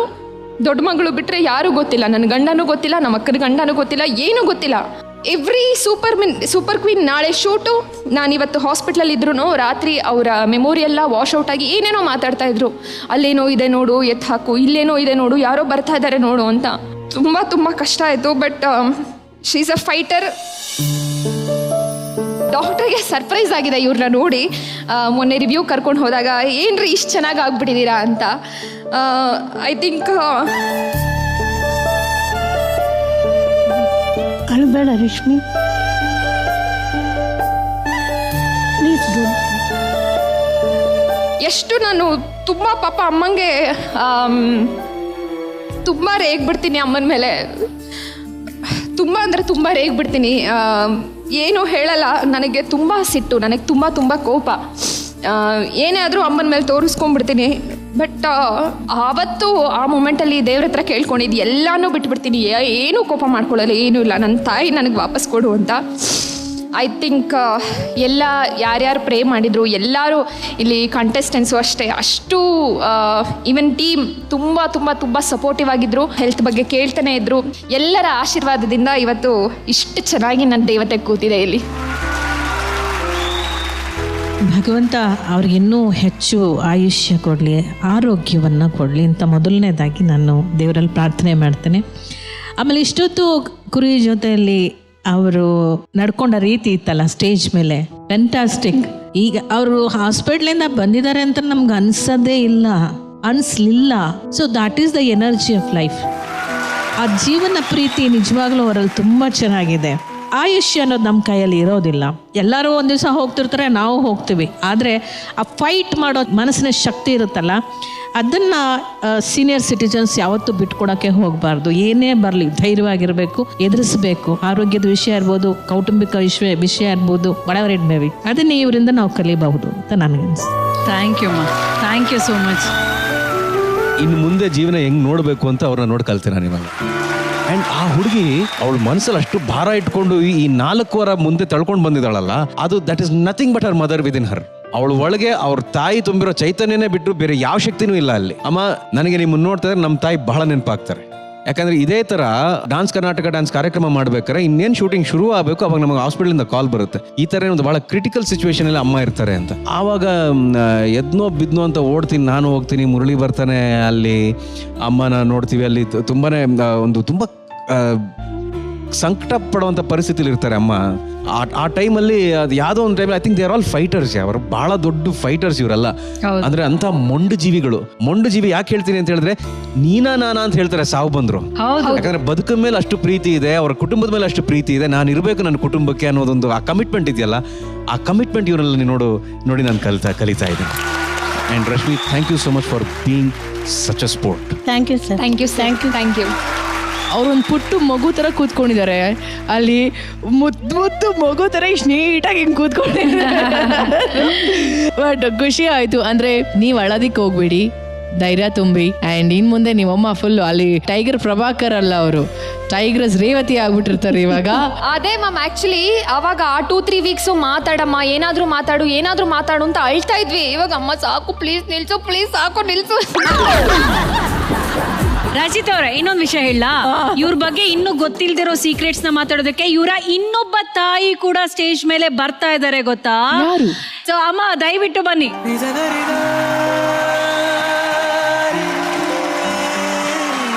ದೊಡ್ಡ ಮಗಳು ಬಿಟ್ಟರೆ ಯಾರೂ ಗೊತ್ತಿಲ್ಲ. ನನ್ನ ಗಂಡನೂ ಗೊತ್ತಿಲ್ಲ, ನಮ್ಮ ಅಕ್ಕನ ಗಂಡನೂ ಗೊತ್ತಿಲ್ಲ, ಏನೂ ಗೊತ್ತಿಲ್ಲ. ಎವ್ರಿ ಸೂಪರ್ ಕ್ವೀನ್ ನಾಳೆ ಶೂಟು, ನಾನಿವತ್ತು ಹಾಸ್ಪಿಟ್ಲಲ್ಲಿ ಇದ್ರೂ ರಾತ್ರಿ ಅವರ ಮೆಮೊರಿ ಎಲ್ಲ ವಾಶ್ ಔಟ್ ಆಗಿ ಏನೇನೋ ಮಾತಾಡ್ತಾ ಇದ್ರು. ಅಲ್ಲೇನೋ ಇದೆ ನೋಡು, ಎತ್ತು ಹಾಕು, ಇಲ್ಲೇನೋ ಇದೆ ನೋಡು, ಯಾರೋ ಬರ್ತಾ ಇದ್ದಾರೆ ನೋಡು ಅಂತ. ತುಂಬ ಕಷ್ಟ ಆಯಿತು. But she is a fighter. ಡಾಕ್ಟರ್ಗೆ ಸರ್ಪ್ರೈಸ್ ಆಗಿದೆ ಇವ್ರನ್ನ ನೋಡಿ. ಮೊನ್ನೆ ರಿವ್ಯೂ ಕರ್ಕೊಂಡು ಹೋದಾಗ ಏನ್ರಿ ಇಷ್ಟು ಚೆನ್ನಾಗಿ ಆಗ್ಬಿಟ್ಟಿದ್ದೀರಾ ಅಂತ. ಐ ಥಿಂಕ್ ಅಳಬೇಡ ರಶ್ಮಿ, ಪ್ಲೀಸ್ ಡೂ. ಎಷ್ಟು ನಾನು ತುಂಬ ಪಾಪ ಅಮ್ಮಂಗೆ ತುಂಬ ರೇಗ್ಬಿಡ್ತೀನಿ ಅಮ್ಮನ ಮೇಲೆ. ತುಂಬ ಅಂದರೆ ತುಂಬ ರೇಗ್ಬಿಡ್ತೀನಿ. ಏನೂ ಹೇಳಲ್ಲ, ನನಗೆ ತುಂಬ ಸಿಟ್ಟು, ನನಗೆ ತುಂಬ ಕೋಪ. ಏನೇ ಆದರೂ ಅಮ್ಮನ ಮೇಲೆ ತೋರಿಸ್ಕೊಂಡ್ಬಿಡ್ತೀನಿ. ಬಟ್ ಆವತ್ತು ಆ ಮೂಮೆಂಟಲ್ಲಿ ದೇವ್ರ ಹತ್ರ ಕೇಳ್ಕೊಂಡಿದ್ದು ಎಲ್ಲನೂ ಬಿಟ್ಬಿಡ್ತೀನಿ. ಏನೂ ಕೋಪ ಮಾಡ್ಕೊಳ್ಳಲ್ಲ, ಏನೂ ಇಲ್ಲ, ನನ್ನ ತಾಯಿ ನನಗೆ ವಾಪಸ್ ಕೊಡು ಅಂತ. ಐ ಥಿಂಕ್ ಎಲ್ಲ ಯಾರ್ಯಾರು ಪ್ರೇ ಮಾಡಿದರು ಎಲ್ಲರೂ ಇಲ್ಲಿ ಕಂಟೆಸ್ಟೆನ್ಸು ಅಷ್ಟೇ, ಅಷ್ಟು ಈವನ್ ಟೀಮ್ ತುಂಬ ಸಪೋರ್ಟಿವ್ ಆಗಿದ್ದರು. ಹೆಲ್ತ್ ಬಗ್ಗೆ ಕೇಳ್ತಾನೆ ಇದ್ದರು. ಎಲ್ಲರ ಆಶೀರ್ವಾದದಿಂದ ಇವತ್ತು ಇಷ್ಟು ಚೆನ್ನಾಗಿ ನನ್ನ ದೇವತೆ ಕೂತಿದೆ ಇಲ್ಲಿ. ಭಗವಂತ ಅವ್ರಿಗಿನ್ನೂ ಹೆಚ್ಚು ಆಯುಷ್ಯ ಕೊಡಲಿ, ಆರೋಗ್ಯವನ್ನು ಕೊಡಲಿ ಅಂತ ಮೊದಲನೇದಾಗಿ ನಾನು ದೇವರಲ್ಲಿ ಪ್ರಾರ್ಥನೆ ಮಾಡ್ತೇನೆ. ಆಮೇಲೆ ಇಷ್ಟೊತ್ತು ಕುರಿ ಜೊತೆಯಲ್ಲಿ ಅವರು ನಡ್ಕೊಂಡ ರೀತಿ ಇತ್ತಲ್ಲ ಸ್ಟೇಜ್ ಮೇಲೆ, ಫ್ಯಾಂಟಾಸ್ಟಿಕ್. ಈಗ ಅವರು ಹಾಸ್ಪಿಟ್ಲಿಂದ ಬಂದಿದ್ದಾರೆ ಅಂತ ನಮ್ಗೆ ಅನಿಸ್ಲಿಲ್ಲ. So that is the energy of life. ಆ ಜೀವನ ಪ್ರೀತಿ ನಿಜವಾಗ್ಲೂ ಅವರಲ್ಲಿ ತುಂಬ ಚೆನ್ನಾಗಿದೆ. ಆಯುಷ್ಯ ಅನ್ನೋದು ನಮ್ಮ ಕೈಯಲ್ಲಿ ಇರೋದಿಲ್ಲ. ಎಲ್ಲರೂ ಒಂದು ದಿವಸ ಹೋಗ್ತಿರ್ತಾರೆ, ನಾವು ಹೋಗ್ತೀವಿ. ಆದರೆ ಆ ಫೈಟ್ ಮಾಡೋ ಮನಸ್ಸಿನ ಶಕ್ತಿ ಇರುತ್ತಲ್ಲ, ಅದನ್ನು ಸೀನಿಯರ್ ಸಿಟಿಜನ್ಸ್ ಯಾವತ್ತೂ ಬಿಟ್ಕೊಡೋಕ್ಕೆ ಹೋಗಬಾರ್ದು. ಏನೇ ಬರಲಿ ಧೈರ್ಯವಾಗಿರಬೇಕು, ಎದುರಿಸಬೇಕು. ಆರೋಗ್ಯದ ವಿಷಯ ಇರ್ಬೋದು, ಕೌಟುಂಬಿಕ ವಿಷಯ ಇರ್ಬೋದು, whatever it may be, ಅದನ್ನೇ ಇವರಿಂದ ನಾವು ಕಲಿಯಬಹುದು ಅಂತ ನನಗನ್ನಿಸ್ತು. Thank you thank you so much. ಇನ್ನು ಮುಂದೆ ಜೀವನ ಹೆಂಗೆ ನೋಡಬೇಕು ಅಂತ ಅವ್ರನ್ನ ನೋಡಿ ಕಲ್ತೀನಿ ನಾನು ಇವಾಗ. ಆ್ಯಂಡ್ ಆ ಹುಡುಗಿ ಅವಳ ಮನಸ್ಸಲ್ಲಿ ಅಷ್ಟು ಭಾರ ಇಟ್ಕೊಂಡು ಈ 4 ವಾರ ಮುಂದೆ ತಳ್ಕೊಂಡು ಬಂದಿದ್ದಾಳಲ್ಲ, ಅದು that is nothing but her mother within her. ಅವಳ ಒಳಗೆ ಅವ್ರ ತಾಯಿ ತುಂಬಿರೋ ಚೈತನ್ಯನೇ ಬಿಟ್ಟು ಬೇರೆ ಯಾವ ಶಕ್ತಿನೂ ಇಲ್ಲ ಅಲ್ಲಿ. ಅಮ್ಮ, ನನಗೆ ನಿಮ್ಮನ್ನು ನೋಡ್ತಾ ಇದ್ರೆ ನಮ್ಮ ತಾಯಿ ಬಹಳ ನೆನಪಾಗ್ತಾರೆ. ಯಾಕಂದ್ರೆ ಇದೇ ತರ ಡಾನ್ಸ್ ಕರ್ನಾಟಕ ಡ್ಯಾನ್ಸ್ ಕಾರ್ಯಕ್ರಮ ಮಾಡ್ಬೇಕಾದ್ರೆ ಇನ್ನೇನು ಶೂಟಿಂಗ್ ಶುರು ಆಗಬೇಕು, ಅವಾಗ ನಮಗೆ ಹಾಸ್ಪಿಟಲಿಂದ ಕಾಲ್ ಬರುತ್ತೆ, ಈ ತರ ಒಂದು ಬಹಳ ಕ್ರಿಟಿಕಲ್ ಸಿಚುವೇಶನ್ ಅಲ್ಲಿ ಅಮ್ಮ ಇರ್ತಾರೆ ಅಂತ. ಆವಾಗ ಎದ್ನೋ ಬಿದ್ನೋ ಅಂತ ಓಡ್ತೀನಿ, ನಾನು ಹೋಗ್ತೀನಿ, ಮುರಳಿ ಬರ್ತಾನೆ, ಅಲ್ಲಿ ಅಮ್ಮನ ನೋಡ್ತೀವಿ. ಅಲ್ಲಿ ತುಂಬಾನೇ ಒಂದು ತುಂಬ ಸಂಕಟ ಪಡುವಂಥ ಪರಿಸ್ಥಿತಿಲಿ ಇರ್ತಾರೆ ಅಮ್ಮ. ಆ ಟೈಮಲ್ಲಿ ಅದು ಯಾವುದೋ ಒಂದು ಟೈಮಲ್ಲಿ I think they are all fighters. ಅವರು ಬಹಳ ದೊಡ್ಡ ಫೈಟರ್ಸ್ ಇವರೆಲ್ಲ. ಅಂದ್ರೆ ಅಂತ ಮೊಂಡು ಜೀವಿ ಯಾಕೆ ಹೇಳ್ತೀನಿ ಅಂತ ಹೇಳಿದ್ರೆ, ನಾನಾ ಅಂತ ಹೇಳ್ತಾರೆ ಸಾವು ಬಂದ್ರು. ಯಾಕಂದ್ರೆ ಬದುಕಿನ ಮೇಲೆ ಅಷ್ಟು ಪ್ರೀತಿ ಇದೆ, ಅವರ ಕುಟುಂಬದ ಮೇಲೆ ಅಷ್ಟು ಪ್ರೀತಿ ಇದೆ, ನಾನು ಇರಬೇಕು ನನ್ನ ಕುಟುಂಬಕ್ಕೆ ಅನ್ನೋದೊಂದು ಆ ಕಮಿಟ್ಮೆಂಟ್ ಇದೆಯಲ್ಲ, ಆ ಕಮಿಟ್ಮೆಂಟ್ ಇವರಲ್ಲಿ ನೋಡಿ ನಾನು ಕಲಿತಾ ಇದ್ದೀನಿ. And Rashmi, thank you so much for being such a sport. Thank you sir. Thank you. ಅವ್ರೊಂದು ಪುಟ್ಟು ಮಗು ಥರ ಕೂತ್ಕೊಂಡಿದ್ದಾರೆ ಅಲ್ಲಿ, ಮುದ್ದು ಮಗು ಥರ ಇಷ್ಟು ನೀಟಾಗಿ ಹಿಂಗೆ ಕೂತ್ಕೊಂಡಿದ್ದಾರೆ. ಬಟ್ ಖುಷಿ ಆಯಿತು. ಅಂದರೆ ನೀವು ಅಳೋದಿಕ್ಕೆ ಹೋಗ್ಬೇಡಿ, ಧೈರ್ಯ ತುಂಬಿ. ಆ್ಯಂಡ್ ಇನ್ನು ಮುಂದೆ ನಿಮ್ಮಮ್ಮ ಫುಲ್ಲು ಅಲ್ಲಿ ಟೈಗರ್ ಪ್ರಭಾಕರ್ ಅಲ್ಲ, ಅವರು ಟೈಗ್ರಸ್ ರೇವತಿ ಆಗ್ಬಿಟ್ಟಿರ್ತಾರೆ ಇವಾಗ. ಅದೇ ಮ್ಯಾಮ್, ಆ್ಯಕ್ಚುಲಿ ಅವಾಗ 2-3 ವೀಕ್ಸು ಮಾತಾಡಮ್ಮ, ಏನಾದರೂ ಮಾತಾಡು ಅಂತ ಅಳ್ತಾ ಇದ್ವಿ. ಇವಾಗ ಅಮ್ಮ ಸಾಕು, ಪ್ಲೀಸ್ ನಿಲ್ಸು. ರಾಜಿತ್ ಅವ್ರೆ, ಇನ್ನೊಂದು ವಿಷಯ ಹೇಳ, ಇವ್ರ ಬಗ್ಗೆ ಇನ್ನೂ ಗೊತ್ತಿಲ್ದಿರೋ ಸೀಕ್ರೆಟ್ಸ್ ನ ಮಾತಾಡೋದಕ್ಕೆ ಇವರ ಇನ್ನೊಬ್ಬ ತಾಯಿ ಕೂಡ ಸ್ಟೇಜ್ ಮೇಲೆ ಬರ್ತಾ ಇದ್ದಾರೆ, ಗೊತ್ತಾ? ಸೊ ಅಮ್ಮ, ದಯವಿಟ್ಟು ಬನ್ನಿ.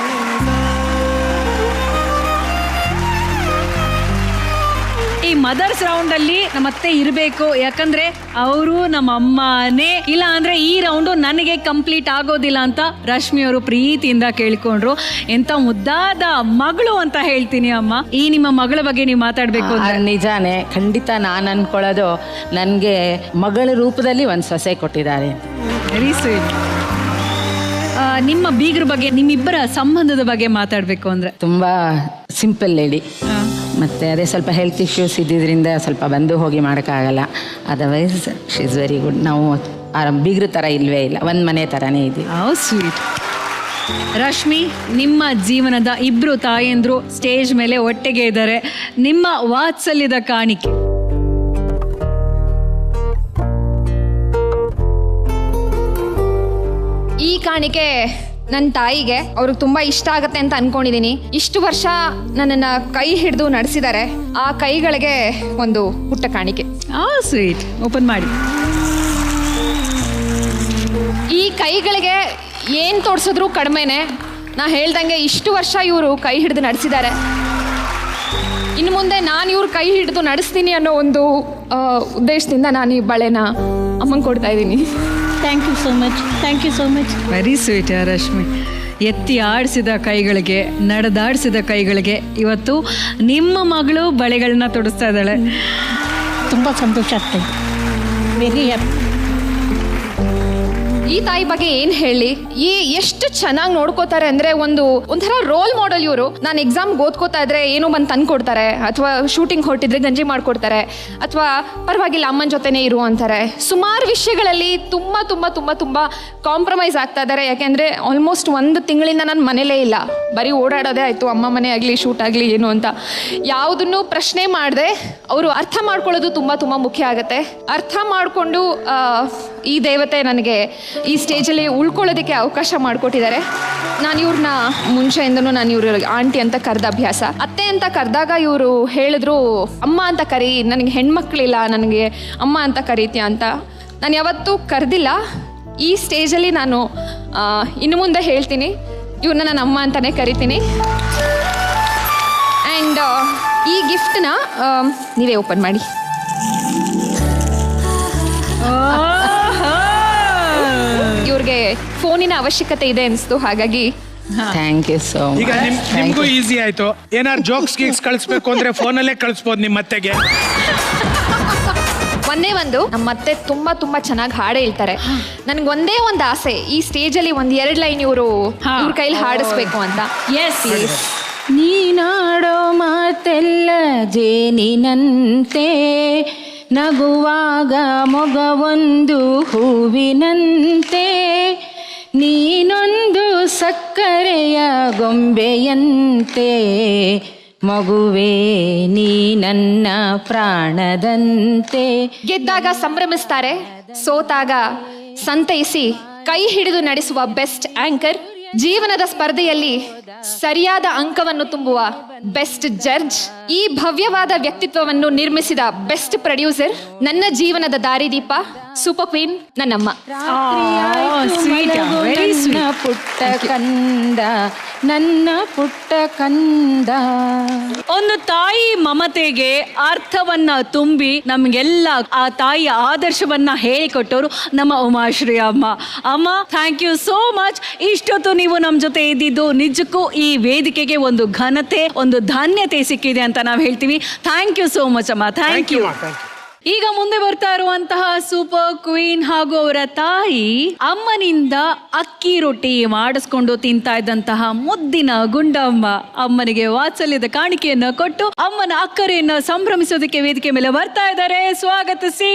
ಈ ಮದರ್ಸ್ ರೌಂಡ್ ಅಲ್ಲಿ ನಮ್ಮತ್ತೆ ಇರಬೇಕು, ಯಾಕಂದ್ರೆ ಅವರು ನಮ್ಮ ಅಮ್ಮನೇ. ಇಲ್ಲ ಅಂದ್ರೆ ಈ ರೌಂಡು ನನಗೆ ಕಂಪ್ಲೀಟ್ ಆಗೋದಿಲ್ಲ ಅಂತ ರಶ್ಮಿ ಅವರು ಪ್ರೀತಿಯಿಂದ ಕೇಳ್ಕೊಂಡ್ರು. ಎಂತ ಮುದ್ದಾದ ಮಗಳು ಅಂತ ಹೇಳ್ತೀನಿ ಅಮ್ಮ. ಈ ನಿಮ್ಮ ಮಗಳ ಬಗ್ಗೆ ನೀವು ಮಾತಾಡ್ಬೇಕು ಅಂದ್ರೆ ನಿಜಾನೇ, ಖಂಡಿತ ನಾನು ಅನ್ಕೊಳ್ಳೋದು ನನಗೆ ಮಗಳ ರೂಪದಲ್ಲಿ ಒಂದು ಸೊಸೆ ಕೊಟ್ಟಿದ್ದಾರೆ. Very sweet. ನಿಮ್ಮ ಬೀಗ್ರ ಬಗ್ಗೆ, ನಿಮ್ಮಿಬ್ಬರ ಸಂಬಂಧದ ಬಗ್ಗೆ ಮಾತಾಡ್ಬೇಕು ಅಂದ್ರೆ ತುಂಬಾ ಸಿಂಪಲ್ ಲೇಡಿ. ಮತ್ತು ಅದೇ ಸ್ವಲ್ಪ ಹೆಲ್ತ್ ಇಶ್ಯೂಸ್ ಇದ್ದಿದ್ದರಿಂದ ಸ್ವಲ್ಪ ಬಂದು ಹೋಗಿ ಮಾಡೋಕ್ಕಾಗಲ್ಲ. Otherwise she is very good. ನಾವು ಬೀಗ್ರ ಥರ ಇಲ್ವೇ ಇಲ್ಲ, ಒಂದು ಮನೆ ಥರನೇ ಇದ್ದೀವಿ. ಸ್ವೀಟ್. ರಶ್ಮಿ, ನಿಮ್ಮ ಜೀವನದ ಇಬ್ರು ತಾಯಂದ್ರು ಸ್ಟೇಜ್ ಮೇಲೆ ಒಟ್ಟಿಗೆ ಇದ್ದಾರೆ. ನಿಮ್ಮ ವಾತ್ಸಲ್ಯದ ಕಾಣಿಕೆ. ಈ ಕಾಣಿಕೆ ನನ್ನ ತಾಯಿಗೆ, ಅವ್ರಿಗೆ ತುಂಬ ಇಷ್ಟ ಆಗುತ್ತೆ ಅಂತ ಅನ್ಕೊಂಡಿದ್ದೀನಿ. ಇಷ್ಟು ವರ್ಷ ನನ್ನನ್ನು ಕೈ ಹಿಡಿದು ನಡೆಸಿದ್ದಾರೆ. ಆ ಕೈಗಳಿಗೆ ಒಂದು ಪುಟ್ಟ ಕಾಣಿಕೆ. ಸ್ವೀಟ್. ಓಪನ್ ಮಾಡಿ. ಈ ಕೈಗಳಿಗೆ ಏನು ತೋರಿಸಿದ್ರು ಕಡಿಮೆನೆ. ನಾ ಹೇಳ್ದಂಗೆ ಇಷ್ಟು ವರ್ಷ ಇವರು ಕೈ ಹಿಡಿದು ನಡೆಸಿದ್ದಾರೆ. ಇನ್ನು ಮುಂದೆ ನಾನು ಇವ್ರ ಕೈ ಹಿಡಿದು ನಡೆಸ್ತೀನಿ ಅನ್ನೋ ಒಂದು ಉದ್ದೇಶದಿಂದ ನಾನು ಈ ಬಳೆನ ಅಮ್ಮಂಗೆ ಕೊಡ್ತಾ ಇದ್ದೀನಿ. Thank you so much. Very sweet Rashmi. ಎತ್ತಿ ಆಡಿಸಿದ ಕೈಗಳಿಗೆ, ನಡೆದಾಡಿಸಿದ ಕೈಗಳಿಗೆ ಇವತ್ತು ನಿಮ್ಮ ಮಗಳು ಬಳೆಗಳನ್ನ ತೊಡಿಸ್ತಾ ಇದ್ದಾಳೆ. ತುಂಬ ಸಂತೋಷ ಆಗ್ತದೆ. Very happy. ಈ ತಾಯಿ ಬಗ್ಗೆ ಏನ್ ಹೇಳಿ, ಎಷ್ಟು ಚೆನ್ನಾಗಿ ನೋಡ್ಕೋತಾರೆ ಅಂದ್ರೆ ಒಂಥರ ರೋಲ್ ಮಾಡೆಲ್ ಇವರು. ನಾನು ಎಕ್ಸಾಮ್ ಓದ್ಕೋತಾ ಇದ್ರೆ ಏನೋ ಬಂದು ತಂದು ಕೊಡ್ತಾರೆ, ಅಥವಾ ಶೂಟಿಂಗ್ ಹೊರಟಿದ್ರೆ ಗಂಜಿ ಮಾಡ್ಕೊಡ್ತಾರೆ, ಅಥವಾ ಪರವಾಗಿಲ್ಲ ಅಮ್ಮನ ಜೊತೆನೇ ಇರು ಅಂತಾರೆ. ಸುಮಾರು ವಿಷಯಗಳಲ್ಲಿ ತುಂಬಾ ತುಂಬಾ ತುಂಬಾ ತುಂಬಾ ಕಾಂಪ್ರಮೈಸ್ ಆಗ್ತಾ ಇದ್ದಾರೆ. ಯಾಕೆಂದ್ರೆ ಆಲ್ಮೋಸ್ಟ್ 1 ತಿಂಗಳಿಂದ ನಾನು ಮನೇಲೇ ಇಲ್ಲ, ಬರೀ ಓಡಾಡೋದೇ ಆಯ್ತು. ಅಮ್ಮ ಮನೆ ಆಗಲಿ ಶೂಟ್ ಆಗಲಿ ಏನು ಅಂತ ಯಾವುದನ್ನು ಪ್ರಶ್ನೆ ಮಾಡದೆ ಅವರು ಅರ್ಥ ಮಾಡ್ಕೊಳ್ಳೋದು ತುಂಬಾ ತುಂಬಾ ಮುಖ್ಯ ಆಗುತ್ತೆ. ಅರ್ಥ ಮಾಡಿಕೊಂಡು ಈ ದೇವತೆ ನನಗೆ ಈ ಸ್ಟೇಜಲ್ಲಿ ಉಳ್ಕೊಳ್ಳೋದಕ್ಕೆ ಅವಕಾಶ ಮಾಡಿಕೊಟ್ಟಿದ್ದಾರೆ. ನಾನು ಇವ್ರನ್ನ ಮುಂಚೆಯಿಂದನೂ ನಾನು ಇವ್ರ ಆಂಟಿ ಅಂತ ಕರೆದ ಅಭ್ಯಾಸ. ಅತ್ತೆ ಅಂತ ಕರೆದಾಗ ಇವರು ಹೇಳಿದ್ರು, ಅಮ್ಮ ಅಂತ ಕರಿ, ನನಗೆ ಹೆಣ್ಮಕ್ಳಿಲ್ಲ, ನನಗೆ ಅಮ್ಮ ಅಂತ ಕರೀತೀಯ ಅಂತ. ನಾನು ಯಾವತ್ತೂ ಕರೆದಿಲ್ಲ. ಈ ಸ್ಟೇಜಲ್ಲಿ ನಾನು ಇನ್ನು ಮುಂದೆ ಹೇಳ್ತೀನಿ, ಇವ್ರನ್ನ ನಾನು ಅಮ್ಮ ಅಂತಲೇ ಕರಿತೀನಿ. ಆ್ಯಂಡ್ ಈ ಗಿಫ್ಟನ್ನ ನೀವೇ ಓಪನ್ ಮಾಡಿ. ಇವ್ರಿಗೆ ಫೋನಿನ ಅವಶ್ಯಕತೆ ಇದೆ ಅನಿಸ್ತು, ಹಾಗಾಗಿ ಥ್ಯಾಂಕ್ ಯು ಸೋ ಮಚ್. ಈಗ ನಿಮ್ಗೂ ಈಸಿ ಆಯ್ತು. ಏನಾದ್ರು ಜೋಕ್ಸ್ ಗೀಕ್ಸ್ ಕಳಿಸ್ಬೇಕು ಅಂದ್ರೆ ಫೋನಲ್ಲೇ ಕಳಿಸ್ಬೋದು ನಿಮ್ಮ ಅತ್ತೆಗೆ. ನಮ್ಮ ಅತ್ತೆ ತುಂಬಾ ತುಂಬಾ ಚೆನ್ನಾಗಿ ಹಾಡು ಹೇಳ್ತಾರೆ. ನನಗೆ ಒಂದೇ ಒಂದು ಆಸೆ, ಈ ಸ್ಟೇಜಲ್ಲಿ 1-2 ಲೈನ್ ಇವ್ರ ಕೈಲಿ ಹಾಡಿಸ್ಬೇಕು ಅಂತ. Yes please. ನೀನಾಡೋ ಮಾತೆಲ್ಲ ಜೇನಿನಂತೆ, ನಗುವಾಗ ಮೊಗವೊಂದು ಹೂವಿನಂತೆ, ನೀನೊಂದು ಸಕ್ಕರೆಯ ಗೊಂಬೆಯಂತೆ, ಮಗುವೇ ನೀ ನನ್ನ ಪ್ರಾಣದಂತೆ. ಗೆದ್ದಾಗ ಸಂಭ್ರಮಿಸ್ತಾರೆ, ಸೋತಾಗ ಸಂತೈಸಿ ಕೈ ಹಿಡಿದು ನಡೆಸುವ ಬೆಸ್ಟ್ ಆಂಕರ್, ಜೀವನದ ಸ್ಪರ್ಧೆಯಲ್ಲಿ ಸರಿಯಾದ ಅಂಕವನ್ನು ತುಂಬುವ ಬೆಸ್ಟ್ ಜಡ್ಜ್, ಈ ಭವ್ಯವಾದ ವ್ಯಕ್ತಿತ್ವವನ್ನು ನಿರ್ಮಿಸಿದ ಬೆಸ್ಟ್ ಪ್ರೊಡ್ಯೂಸರ್, ನನ್ನ ಜೀವನದ ದಾರಿದೀಪ, ಸೂಪರ್ ಕ್ವೀನ್ ನನ್ನಮ್ಮ. ನನ್ನ ಪುಟ್ಟ ಕಂದ, ನನ್ನ ಪುಟ್ಟ ಕಂದ. ಒಂದು ತಾಯಿ ಮಮತೆಗೆ ಅರ್ಥವನ್ನ ತುಂಬಿ ನಮ್ಗೆಲ್ಲ ಆ ತಾಯಿಯ ಆದರ್ಶವನ್ನ ಹೇಳಿಕೊಟ್ಟವರು ನಮ್ಮ ಉಮಾಶ್ರೀ ಅಮ್ಮ. ಅಮ್ಮ, ಥ್ಯಾಂಕ್ ಯು ಸೋ ಮಚ್. ಇಷ್ಟೊತ್ತು ನೀವು ನಮ್ಮ ಜೊತೆ ಇದ್ದಿದ್ದು ನಿಜಕ್ಕೂ ಈ ವೇದಿಕೆಗೆ ಒಂದು ಘನತೆ, ಒಂದು ಧನ್ಯತೆ ಸಿಕ್ಕಿದೆ ಅಂತ ನಾವು ಹೇಳ್ತೀವಿ. ಥ್ಯಾಂಕ್ ಯು ಸೋ ಮಚ್ ಅಮ್ಮ. Thank you. ಈಗ ಮುಂದೆ ಬರ್ತಾ ಇರುವಂತಹ ಸೂಪರ್ ಕ್ವೀನ್ ಹಾಗೂ ಅವರ ತಾಯಿ ಅಮ್ಮನಿಂದ ಅಕ್ಕಿ ರೊಟ್ಟಿ ಮಾಡಿಸ್ಕೊಂಡು ತಿಂತಾ ಇದ್ದಂತಹ ಮುದ್ದಿನ ಗುಂಡಮ್ಮ ಅಮ್ಮನಿಗೆ ವಾತ್ಸಲ್ಯದ ಕಾಣಿಕೆಯನ್ನ ಕೊಟ್ಟು ಅಮ್ಮನ ಅಕ್ಕರೆಯನ್ನ ಸಂಭ್ರಮಿಸೋದಕ್ಕೆ ವೇದಿಕೆ ಮೇಲೆ ಬರ್ತಾ ಇದ್ದಾರೆ. ಸ್ವಾಗತಿಸಿ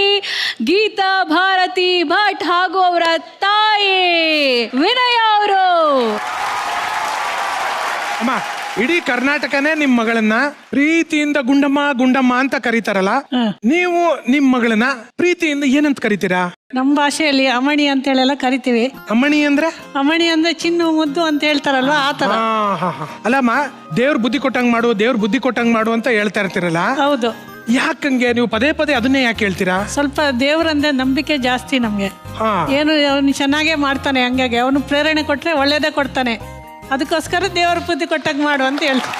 ಗೀತಾ ಭಾರತಿ ಭಟ್ ಹಾಗೂ ಅವರ ತಾಯಿ ವಿನಯ ಅವರು. ಅಮ್ಮ, ಇಡೀ ಕರ್ನಾಟಕನೇ ನಿಮ್ ಮಗಳನ್ನ ಪ್ರೀತಿಯಿಂದ ಗುಂಡಮ್ಮ ಗುಂಡಮ್ಮ ಅಂತ ಕರೀತಾರಲ್ಲ, ನೀವು ನಿಮ್ ಮಗಳನ್ನ ಪ್ರೀತಿಯಿಂದ ಏನಂತ ಕರಿತೀರಾ? ನಮ್ಮ ಭಾಷೆಯಲ್ಲಿ ಅಮಣಿ ಅಂತ ಹೇಳೆಲ್ಲ ಕರಿತೀವಿ. ಅಮ್ಮಣಿ ಅಂದ್ರೆ? ಅಮಣಿ ಅಂದ್ರೆ ಚಿನ್ನು ಮುದ್ದು ಅಂತ ಹೇಳ್ತಾರಲ್ವಾ, ಆ ತರ. ಅಲ್ಲಮ್ಮ, ದೇವ್ರ ಬುದ್ಧಿ ಕೊಟ್ಟಂಗ್ ಮಾಡು, ದೇವ್ರ ಬುದ್ಧಿ ಕೊಟ್ಟಂಗ್ ಮಾಡು ಅಂತ ಹೇಳ್ತಾ ಇರ್ತೀರಲ್ಲ. ಹೌದು. ಯಾಕಂಗೆ ನೀವು ಪದೇ ಪದೇ ಅದನ್ನೇ ಯಾಕೆ ಹೇಳ್ತೀರಾ? ಸ್ವಲ್ಪ ದೇವ್ರಂದ್ರೆ ನಂಬಿಕೆ ಜಾಸ್ತಿ ನಮ್ಗೆ. ಏನು ಅವನು ಚೆನ್ನಾಗೇ ಮಾಡ್ತಾನೆ, ಹಂಗಾಗಿ ಅವನು ಪ್ರೇರಣೆ ಕೊಟ್ರೆ ಒಳ್ಳೇದೇ ಕೊಡ್ತಾನೆ, ಅದಕ್ಕೋಸ್ಕರ ದೇವರ ಬುದ್ಧಿ ಕೊಟ್ಟಾಗ ಮಾಡು ಅಂತ ಹೇಳ್ತಾರೆ.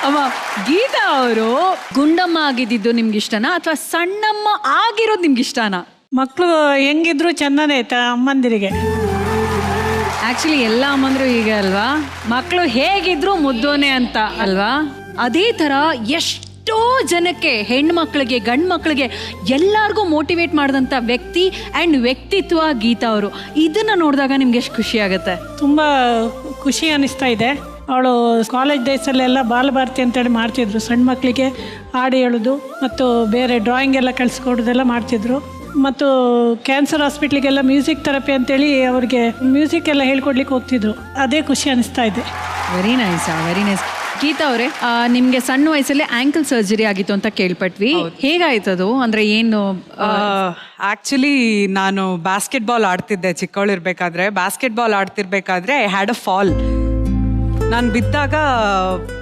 ಅಮ್ಮ, ಗೀತಾ ಅವರು ಗುಂಡಮ್ಮ ಆಗಿದ್ದು ನಿಮ್ಗೆ ಇಷ್ಟನಾ ಅಥವಾ ಸಣ್ಣಮ್ಮ ಆಗಿರೋದು ನಿಮ್ಗೆ ಇಷ್ಟನಾ? ಮಕ್ಕಳು ಹೆಂಗಿದ್ರು ಚಂದನೇ ಅಮ್ಮಂದಿರಿಗೆ. ಆಕ್ಚುಲಿ ಎಲ್ಲ ಅಮ್ಮಂದ್ರು ಹೀಗೆ ಅಲ್ವಾ, ಮಕ್ಕಳು ಹೇಗಿದ್ರು ಮುದ್ದೋನೆ ಅಂತ ಅಲ್ವಾ? ಅದೇ ತರ ಎಷ್ಟೋ ಜನಕ್ಕೆ, ಹೆಣ್ಮಕ್ಳಿಗೆ ಗಂಡು ಮಕ್ಳಿಗೆ ಎಲ್ಲಾರ್ಗೂ ಮೋಟಿವೇಟ್ ಮಾಡಿದಂಥ ವ್ಯಕ್ತಿ ಆ್ಯಂಡ್ ವ್ಯಕ್ತಿತ್ವ ಗೀತಾ ಅವರು. ಇದನ್ನ ನೋಡಿದಾಗ ನಿಮ್ಗೆ ಎಷ್ಟು ಖುಷಿ ಆಗುತ್ತೆ? ತುಂಬ ಖುಷಿ ಅನಿಸ್ತಾ ಇದೆ. ಅವಳು ಕಾಲೇಜ್ ಡೇಸಲ್ಲೆಲ್ಲ ಬಾಲಭಾರತಿ ಅಂತೇಳಿ ಮಾಡ್ತಿದ್ರು, ಸಣ್ಣ ಮಕ್ಕಳಿಗೆ ಹಾಡು ಹೇಳೋದು ಮತ್ತು ಬೇರೆ ಡ್ರಾಯಿಂಗ್ ಎಲ್ಲ ಕಲಿಸ್ಕೊಡೋದೆಲ್ಲ ಮಾಡ್ತಿದ್ರು. ಮತ್ತು ಕ್ಯಾನ್ಸರ್ ಹಾಸ್ಪಿಟ್ಲಿಗೆಲ್ಲ ಮ್ಯೂಸಿಕ್ ಥೆರಪಿ ಅಂತೇಳಿ ಅವ್ರಿಗೆ ಮ್ಯೂಸಿಕ್ ಎಲ್ಲ ಹೇಳ್ಕೊಡ್ಲಿಕ್ಕೆ ಹೋಗ್ತಿದ್ರು. ಅದೇ ಖುಷಿ ಅನಿಸ್ತಾ ಇದೆ. Very nice, very nice. Geetha ಅವರೇ, ನಿಮ್ಗೆ ಸಣ್ಣ ವಯಸ್ಸಲ್ಲಿ ಆಂಕಲ್ ಸರ್ಜರಿ ಆಗಿತ್ತು ಅಂತ ಕೇಳ್ಪಟ್ವಿ. ಹೇಗಾಯ್ತದು? ಅಂದ್ರೆ ಏನು? ಆಕ್ಚುಲಿ ನಾನು ಬಾಸ್ಕೆಟ್ಬಾಲ್ ಆಡ್ತಿದ್ದೆ ಚಿಕ್ಕವಳಿರ್ಬೇಕಾದ್ರೆ. ಬಾಸ್ಕೆಟ್ಬಾಲ್ ಆಡ್ತಿರ್ಬೇಕಾದ್ರೆ ಐ ಹ್ಯಾಡ್ ಅ ಫಾಲ್. ನಾನು ಬಿದ್ದಾಗ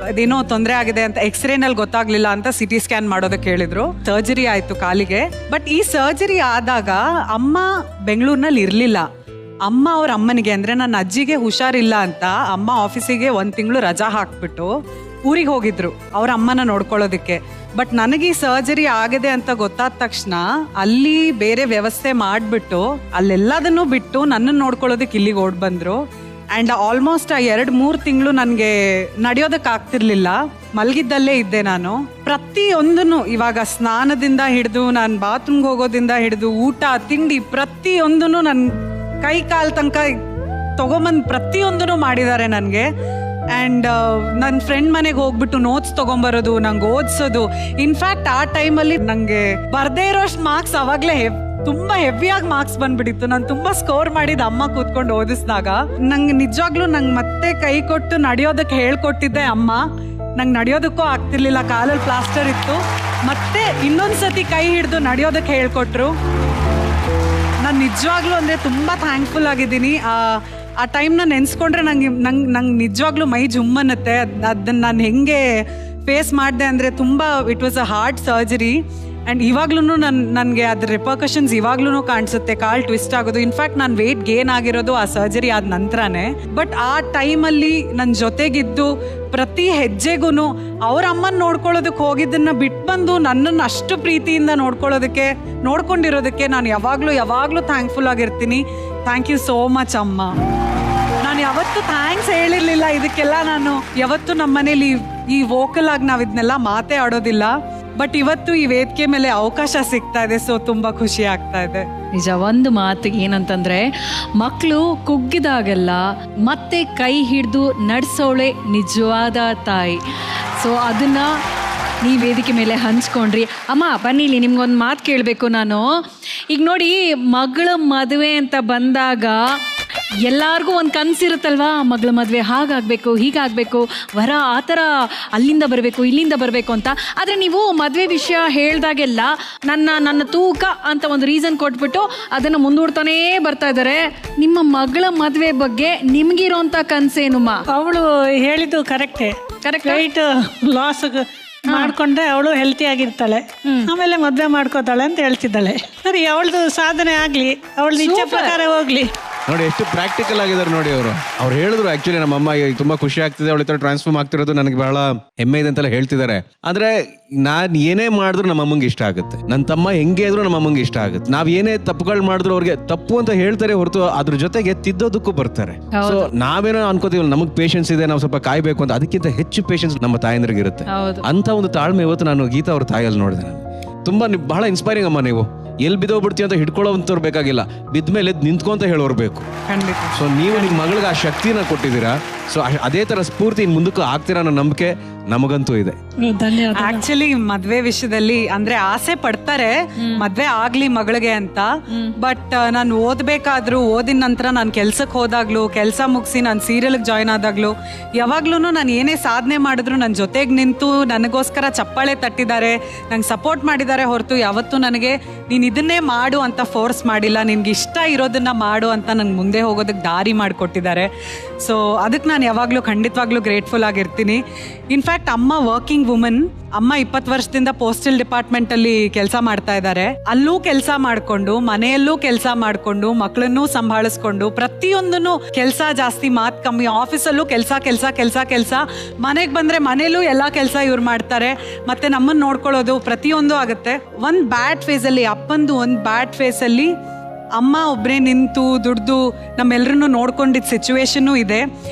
ಅದೇನೋ ತೊಂದರೆ ಆಗಿದೆ ಅಂತ ಎಕ್ಸ್ರೇನಲ್ಲಿ ಗೊತ್ತಾಗ್ಲಿಲ್ಲ ಅಂತ CT ಸ್ಕ್ಯಾನ್ ಮಾಡೋದಕ್ಕೆ ಹೇಳಿದ್ರು. ಸರ್ಜರಿ ಆಯಿತು ಕಾಲಿಗೆ. ಬಟ್ ಈ ಸರ್ಜರಿ ಆದಾಗ ಅಮ್ಮ ಬೆಂಗಳೂರಿನಲ್ಲಿ ಇರಲಿಲ್ಲ. ಅಮ್ಮ ಅವ್ರ ಅಮ್ಮನಿಗೆ ಅಂದರೆ ನನ್ನ ಅಜ್ಜಿಗೆ ಹುಷಾರಿಲ್ಲ ಅಂತ ಅಮ್ಮ ಆಫೀಸಿಗೆ 1 ತಿಂಗಳು ರಜಾ ಹಾಕ್ಬಿಟ್ಟು ಊರಿಗೆ ಹೋಗಿದ್ರು ಅವ್ರ ಅಮ್ಮನ ನೋಡ್ಕೊಳ್ಳೋದಕ್ಕೆ. ಬಟ್ ನನಗೆ ಈ ಸರ್ಜರಿ ಆಗಿದೆ ಅಂತ ಗೊತ್ತಾದ ತಕ್ಷಣ ಅಲ್ಲಿ ಬೇರೆ ವ್ಯವಸ್ಥೆ ಮಾಡಿಬಿಟ್ಟು ಅಲ್ಲೆಲ್ಲದನ್ನು ಬಿಟ್ಟು ನನ್ನನ್ನು ನೋಡ್ಕೊಳ್ಳೋದಕ್ಕೆ ಇಲ್ಲಿಗೆ ಓಡ್ ಬಂದರು. ಆ್ಯಂಡ್ ಆಲ್ಮೋಸ್ಟ್ ಆ 2-3 ತಿಂಗಳು ನನಗೆ ನಡೆಯೋದಕ್ಕೆ ಆಗ್ತಿರ್ಲಿಲ್ಲ. ಮಲಗಿದ್ದಲ್ಲೇ ಇದ್ದೆ ನಾನು. ಪ್ರತಿಯೊಂದನ್ನು ಇವಾಗ ಸ್ನಾನದಿಂದ ಹಿಡಿದು ನಾನು ಬಾತ್ರೂಮ್ಗೆ ಹೋಗೋದಿಂದ ಹಿಡಿದು ಊಟ ತಿಂಡಿ ಪ್ರತಿಯೊಂದನ್ನು ನನ್ನ ಕೈ ಕಾಲು ತನಕ ತೊಗೊಂಬಂದು ಪ್ರತಿಯೊಂದನ್ನು ಮಾಡಿದ್ದಾರೆ ನನಗೆ. ಆ್ಯಂಡ್ ನನ್ನ ಫ್ರೆಂಡ್ ಮನೆಗೆ ಹೋಗ್ಬಿಟ್ಟು ನೋಟ್ಸ್ ತೊಗೊಂಬರೋದು, ನಂಗೆ ಓದಿಸೋದು. ಇನ್ಫ್ಯಾಕ್ಟ್ ಆ ಟೈಮಲ್ಲಿ ನನಗೆ ಬರದೇ ಇರೋಷ್ಟು ಮಾರ್ಕ್ಸ್ ಅವಾಗಲೇ ತುಂಬಾ ಹೆವಿಯಾಗಿ ಮಾರ್ಕ್ಸ್ ಬಂದ್ಬಿಟ್ಟಿತ್ತು. ನಾನು ತುಂಬಾ ಸ್ಕೋರ್ ಮಾಡಿದ ಅಮ್ಮ ಕೂತ್ಕೊಂಡು ಓದಿಸಿದಾಗ ನಂಗೆ ನಿಜವಾಗ್ಲೂ ನಂಗೆ ಮತ್ತೆ ಕೈ ಕೊಟ್ಟು ನಡೆಯೋದಕ್ಕೆ ಹೇಳ್ಕೊಟ್ಟಿದ್ದೆ ಅಮ್ಮ. ನಂಗೆ ನಡೆಯೋದಕ್ಕೂ ಆಗ್ತಿರ್ಲಿಲ್ಲ, ಕಾಲಲ್ಲಿ ಪ್ಲಾಸ್ಟರ್ ಇತ್ತು. ಮತ್ತೆ ಇನ್ನೊಂದ್ಸತಿ ಕೈ ಹಿಡಿದು ನಡೆಯೋದಕ್ಕೆ ಹೇಳ್ಕೊಟ್ರು. ನಾನು ನಿಜವಾಗ್ಲೂ ಅಂದರೆ ತುಂಬ ಥ್ಯಾಂಕ್ಫುಲ್ ಆಗಿದ್ದೀನಿ. ಆ ಟೈಮ್ನ ನೆನೆಸ್ಕೊಂಡ್ರೆ ನಂಗೆ ನಿಜವಾಗ್ಲೂ ಮೈ ಜುಮ್ಮನ್ನತ್ತೆ. ಅದನ್ನು ನಾನು ಹೆಂಗೆ ಫೇಸ್ ಮಾಡಿದೆ ಅಂದರೆ ತುಂಬ it was a hard surgery. And ಇವಾಗ್ಲೂ ನನಗೆ ಅದ್ರ ರಿಪರ್ಕಷನ್ಸ್ ಇವಾಗ್ಲೂ ಕಾಣಿಸುತ್ತೆ, ಕಾಲು ಟ್ವಿಸ್ಟ್ ಆಗೋದು. ಇನ್ಫ್ಯಾಕ್ಟ್ ನಾನು ವೆಯ್ಟ್ ಗೇನ್ ಆಗಿರೋದು ಆ ಸರ್ಜರಿ ಆದ ನಂತರನೇ. ಬಟ್ ಆ ಟೈಮಲ್ಲಿ ನನ್ನ ಜೊತೆಗಿದ್ದು ಪ್ರತಿ ಹೆಜ್ಜೆಗೂ ಅವ್ರ ಅಮ್ಮನ ನೋಡ್ಕೊಳ್ಳೋದಕ್ಕೆ ಹೋಗಿದ್ದನ್ನು ಬಿಟ್ಟು ಬಂದು ನನ್ನನ್ನು ಅಷ್ಟು ಪ್ರೀತಿಯಿಂದ ನೋಡ್ಕೊಂಡಿರೋದಕ್ಕೆ ನಾನು ಯಾವಾಗಲೂ ಥ್ಯಾಂಕ್ಫುಲ್ ಆಗಿರ್ತೀನಿ. ಥ್ಯಾಂಕ್ ಯು ಸೋ ಮಚ್ ಅಮ್ಮ. ನಾನು ಯಾವತ್ತೂ ಥ್ಯಾಂಕ್ಸ್ ಹೇಳಿರಲಿಲ್ಲ ಇದಕ್ಕೆಲ್ಲ. ನಾನು ಯಾವತ್ತೂ ನಮ್ಮ ಮನೇಲಿ ಈ ವೋಕಲ್ ಆಗಿ ನಾವು ಇದನ್ನೆಲ್ಲ ಮಾತೇ ಆಡೋದಿಲ್ಲ. ಬಟ್ ಇವತ್ತು ಈ ವೇದಿಕೆ ಮೇಲೆ ಅವಕಾಶ ಸಿಗ್ತಾ ಇದೆ, ಸೊ ತುಂಬ ಖುಷಿ ಆಗ್ತಾ ಇದೆ. ನಿಜ, ಒಂದು ಮಾತು ಏನಂತಂದ್ರೆ, ಮಕ್ಕಳು ಕುಗ್ಗಿದಾಗೆಲ್ಲ ಮತ್ತೆ ಕೈ ಹಿಡಿದು ನಡೆಸೋಳೆ ನಿಜವಾದ ತಾಯಿ. ಸೊ ಅದನ್ನ ಈ ವೇದಿಕೆ ಮೇಲೆ ಹಂಚ್ಕೊಂಡ್ರಿ. ಅಮ್ಮ ಬನ್ನಿ, ಇಲ್ಲಿ ನಿಮ್ಗೊಂದು ಮಾತು ಕೇಳಬೇಕು ನಾನು. ಈಗ ನೋಡಿ, ಮಗಳ ಮದುವೆ ಅಂತ ಬಂದಾಗ ಎಲ್ಲಾರ್ಗೂ ಒಂದು ಕನಸಿರುತ್ತಲ್ವಾ, ಮಗಳ ಮದುವೆ ಹಾಗಾಗಬೇಕು, ಹೀಗಾಗಬೇಕು, ವರ ಆ ಥರ ಅಲ್ಲಿಂದ ಬರಬೇಕು, ಇಲ್ಲಿಂದ ಬರಬೇಕು ಅಂತ. ಆದರೆ ನೀವು ಮದುವೆ ವಿಷಯ ಹೇಳಿದಾಗೆಲ್ಲ ನನ್ನ ತೂಕ ಅಂತ ಒಂದು ರೀಸನ್ ಕೊಟ್ಬಿಟ್ಟು ಅದನ್ನು ಮುಂದೂಡ್ತಾನೇ ಬರ್ತಾ ಇದ್ದಾರೆ. ನಿಮ್ಮ ಮಗಳ ಮದುವೆ ಬಗ್ಗೆ ನಿಮ್ಗಿರೋಂಥ ಕನಸೇನುಮ್ಮ? ಅವಳು ಹೇಳಿದ್ದು ಕರೆಕ್ಟ್. ವೆಯ್ಟ್ ಲಾಸ್ ಮಾಡ್ಕೊಂಡ್ರೆ ಅವಳು ಹೆಲ್ತಿ ಆಗಿರ್ತಾಳೆ, ಆಮೇಲೆ ಮದುವೆ ಮಾಡ್ಕೋತಾಳೆ ಅಂತ ಹೇಳ್ತಿದ್ದಾಳೆ. ಸರಿ, ಅವಳದು ಸಾಧನೆ ಆಗ್ಲಿ, ಅವಳದು ಇಚ್ಛೆ ಪ್ರಕಾರ ಹೋಗ್ಲಿ. ನೋಡಿ ಎಷ್ಟು ಪ್ರಾಕ್ಟಿಕಲ್ ಆಗಿದ್ದಾರೆ ನೋಡಿ ಅವರು. ಅವ್ರು ಹೇಳಿದ್ರು ಆಕ್ಚುಲಿ ನಮ್ಮ ಅಮ್ಮ ತುಂಬಾ ಖುಷಿ ಆಗ್ತಿದೆ, ಅವಳ ಹತ್ರ ಟ್ರಾನ್ಸ್ಫಾರ್ಮ್ ಆಗ್ತಿರೋದು ನನಗೆ ಬಹಳ ಹೆಮ್ಮೆ ಇದೆ ಅಂತೆಲ್ಲ ಹೇಳ್ತಿದ್ದಾರೆ. ಆದ್ರೆ ನಾನ್ ಏನೇ ಮಾಡಿದ್ರು ನಮ್ಮ ಅಮ್ಮಂಗೆ ಇಷ್ಟ ಆಗುತ್ತೆ, ನನ್ನ ತಮ್ಮ ಹೆಂಗೆ ಇದ್ರು ನಮ್ಮ ಅಮ್ಮಂಗೆ ಇಷ್ಟ ಆಗುತ್ತೆ. ನಾವ್ ಏನೇ ತಪ್ಪುಗಳು ಮಾಡಿದ್ರು ಅವ್ರಿಗೆ ತಪ್ಪು ಅಂತ ಹೇಳ್ತಾರೆ ಹೊರತು ಅದ್ರ ಜೊತೆಗೆ ತಿದ್ದೋದಕ್ಕೂ ಬರ್ತಾರೆ. ಸೊ ನಾವೇನೋ ಅನ್ಕೋತೀವಿ ನಮಗ್ ಪೇಷನ್ಸ್ ಇದೆ, ನಾವು ಸ್ವಲ್ಪ ಕಾಯ್ಬೇಕು ಅಂತ, ಅದಕ್ಕಿಂತ ಹೆಚ್ಚು ಪೇಷನ್ಸ್ ನಮ್ಮ ತಾಯಂದ್ರಿಗೆ ಇರುತ್ತೆ. ಅಂತ ಒಂದು ತಾಳ್ಮೆ ಇವತ್ತು ನಾನು ಗೀತಾ ಅವ್ರ ತಾಯಲ್ಲಿ ನೋಡಿದೆ. ತುಂಬಾ ಬಹಳ ಇನ್ಸ್ಪೈರಿಂಗ್ ಅಮ್ಮ. ನೀವು ಎಲ್ಲಿ ಬಿದ್ದೋಗ್ಬಿಡ್ತೀವಿ ಅಂತ ಹಿಡ್ಕೊಳ್ಳೋಂಥವ್ರು ಬೇಕಾಗಿಲ್ಲ, ಬಿದ್ಮೇಲೆ ನಿಂತ್ಕೊಂತ ಹೇಳೋರು ಬೇಕು. ಸೊ ನೀವು ನಿಮ್ಮ ಮಗಳಿಗೆ ಆ ಶಕ್ತಿನ ಕೊಟ್ಟಿದ್ದೀರಾ. ಸೊ ಅದೇ ತರ ಸ್ಫೂರ್ತಿ ಮುಂದಕ್ಕೂ ಆಗ್ತೀರಾ ಅನ್ನೋ ನಂಬಿಕೆ ನಮಗಂತೂ ಇದೆ. ಆಕ್ಚುಲಿ ಮದ್ವೆ ವಿಷಯದಲ್ಲಿ ಅಂದ್ರೆ ಆಸೆ ಪಡ್ತಾರೆ ಮದ್ವೆ ಆಗ್ಲಿ ಮಗಳಿಗೆ ಅಂತ. ಬಟ್ ನಾನು ಓದ್ಬೇಕಾದ್ರೂ, ಓದಿನ ನಂತರ ನಾನು ಕೆಲ್ಸಕ್ಕೆ ಹೋದಾಗ್ಲೂ, ಕೆಲಸ ಮುಗಿಸಿ ನಾನು ಸೀರಿಯಲ್ಗೆ ಜಾಯ್ನ್ ಆದಾಗ್ಲೂ, ಯಾವಾಗ್ಲೂ ನಾನು ಏನೇ ಸಾಧನೆ ಮಾಡಿದ್ರು ನನ್ನ ಜೊತೆಗೆ ನಿಂತು ನನಗೋಸ್ಕರ ಚಪ್ಪಾಳೆ ತಟ್ಟಿದ್ದಾರೆ, ನಂಗೆ ಸಪೋರ್ಟ್ ಮಾಡಿದ್ದಾರೆ ಹೊರತು ಯಾವತ್ತೂ ನನಗೆ ನೀನು ಇದನ್ನೇ ಮಾಡು ಅಂತ ಫೋರ್ಸ್ ಮಾಡಿಲ್ಲ. ನಿನ್ಗೆ ಇಷ್ಟ ಇರೋದನ್ನ ಮಾಡು ಅಂತ ನಂಗೆ ಮುಂದೆ ಹೋಗೋದಕ್ಕೆ ದಾರಿ ಮಾಡಿಕೊಟ್ಟಿದ್ದಾರೆ. ಸೊ ಅದಕ್ಕೆ ನಾನು ಯಾವಾಗಲೂ ಖಂಡಿತವಾಗ್ಲೂ ಗ್ರೇಟ್ಫುಲ್ ಆಗಿರ್ತೀನಿ. ಇನ್ಫ್ಯಾಕ್ಟ್ ಅಮ್ಮ ವರ್ಕಿಂಗ್ ವುಮನ್. ಅಮ್ಮ 20 ವರ್ಷದಿಂದ ಪೋಸ್ಟಲ್ ಡಿಪಾರ್ಟ್ಮೆಂಟಲ್ಲಿ ಕೆಲಸ ಮಾಡ್ತಾ ಇದ್ದಾರೆ. ಅಲ್ಲೂ ಕೆಲಸ ಮಾಡಿಕೊಂಡು, ಮನೆಯಲ್ಲೂ ಕೆಲಸ ಮಾಡಿಕೊಂಡು, ಮಕ್ಕಳನ್ನೂ ಸಂಭಾಳಿಸ್ಕೊಂಡು, ಪ್ರತಿಯೊಂದನ್ನು ಕೆಲಸ ಜಾಸ್ತಿ, ಮಾತು ಕಮ್ಮಿ. ಆಫೀಸಲ್ಲೂ ಕೆಲಸ, ಮನೆಗೆ ಬಂದರೆ ಮನೇಲೂ ಎಲ್ಲ ಕೆಲಸ ಇವ್ರು ಮಾಡ್ತಾರೆ. ಮತ್ತು ನಮ್ಮನ್ನು ನೋಡ್ಕೊಳ್ಳೋದು ಪ್ರತಿಯೊಂದು ಆಗುತ್ತೆ. ಒಂದು ಬ್ಯಾಡ್ ಫೇಸಲ್ಲಿ, ಅಪ್ಪಂದು ಒಂದು ಬ್ಯಾಡ್ ಫೇಸಲ್ಲಿ ಅಮ್ಮ ಒಬ್ಬರೇ ನಿಂತು ದುಡ್ದು ನಮ್ಮೆಲ್ಲರನ್ನೂ ನೋಡ್ಕೊಂಡಿದ್ದ ಸಿಚುವೇಶನ್ನು ಇದೆ.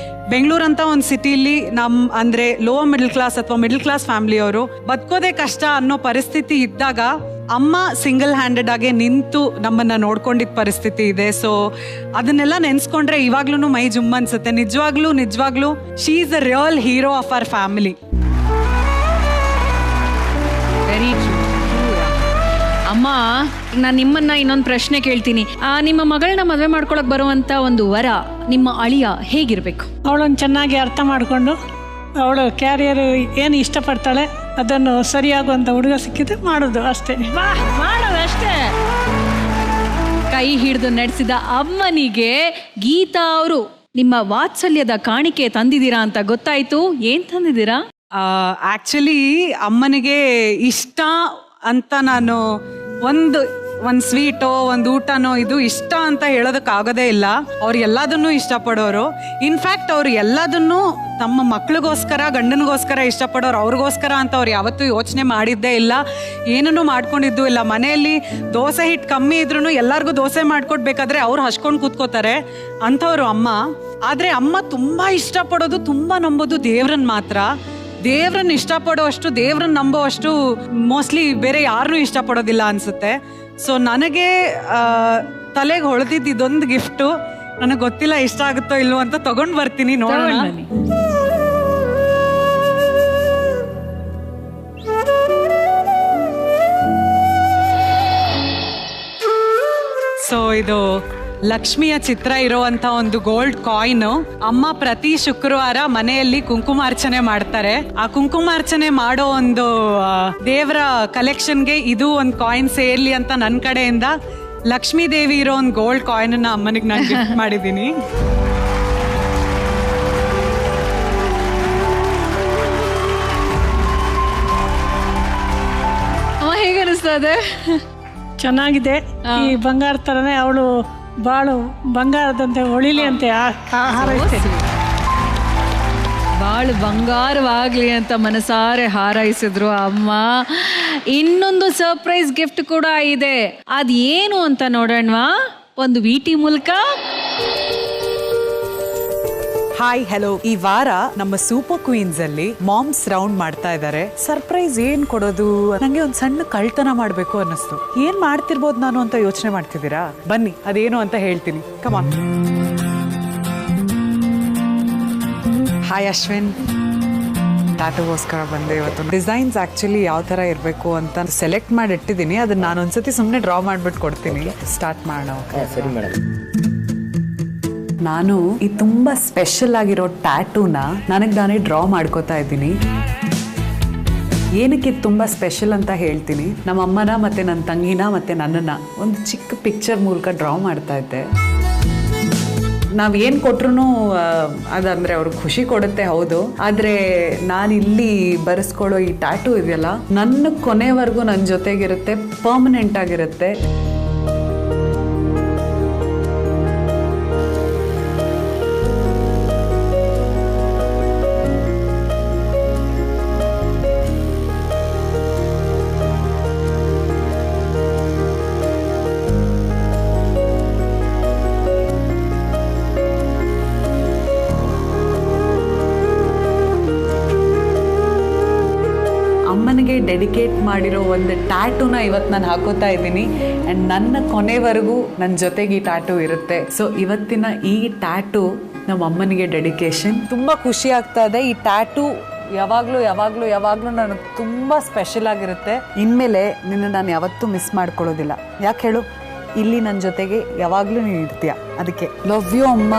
ಬೆಂಗಳೂರಂತ ಒಂದು ಸಿಟಿಲಿ ಅಂದರೆ ಲೋವರ್ ಮಿಡಲ್ ಕ್ಲಾಸ್ ಅಥವಾ ಮಿಡಲ್ ಕ್ಲಾಸ್ ಫ್ಯಾಮಿಲಿಯವರು ಬದುಕೋದೇ ಕಷ್ಟ ಅನ್ನೋ ಪರಿಸ್ಥಿತಿ ಇದ್ದಾಗ ಅಮ್ಮ ಸಿಂಗಲ್ ಹ್ಯಾಂಡೆಡ್ ಆಗಿ ನಿಂತು ನಮ್ಮನ್ನ ನೋಡ್ಕೊಂಡಿದ್ದ ಪರಿಸ್ಥಿತಿ ಇದೆ. ಸೊ ಅದನ್ನೆಲ್ಲ ನೆನ್ಸ್ಕೊಂಡ್ರೆ ಇವಾಗ್ಲೂ ಮೈ ಜುಮ್ ಅನ್ಸುತ್ತೆ. ನಿಜವಾಗ್ಲೂ she is a real hero of our family. Very true. ಅಮ್ಮ, ನಾನು ನಿಮ್ಮನ್ನ ಇನ್ನೊಂದು ಪ್ರಶ್ನೆ ಕೇಳ್ತೀನಿ. ನಿಮ್ಮ ಮಗಳನ್ನ ಮದುವೆ ಮಾಡ್ಕೊಳಕ್ ಬರುವಂತ ಒಂದು ವರ, ನಿಮ್ಮ ಅಳಿಯ ಹೇಗಿರ್ಬೇಕು? ಅವಳನ್ನು ಚೆನ್ನಾಗಿ ಅರ್ಥ ಮಾಡಿಕೊಂಡು, ಅವಳು ಕ್ಯಾರಿಯರ್ ಏನು ಇಷ್ಟಪಡ್ತಾಳೆ ಅದನ್ನು ಸರಿಯಾಗುವಂಥ ಹುಡುಗ ಸಿಕ್ಕಿದ್ರೆ ಮಾಡೋದು ಅಷ್ಟೇ. ಮಾಡೋದು ಅಷ್ಟೇ. ಕೈ ಹಿಡಿದು ನಡೆಸಿದ ಅಮ್ಮನಿಗೆ ಗೀತಾ ಅವರು ನಿಮ್ಮ ವಾತ್ಸಲ್ಯದ ಕಾಣಿಕೆ ತಂದಿದ್ದೀರಾ ಅಂತ ಗೊತ್ತಾಯ್ತು. ಏನ್ ತಂದಿದ್ದೀರಾ? ಆಕ್ಚುಲಿ ಅಮ್ಮನಿಗೆ ಇಷ್ಟ ಅಂತ ನಾನು ಒಂದು ಸ್ವೀಟೋ ಒಂದು ಊಟನೋ ಇದು ಇಷ್ಟ ಅಂತ ಹೇಳೋದಕ್ಕಾಗೋದೇ ಇಲ್ಲ. ಅವ್ರು ಎಲ್ಲದನ್ನೂ ಇಷ್ಟಪಡೋರು. ಇನ್ಫ್ಯಾಕ್ಟ್ ಅವ್ರು ಎಲ್ಲದನ್ನೂ ತಮ್ಮ ಮಕ್ಳಿಗೋಸ್ಕರ, ಗಂಡನಿಗೋಸ್ಕರ ಇಷ್ಟಪಡೋರು. ಅವ್ರಿಗೋಸ್ಕರ ಅಂತ ಅವ್ರು ಯಾವತ್ತೂ ಯೋಚನೆ ಮಾಡಿದ್ದೇ ಇಲ್ಲ. ಏನನ್ನೂ ಮಾಡ್ಕೊಂಡಿದ್ದು ಇಲ್ಲ. ಮನೆಯಲ್ಲಿ ದೋಸೆ ಹಿಟ್ಟು ಕಮ್ಮಿ ಇದ್ರೂ ಎಲ್ಲರಿಗೂ ದೋಸೆ ಮಾಡ್ಕೊಡ್ಬೇಕಾದ್ರೆ ಅವ್ರು ಹಚ್ಕೊಂಡು ಕೂತ್ಕೋತಾರೆ ಅಂಥವ್ರು ಅಮ್ಮ. ಆದರೆ ಅಮ್ಮ ತುಂಬ ಇಷ್ಟಪಡೋದು, ತುಂಬ ನಂಬೋದು ದೇವ್ರನ್ನ ಮಾತ್ರ. ದೇವ್ರನ್ನ ಇಷ್ಟಪಡೋ ಅಷ್ಟು, ದೇವ್ರನ್ನ ನಂಬೋ ಅಷ್ಟು ಮೋಸ್ಟ್ಲಿ ಬೇರೆ ಯಾರನ್ನೂ ಇಷ್ಟಪಡೋದಿಲ್ಲ ಅನ್ಸುತ್ತೆ. ಸೊ ನನಗೆ ತಲೆಗೆ ಹೊಳೆದಿದ್ದು ಇದೊಂದು ಗಿಫ್ಟು. ನನಗೆ ಗೊತ್ತಿಲ್ಲ ಇಷ್ಟ ಆಗುತ್ತೋ ಇಲ್ವೋ ಅಂತ ತಗೊಂಡ್ ಬರ್ತೀನಿ, ನೋಡೋಣ. ಸೊ ಇದು ಲಕ್ಷ್ಮಿಯ ಚಿತ್ರ ಇರುವಂತ ಒಂದು ಗೋಲ್ಡ್ ಕಾಯಿನ್. ಅಮ್ಮ ಪ್ರತಿ ಶುಕ್ರವಾರ ಮನೆಯಲ್ಲಿ ಕುಂಕುಮಾರ್ಚನೆ ಮಾಡ್ತಾರೆ. ಆ ಕುಂಕುಮಾರ್ಚನೆ ಮಾಡೋ ಒಂದು ದೇವರ ಕಲೆಕ್ಷನ್ಗೆ ಇದು ಒಂದು ಕಾಯಿನ್ ಸೇರ್ಲಿ ಅಂತ ನನ್ನ ಕಡೆಯಿಂದ ಲಕ್ಷ್ಮೀ ದೇವಿ ಇರೋ ಒಂದು ಗೋಲ್ಡ್ ಕಾಯಿನ್ ಅಮ್ಮನಿಗೆ ನಾನು ಗಿಫ್ಟ್ ಮಾಡಿದ್ದೀನಿ. ಹೇಗೆ ಅನಿಸ್ತದೆ? ಚೆನ್ನಾಗಿದೆ. ಈ ಬಂಗಾರ ತರನೇ ಅವಳು ಬಾಳು ಬಂಗಾರದಂತೆ ಹೊಳಿಲಿ ಅಂತೆ ಹಾರೈಸ್ತೇನೆ. ಬಾಳು ಬಂಗಾರವಾಗ್ಲಿ ಅಂತ ಮನಸಾರೆ ಹಾರೈಸಿದ್ರು ಅಮ್ಮ. ಇನ್ನೊಂದು ಸರ್ಪ್ರೈಸ್ ಗಿಫ್ಟ್ ಕೂಡ ಇದೆ. ಅದೇನು ಅಂತ ನೋಡೋಣವಾ ಒಂದು ವಿಟಿ ಮೂಲಕ. Hi, hello. ಈ ವಾರ ನಮ್ಮ ಸೂಪರ್ ಕ್ವೀನ್ಸ್ ಅಲ್ಲಿ ಮಾಮ್ಸ್ ರೌಂಡ್ ಮಾಡ್ತಾ ಇದ್ದಾರೆ. ಸರ್ಪ್ರೈಸ್ ಏನ್ ಕೊಡೋದು? ನಂಗೆ ಒಂದ್ ಸಣ್ಣ ಕಳ್ತನ ಮಾಡ್ಬೇಕು ಅನ್ನಿಸ್ತು. ಏನ್ ಮಾಡ್ತಿರ್ಬೋದು ನಾನು ಅಂತ ಯೋಚನೆ ಮಾಡ್ತಿದ್ದೀರಾ? ಬನ್ನಿ ಅದೇನು ಅಂತ ಹೇಳ್ತೀನಿ. ಕಮಾನ್. ಹಾಯ್ ಅಶ್ವಿನ್, ಟ್ಯಾಟೂಗೋಸ್ಕರ ಬಂದೆ ಇವತ್ತು. ಡಿಸೈನ್ಸ್ ಆಕ್ಚುಲಿ ಯಾವ ತರ ಇರಬೇಕು ಅಂತ ಸೆಲೆಕ್ಟ್ ಮಾಡಿ ಇಟ್ಟಿದ್ದೀನಿ. ಅದನ್ನ ನಾನು ಒಂದ್ಸತಿ ಸುಮ್ಮನೆ ಡ್ರಾ ಮಾಡ್ಬಿಟ್ಟು ಕೊಡ್ತೀನಿ. ಸ್ಟಾರ್ಟ್ ಮಾಡೋಣ. ಸರಿ ಮೇಡಮ್. ನಾನು ಈ ತುಂಬಾ ಸ್ಪೆಷಲ್ ಆಗಿರೋ ಟ್ಯಾಟೂನ ನನಗೆ ನಾನೇ ಡ್ರಾ ಮಾಡ್ಕೋತಾ ಇದ್ದೀನಿ. ಏನಕ್ಕೆ ತುಂಬಾ ಸ್ಪೆಷಲ್ ಅಂತ ಹೇಳ್ತೀನಿ. ನಮ್ಮ ಅಮ್ಮನ ಮತ್ತೆ ನನ್ನ ತಂಗಿನ ಮತ್ತೆ ನನ್ನನ್ನ ಒಂದು ಚಿಕ್ಕ ಪಿಕ್ಚರ್ ಮೂಲಕ ಡ್ರಾ ಮಾಡ್ತಾ ಇದ್ದೆ. ನಾವೇನು ಕೊಟ್ರು ಅದಂದ್ರೆ ಅವ್ರಿಗೆ ಖುಷಿ ಕೊಡುತ್ತೆ, ಹೌದು. ಆದರೆ ನಾನು ಇಲ್ಲಿ ಬರೆಸ್ಕೊಳ್ಳೋ ಈ ಟ್ಯಾಟೂ ಇದೆಯಲ್ಲ, ನನ್ನ ಕೊನೆವರೆಗೂ ನನ್ನ ಜೊತೆಗಿರುತ್ತೆ, ಪರ್ಮನೆಂಟ್ ಆಗಿರುತ್ತೆ. ಅಮ್ಮನಿಗೆ ಡೆಡಿಕೇಟ್ ಮಾಡಿರೋ ಒಂದು ಟ್ಯಾಟೂನ ಇವತ್ತು ನಾನು ಹಾಕೋತಾ ಇದ್ದೀನಿ. ಆ್ಯಂಡ್ ನನ್ನ ಕೊನೆವರೆಗೂ ನನ್ನ ಜೊತೆಗೆ ಈ ಟ್ಯಾಟೂ ಇರುತ್ತೆ. ಸೊ ಇವತ್ತಿನ ಈ ಟ್ಯಾಟೂ ನಮ್ಮ ಅಮ್ಮನಿಗೆ ಡೆಡಿಕೇಶನ್. ತುಂಬ ಖುಷಿ ಆಗ್ತಾ ಇದೆ. ಈ ಟ್ಯಾಟೂ ಯಾವಾಗಲೂ ಯಾವಾಗಲೂ ಯಾವಾಗಲೂ ನನಗೆ ತುಂಬ ಸ್ಪೆಷಲ್ ಆಗಿರುತ್ತೆ. ಇನ್ಮೇಲೆ ನಿನ್ನ ನಾನು ಯಾವತ್ತೂ ಮಿಸ್ ಮಾಡ್ಕೊಳ್ಳೋದಿಲ್ಲ. ಯಾಕೆ ಹೇಳು? ಇಲ್ಲಿ ನನ್ನ ಜೊತೆಗೆ ಯಾವಾಗಲೂ ನೀನು ಇರ್ತೀಯ. ಅದಕ್ಕೆ ಲವ್ ಯು ಅಮ್ಮ.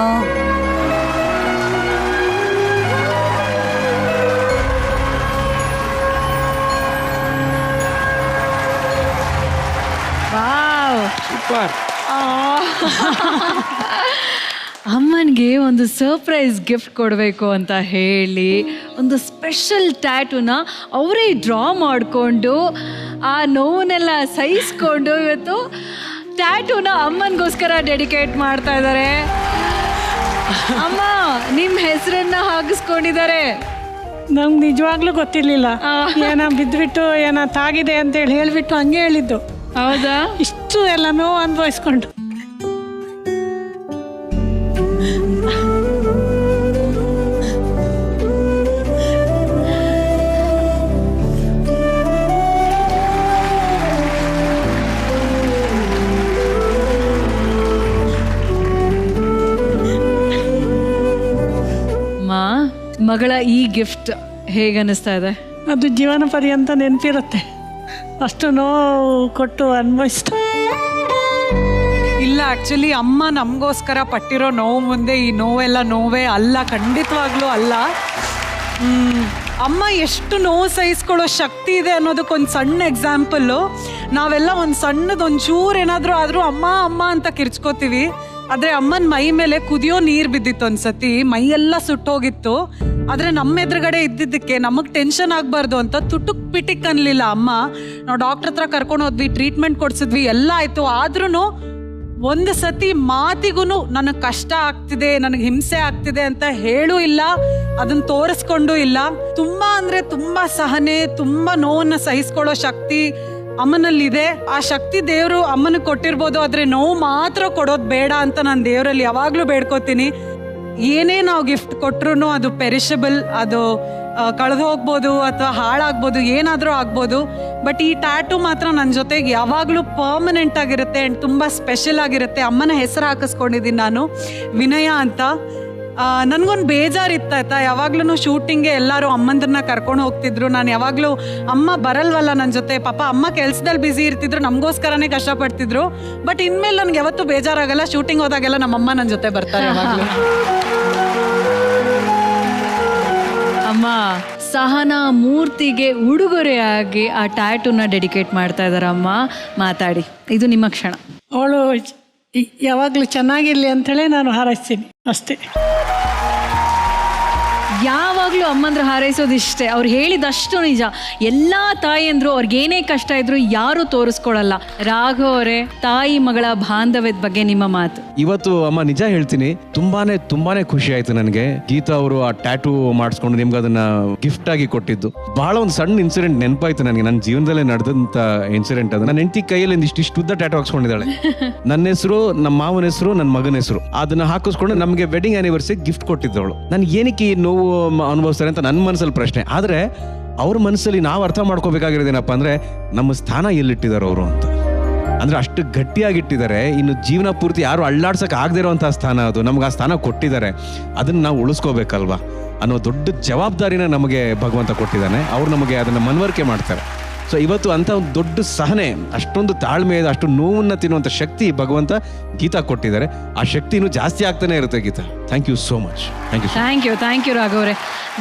ಅಮ್ಮನಿಗೆ ಒಂದು ಸರ್ಪ್ರೈಸ್ ಗಿಫ್ಟ್ ಕೊಡಬೇಕು ಅಂತ ಹೇಳಿ ಒಂದು ಸ್ಪೆಷಲ್ ಟ್ಯಾಟೂನ ಅವರೇ ಡ್ರಾ ಮಾಡಿಕೊಂಡು ಆ ನೋವನ್ನೆಲ್ಲ ಸಹಿಸ್ಕೊಂಡು ಇವತ್ತು ಟ್ಯಾಟೂನ ಅಮ್ಮನಿಗೋಸ್ಕರ ಡೆಡಿಕೇಟ್ ಮಾಡ್ತಾ ಇದ್ದಾರೆ. ಅಮ್ಮ ನಿಮ್ಮ ಹೆಸರನ್ನ ಹಾಕಿಸ್ಕೊಂಡಿದ್ದಾರೆ. ನಮ್ಗೆ ನಿಜವಾಗ್ಲೂ ಗೊತ್ತಿರ್ಲಿಲ್ಲ. ಏನ ಬಿದ್ದುಬಿಟ್ಟು ಏನ ತಾಗಿದೆ ಅಂತೇಳಿ ಹೇಳ್ಬಿಟ್ಟು ಹಂಗೆ ಹೇಳಿದ್ದು. ಹೌದಾ? ಇಷ್ಟು ಎಲ್ಲ ನೋವು ಅನುಭವಿಸ್ಕೊಂಡು. ಮಗಳ ಈ ಗಿಫ್ಟ್ ಹೇಗೆ ಅನ್ನಿಸ್ತಾ ಇದೆ? ಅದು ಜೀವನ ಪರ್ಯಂತ ನೆನಪಿರುತ್ತೆ. ಅಷ್ಟು ನೋವು ಕೊಟ್ಟು ಅನುಭವಿಸ್ತಾ ಇಲ್ಲ. ಆಕ್ಚುಲಿ ಅಮ್ಮ ನಮಗೋಸ್ಕರ ಪಟ್ಟಿರೋ ನೋವು ಮುಂದೆ ಈ ನೋವೆಲ್ಲ ನೋವೇ ಅಲ್ಲ, ಖಂಡಿತವಾಗ್ಲೂ ಅಲ್ಲ. ಅಮ್ಮ ಎಷ್ಟು ನೋವು ಸಹಿಸ್ಕೊಳ್ಳೋ ಶಕ್ತಿ ಇದೆ ಅನ್ನೋದಕ್ಕೊಂದು ಸಣ್ಣ ಎಕ್ಸಾಂಪಲ್ಲು. ನಾವೆಲ್ಲ ಒಂದು ಸಣ್ಣದೊಂದು ಚೂರು ಏನಾದರೂ ಆದರೂ ಅಮ್ಮ ಅಮ್ಮ ಅಂತ ಕಿರ್ಚ್ಕೋತೀವಿ. ಆದರೆ ಅಮ್ಮನ ಮೈ ಮೇಲೆ ಕುದಿಯೋ ನೀರು ಬಿದ್ದಿತ್ತು ಒಂದ್ಸತಿ, ಮೈಯೆಲ್ಲ ಸುಟ್ಟೋಗಿತ್ತು. ಆದರೆ ನಮ್ಮ ಎದುರುಗಡೆ ಇದ್ದಿದ್ದಕ್ಕೆ ನಮಗೆ ಟೆನ್ಷನ್ ಆಗಬಾರ್ದು ಅಂತ ತುಟುಕ್ ಪಿಟಿಕ್ ಅನ್ಲಿಲ್ಲ ಅಮ್ಮ. ನಾವು ಡಾಕ್ಟರ್ ಹತ್ರ ಕರ್ಕೊಂಡು ಹೋದ್ವಿ, ಟ್ರೀಟ್ಮೆಂಟ್ ಕೊಡ್ಸಿದ್ವಿ, ಎಲ್ಲ ಆಯಿತು. ಆದ್ರೂ ಒಂದು ಸತಿ ಮಾತಿಗೂ ನನಗೆ ಕಷ್ಟ ಆಗ್ತಿದೆ, ನನಗೆ ಹಿಂಸೆ ಆಗ್ತಿದೆ ಅಂತ ಹೇಳೂ ಇಲ್ಲ, ಅದನ್ನ ತೋರಿಸ್ಕೊಂಡು ಇಲ್ಲ. ತುಂಬ ಅಂದರೆ ತುಂಬ ಸಹನೆ, ತುಂಬ ನೋವನ್ನು ಸಹಿಸ್ಕೊಳ್ಳೋ ಶಕ್ತಿ ಅಮ್ಮನಲ್ಲಿದೆ. ಆ ಶಕ್ತಿ ದೇವರು ಅಮ್ಮನಿಗೆ ಕೊಟ್ಟಿರ್ಬೋದು, ಆದ್ರೆ ನೋವು ಮಾತ್ರ ಕೊಡೋದು ಬೇಡ ಅಂತ ನಾನು ದೇವರಲ್ಲಿ ಯಾವಾಗ್ಲೂ ಬೇಡ್ಕೋತೀನಿ. ಏನೇ ನಾವು ಗಿಫ್ಟ್ ಕೊಟ್ರು ಅದು ಪೆರಿಷಬಲ್, ಅದು ಕಳೆದು ಹೋಗ್ಬೋದು ಅಥವಾ ಹಾಳಾಗ್ಬೋದು, ಏನಾದರೂ ಆಗ್ಬೋದು. ಬಟ್ ಈ ಟ್ಯಾಟೂ ಮಾತ್ರ ನನ್ನ ಜೊತೆಗೆ ಯಾವಾಗಲೂ ಪರ್ಮನೆಂಟ್ ಆಗಿರುತ್ತೆ ಆ್ಯಂಡ್ ತುಂಬ ಸ್ಪೆಷಲ್ ಆಗಿರುತ್ತೆ. ಅಮ್ಮನ ಹೆಸರು ಹಾಕಿಸ್ಕೊಂಡಿದ್ದೀನಿ ನಾನು, ವಿನಯ ಅಂತ. ನನಗೊಂದು ಬೇಜಾರಿತ್ತಾಯ್ತಾ, ಯಾವಾಗ್ಲೂ ಶೂಟಿಂಗ್ಗೆ ಎಲ್ಲರೂ ಅಮ್ಮಂದ್ರನ್ನ ಕರ್ಕೊಂಡು ಹೋಗ್ತಿದ್ರು. ನಾನು ಯಾವಾಗಲೂ ಅಮ್ಮ ಬರಲ್ವಲ್ಲ ನನ್ನ ಜೊತೆ, ಪಾಪ ಅಮ್ಮ ಕೆಲ್ಸದಲ್ಲಿ ಬ್ಯುಸಿ ಇರ್ತಿದ್ರು, ನಮಗೋಸ್ಕರನೇ ಕಷ್ಟಪಡ್ತಿದ್ರು. ಬಟ್ ಇನ್ಮೇಲೆ ನನಗೆ ಯಾವತ್ತೂ ಬೇಜಾರಾಗಲ್ಲ, ಶೂಟಿಂಗ್ ಹೋದಾಗೆಲ್ಲ ನಮ್ಮಮ್ಮ ನನ್ನ ಜೊತೆ ಬರ್ತಾರೆ ಯಾವಾಗಲೂ. ಅಮ್ಮ ಸಹನಾ ಮೂರ್ತಿಗೆ ಉಡುಗೊರೆಯಾಗಿ ಆ ಟ್ಯಾಟೂನ ಡೆಡಿಕೇಟ್ ಮಾಡ್ತಾ ಇದಾರೆ. ಅಮ್ಮ ಮಾತಾಡಿ, ಇದು ನಿಮ್ಮ ಕ್ಷಣ. ಅವಳು ಯಾವಾಗಲೂ ಚೆನ್ನಾಗಿರ್ಲಿ ಅಂಥೇಳಿ ನಾನು ಹಾರೈಸ್ತೀನಿ ಅಷ್ಟೇ. ಯಾವಾಗಲೂ ಅಮ್ಮಂದ್ರ ಹಾರೈಸೋದಿಷ್ಟೇ. ಅವ್ರು ಹೇಳಿದಷ್ಟು ನಿಜ. ಎಲ್ಲ ತಾಯಿಯಂದ್ರು ಅವ್ರಿಗೇನೇ ಕಷ್ಟ ಇದ್ರು ಯಾರು ತೋರಿಸ್ಕೊಳಲ್ಲ. ರಾಘವ್ ಅವರೇ, ತಾಯಿ ಮಗಳ ಬಾಂಧವ್ಯದ ಬಗ್ಗೆ ನಿಮ್ಮ ಮಾತು. ಇವತ್ತು ಅಮ್ಮ ನಿಜ ಹೇಳ್ತೀನಿ, ತುಂಬಾನೇ ಖುಷಿ ಆಯ್ತು ನನಗೆ. ಗೀತಾ ಅವರು ಆ ಟ್ಯಾಟೂ ಮಾಡಿಸ್ಕೊಂಡು ನಿಮ್ಗೆ ಅದನ್ನ ಗಿಫ್ಟ್ ಆಗಿ ಕೊಟ್ಟಿದ್ದು ಬಹಳ ಒಂದು ಸಣ್ಣ ಇನ್ಸಿಡೆಂಟ್ ನೆನಪಾಯ್ತು ನನಗೆ. ನನ್ನ ಜೀವನದಲ್ಲೇ ನಡೆದಂತ ಇನ್ಸಿಡೆಂಟ್ ಅದು. ನನ್ನ ಹೆಂಡತಿ ಕೈಯಲ್ಲಿ ಇಷ್ಟು ಉದ್ದ ಟ್ಯಾಟೂ ಹಾಕ್ಸ್ಕೊಂಡಿದ್ದಾಳೆ. ನನ್ನ ಹೆಸರು, ನಮ್ಮ ಮಾವನ ಹೆಸರು, ನನ್ನ ಮಗನ ಹೆಸರು, ಅದನ್ನ ಹಾಕಿಸ್ಕೊಂಡು ನಮಗೆ ವೆಡ್ಡಿಂಗ್ ಆನಿವರ್ಸರಿ ಗಿಫ್ಟ್ ಕೊಟ್ಟಿದ್ದವಳು. ನನ್ಗೆ ಏನಕ್ಕೆ ಈ ನೋವು ಅನುಭವಿಸ್ತಾರೆ ಅಂತ ನನ್ನ ಮನಸ್ಸಲ್ಲಿ ಪ್ರಶ್ನೆ. ಆದ್ರೆ ಅವ್ರ ಮನಸ್ಸಲ್ಲಿ ನಾವು ಅರ್ಥ ಮಾಡ್ಕೋಬೇಕಾಗಿರೋದೇನಪ್ಪ ಅಂದ್ರೆ ನಮ್ಮ ಸ್ಥಾನ ಎಲ್ಲಿಟ್ಟಿದ್ದಾರೆ ಅವರು ಅಂತ. ಅಂದ್ರೆ ಅಷ್ಟು ಗಟ್ಟಿಯಾಗಿಟ್ಟಿದ್ದಾರೆ, ಇನ್ನು ಜೀವನ ಪೂರ್ತಿ ಯಾರು ಅಳ್ಳಾಡ್ಸಕ್ ಆಗದೆ ಇರೋಂತಹ ಸ್ಥಾನ ಅದು. ನಮ್ಗೆ ಆ ಸ್ಥಾನ ಕೊಟ್ಟಿದ್ದಾರೆ, ಅದನ್ನ ನಾವು ಉಳಿಸ್ಕೋಬೇಕಲ್ವಾ ಅನ್ನೋ ದೊಡ್ಡ ಜವಾಬ್ದಾರಿನ ನಮಗೆ ಭಗವಂತ ಕೊಟ್ಟಿದ್ದಾನೆ. ಅವ್ರು ನಮಗೆ ಅದನ್ನ ಮನವರಿಕೆ ಮಾಡ್ತಾರೆ. ಸೊ ಇವತ್ತು ಅಂತ ಒಂದು ದೊಡ್ಡ ಸಹನೆ, ಅಷ್ಟೊಂದು ತಾಳ್ಮೆ, ಅಷ್ಟು ನೋವನ್ನ ತಿನ್ನುವಂಥ ಶಕ್ತಿ ಭಗವಂತ ಗೀತಾ ಕೊಟ್ಟಿದ್ದಾರೆ. ಆ ಶಕ್ತಿ ಇನ್ನೂ ಜಾಸ್ತಿ ಆಗ್ತಾನೆ ಇರುತ್ತೆ Geetha. Thank you so much. Thank you Raghav ಅವರೇ.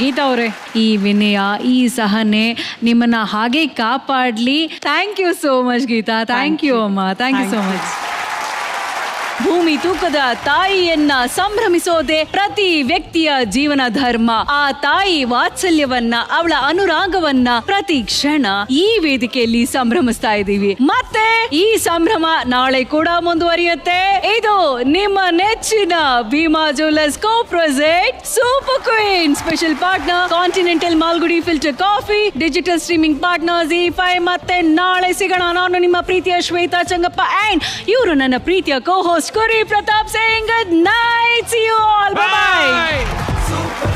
ಗೀತಾ ಅವರೇ, ಈ ವಿನಯ, ಈ ಸಹನೆ ನಿಮ್ಮನ್ನ ಹಾಗೆ ಕಾಪಾಡ್ಲಿ. Thank you so much Geetha. Thank you ಅಮ್ಮ. Thank you so much. ಭೂಮಿ ತೂಕದ ತಾಯಿಯನ್ನ ಸಂಭ್ರಮಿಸೋದೆ ಪ್ರತಿ ವ್ಯಕ್ತಿಯ ಜೀವನ ಧರ್ಮ. ಆ ತಾಯಿ ವಾತ್ಸಲ್ಯವನ್ನ, ಅವಳ ಅನುರಾಗವನ್ನ ಪ್ರತಿ ಕ್ಷಣ ಈ ವೇದಿಕೆಯಲ್ಲಿ ಸಂಭ್ರಮಿಸ್ತಾ ಇದ್ದೀವಿ. ಮತ್ತೆ ಈ ಸಂಭ್ರಮ ನಾಳೆ ಕೂಡ ಮುಂದುವರಿಯುತ್ತೆ. ಇದು ನಿಮ್ಮ ನೆಚ್ಚಿನ Bhima jewellers co present super queen special partner continental Malgudi filter coffee, digital streaming partner ZEE5. ಮತ್ತೆ ನಾಳೆ ಸಿಗೋಣ. ನಾನು ನಿಮ್ಮ ಪ್ರೀತಿಯ ಶ್ವೇತಾ ಚಂಗಪ್ಪ ಅಂಡ್ ಇವರು ನನ್ನ ಪ್ರೀತಿಯ ಕೋ ಹೋಸ್ಟ್ ಕುರಿ Pratap saying good night. See you all. Bye bye.